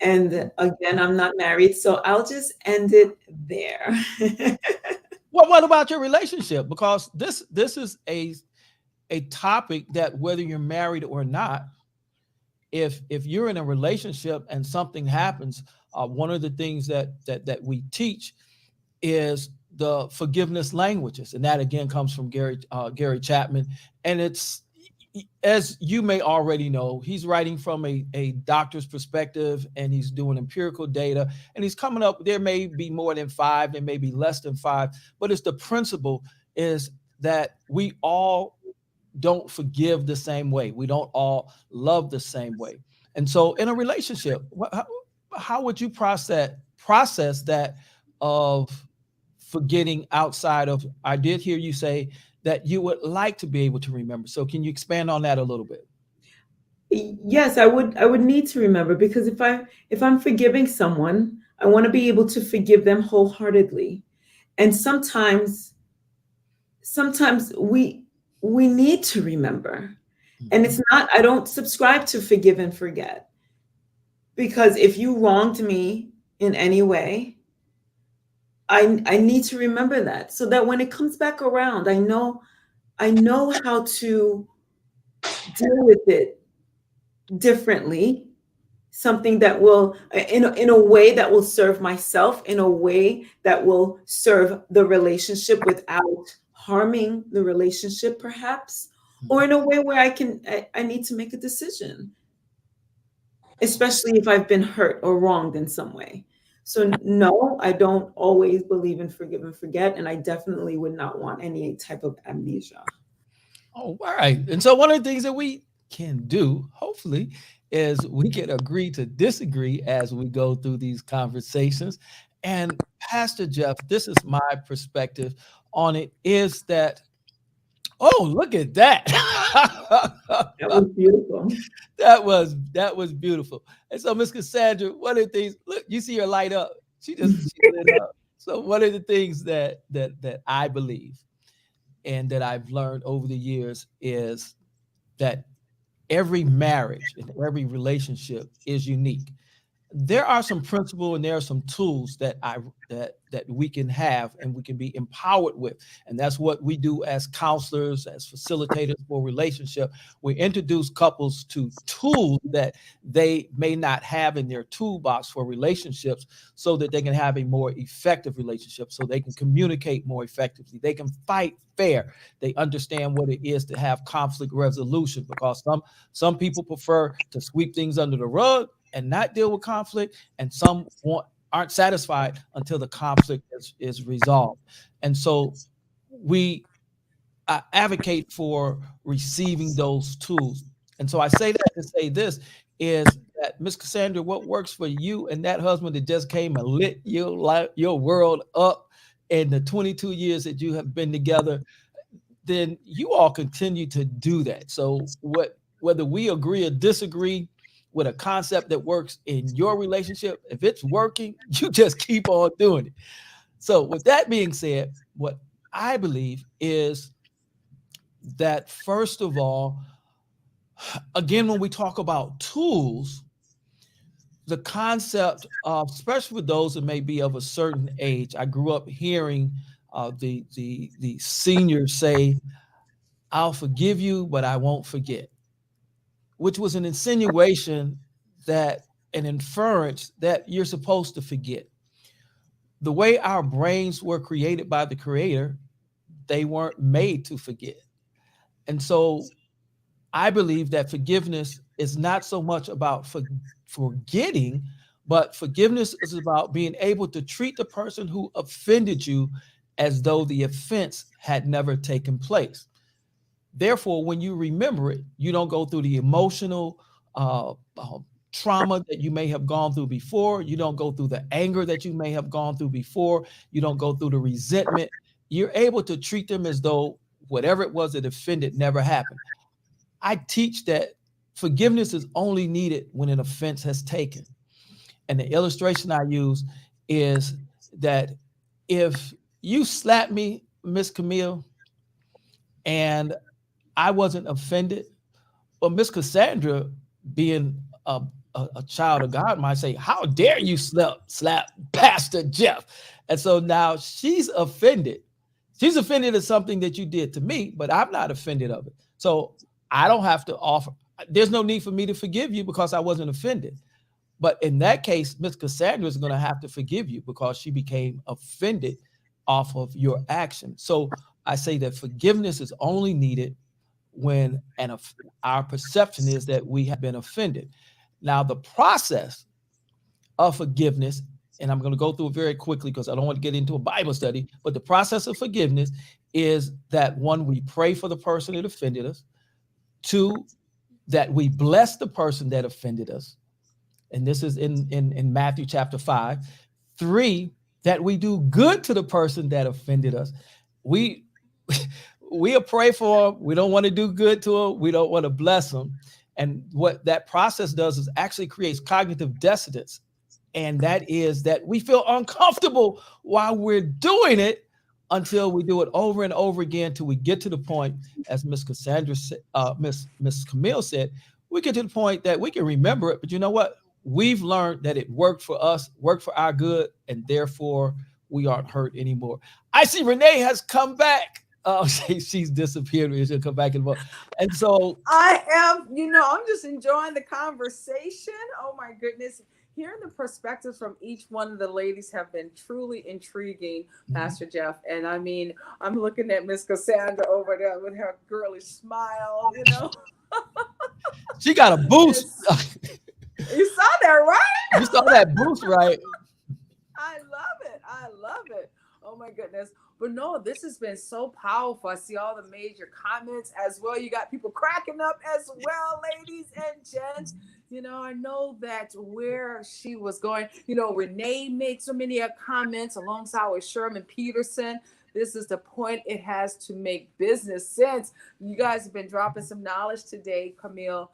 And again, I'm not married, so I'll just end it there. Well, what about your relationship? Because this is a topic that whether you're married or not, if you're in a relationship and something happens, one of the things that we teach is the forgiveness languages, and that again comes from Gary Chapman, and it's, as you may already know, he's writing from a doctor's perspective, and he's doing empirical data, and he's coming up. There may be more than 5, there may be less than 5, but it's the principle is that we all don't forgive the same way. We don't all love the same way. And so in a relationship, how would you process that of forgetting outside of, I did hear you say that you would like to be able to remember. So can you expand on that a little bit? Yes, I would need to remember, because if I'm forgiving someone, I want to be able to forgive them wholeheartedly. And sometimes we need to remember. And it's not, I don't subscribe to forgive and forget. Because if you wronged me in any way, I need to remember that, so that when it comes back around, I know how to deal with it differently. Something that will, in a way that will serve myself, in a way that will serve the relationship without harming the relationship, perhaps, or in a way where I need to make a decision, especially if I've been hurt or wronged in some way. So no, I don't always believe in forgive and forget, and I definitely would not want any type of amnesia. Oh, all right. And so one of the things that we can do, hopefully, is we can agree to disagree as we go through these conversations. And Pastor Jeff, this is my perspective on it, is that, oh, look at that. That was beautiful. That was beautiful. And so, Miss Cassandra, one of the things, look, you see her light up. She lit up. So one of the things that I believe and that I've learned over the years is that every marriage and every relationship is unique. There are some principles and there are some tools that we can have and we can be empowered with, and that's what we do as counselors, as facilitators for relationship. We introduce couples to tools that they may not have in their toolbox for relationships, so that they can have a more effective relationship, so they can communicate more effectively, they can fight fair, they understand what it is to have conflict resolution, because some people prefer to sweep things under the rug and not deal with conflict, and some aren't satisfied until the conflict is resolved. And so we advocate for receiving those tools. And so I say that to say this is that, Miss Cassandra, what works for you and that husband that just came and lit your world up in the 22 years that you have been together, then you all continue to do that. So whether we agree or disagree with a concept that works in your relationship, if it's working, you just keep on doing it. So with that being said, what I believe is that, first of all, again, when we talk about tools, the concept of, especially for those that may be of a certain age, I grew up hearing the seniors say, "I'll forgive you, but I won't forget," which was an insinuation that an inference that you're supposed to forget. The way our brains were created by the creator, they weren't made to forget. And so I believe that forgiveness is not so much about forgetting, but forgiveness is about being able to treat the person who offended you as though the offense had never taken place. Therefore, when you remember it, you don't go through the emotional trauma that you may have gone through before. You don't go through the anger that you may have gone through before. You don't go through the resentment. You're able to treat them as though whatever it was that offended never happened. I teach that forgiveness is only needed when an offense has taken. And the illustration I use is that if you slap me, Miss Camille, and I wasn't offended, well, Miss Cassandra, being a child of God, might say, "How dare you slap Pastor Jeff?" And so now she's offended. She's offended at something that you did to me, but I'm not offended of it. So I don't have to offer. There's no need for me to forgive you because I wasn't offended. But in that case, Miss Cassandra is going to have to forgive you because she became offended off of your action. So I say that forgiveness is only needed when our perception is that we have been offended. Now, the process of forgiveness, and I'm going to go through it very quickly because I don't want to get into a Bible study, but the process of forgiveness is that, one, we pray for the person that offended us. Two, that we bless the person that offended us. And this is in Matthew chapter 5. 3, that we do good to the person that offended us. We'll pray for them. We don't want to do good to them. We don't want to bless them. And what that process does is actually creates cognitive dissonance. And that is that we feel uncomfortable while we're doing it until we do it over and over again till we get to the point, as Miss Cassandra said, Miss Camille said, we get to the point that we can remember it. But you know what? We've learned that it worked for us, worked for our good, and therefore we aren't hurt anymore. I see Renee has come back. She's disappeared. She'll come back and so I am, I'm just enjoying the conversation. Oh my goodness. Hearing the perspectives from each one of the ladies have been truly intriguing, Pastor Jeff. And I mean, I'm looking at Miss Cassandra over there with her girlish smile, She got a boost. You saw that, right? You saw that boost, right? I love it. I love it. Oh my goodness. But no, this has been so powerful. I see all the major comments as well. You got people cracking up as well, ladies and gents. I know that where she was going, Renee made so many comments alongside with Sherman Peterson. This is the point. It has to make business sense. You guys have been dropping some knowledge today, Carmel,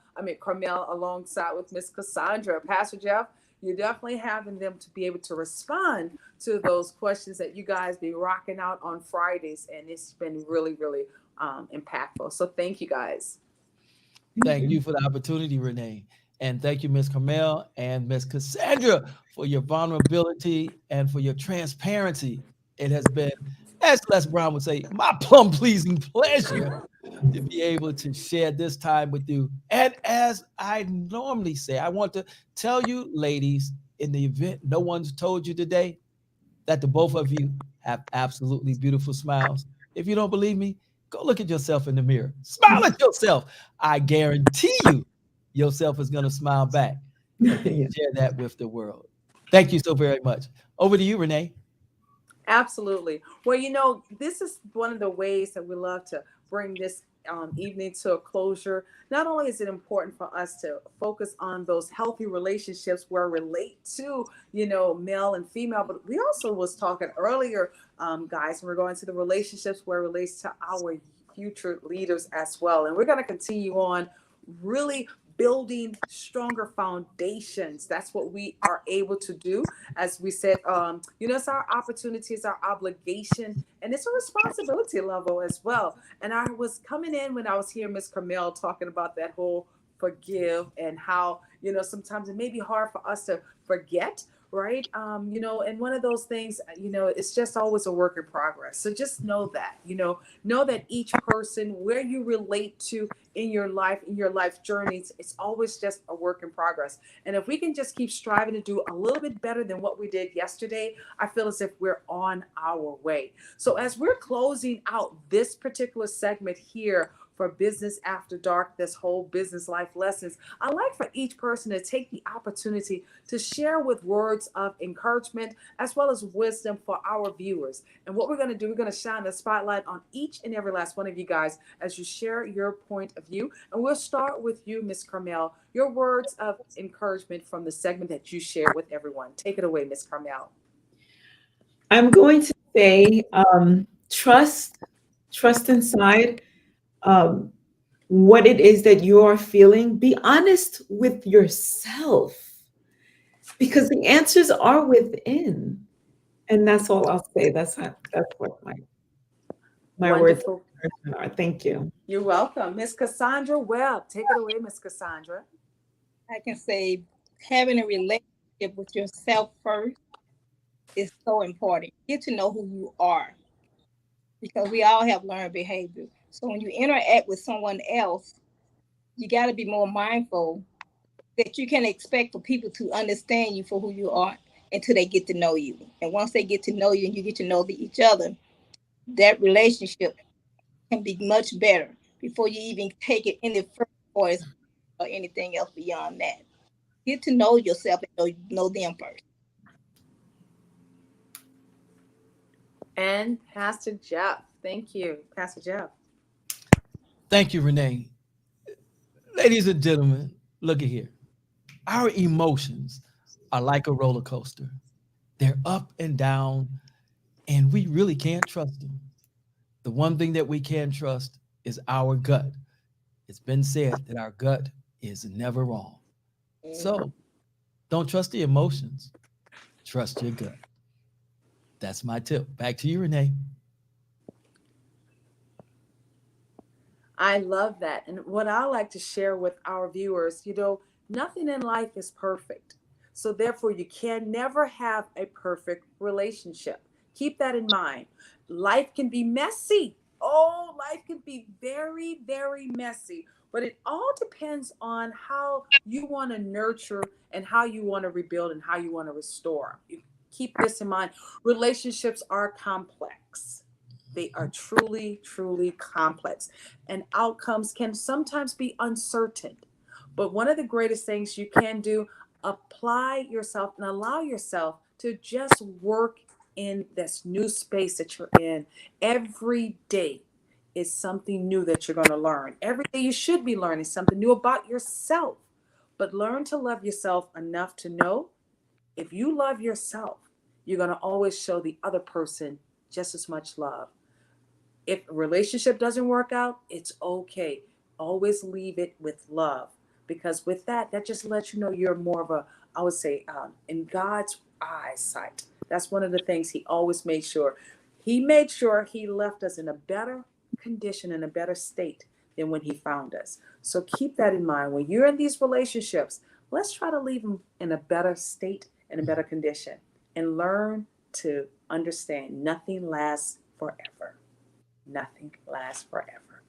alongside with Miss Cassandra. Pastor Jeff, you're definitely having them to be able to respond to those questions that you guys be rocking out on Fridays. And it's been really, really impactful. So thank you guys. Thank you for the opportunity, Renee. And thank you, Ms. Carmel and Ms. Cassandra, for your vulnerability and for your transparency. It has been, as Les Brown would say, my plum-pleasing pleasure to be able to share this time with you. And as I normally say, I want to tell you, ladies, in the event no one's told you today, that the both of you have absolutely beautiful smiles. If you don't believe me, go look at yourself in the mirror. Smile at yourself. I guarantee you, yourself is going to smile back. And then share that with the world. Thank you so very much. Over to you, Renee. Absolutely. Well, this is one of the ways that we love to bring this evening to a closure. Not only is it important for us to focus on those healthy relationships where relate to, male and female, but we also was talking earlier, guys, when we're going to the relationships where it relates to our future leaders as well. And we're going to continue on really building stronger foundations. That's what we are able to do. As we said, it's our opportunity, it's our obligation, and it's a responsibility level as well. And I was coming in when I was hearing Miss Carmel talking about that whole forgive and how, sometimes it may be hard for us to forget, right? And one of those things, it's just always a work in progress. So just know that, know that each person, where you relate to in your life journeys, it's always just a work in progress. And if we can just keep striving to do a little bit better than what we did yesterday, I feel as if we're on our way. So as we're closing out this particular segment here for Business After Dark, this whole business life lessons, I'd like for each person to take the opportunity to share with words of encouragement as well as wisdom for our viewers. And what we're going to do, we're going to shine the spotlight on each and every last one of you guys as you share your point of view. And we'll start with you, Miss Carmel, your words of encouragement from the segment that you shared with everyone. Take it away, Miss Carmel. I'm going to say trust inside what it is that you are feeling. Be honest with yourself because the answers are within. And that's all I'll say. That's what my words are. Thank you. You're welcome. Miss Cassandra Webb, take it away, Miss Cassandra. I can say having a relationship with yourself first is so important. Get to know who you are because we all have learned behavior. So when you interact with someone else, you got to be more mindful that you can expect for people to understand you for who you are until they get to know you. And once they get to know you and you get to know each other, that relationship can be much better before you even take it any further or anything else beyond that. Get to know yourself and know them first. And Pastor Jeff. Thank you, Pastor Jeff. Thank you, Renee. Ladies and gentlemen, look at here. Our emotions are like a roller coaster. They're up and down, and we really can't trust them. The one thing that we can trust is our gut. It's been said that our gut is never wrong. So don't trust the emotions, trust your gut. That's my tip. Back to you, Renee. I love that. And what I like to share with our viewers, nothing in life is perfect. So therefore, you can never have a perfect relationship. Keep that in mind. Life can be messy. Oh, life can be very, very messy. But it all depends on how you want to nurture and how you want to rebuild and how you want to restore. You keep this in mind. Relationships are complex. They are truly, truly complex, and outcomes can sometimes be uncertain. But one of the greatest things you can do, apply yourself and allow yourself to just work in this new space that you're in. Every day is something new that you're going to learn. Every day you should be learning something new about yourself. But learn to love yourself enough to know if you love yourself, you're going to always show the other person just as much love. If a relationship doesn't work out, it's okay. Always leave it with love, because with that just lets you know you're more of a, I would say, in God's eyesight. That's one of the things he always made sure. He made sure he left us in a better condition, in a better state than when he found us. So keep that in mind. When you're in these relationships, let's try to leave them in a better state, in a better condition, and learn to understand nothing lasts forever. Nothing lasts forever.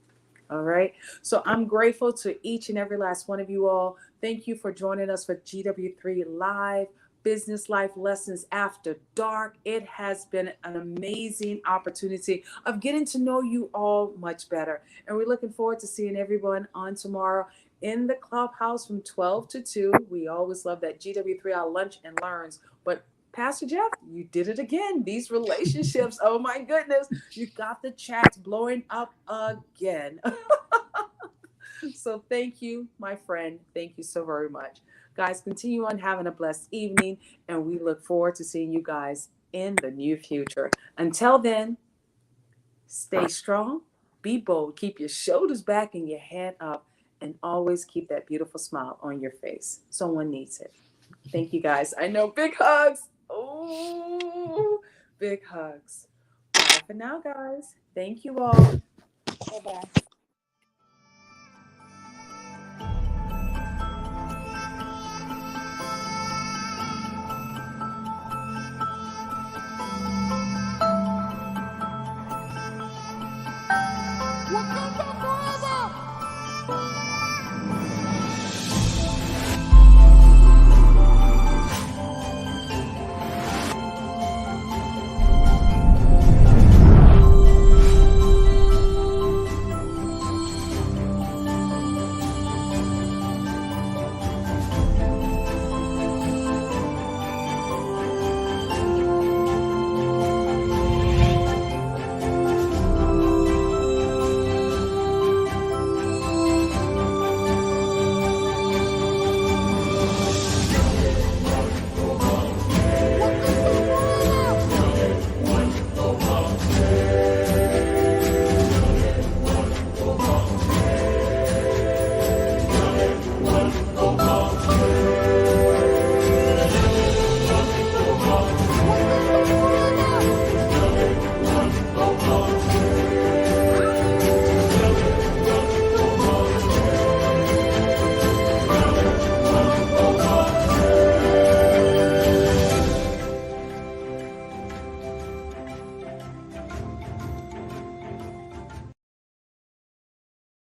All right. So I'm grateful to each and every last one of you all. Thank you for joining us for GW3 Live Business Life Lessons After Dark. It has been an amazing opportunity of getting to know you all much better. And we're looking forward to seeing everyone on tomorrow in the clubhouse from 12 to 2. We always love that GW3 our lunch and learns. But Pastor Jeff, you did it again. These relationships, oh my goodness, you got the chats blowing up again. So thank you, my friend. Thank you so very much. Guys, continue on having a blessed evening, and we look forward to seeing you guys in the near future. Until then, stay strong, be bold, keep your shoulders back and your head up, and always keep that beautiful smile on your face. Someone needs it. Thank you, guys. I know, big hugs. Oh, big hugs. Bye for now, guys. Thank you all. Bye-bye.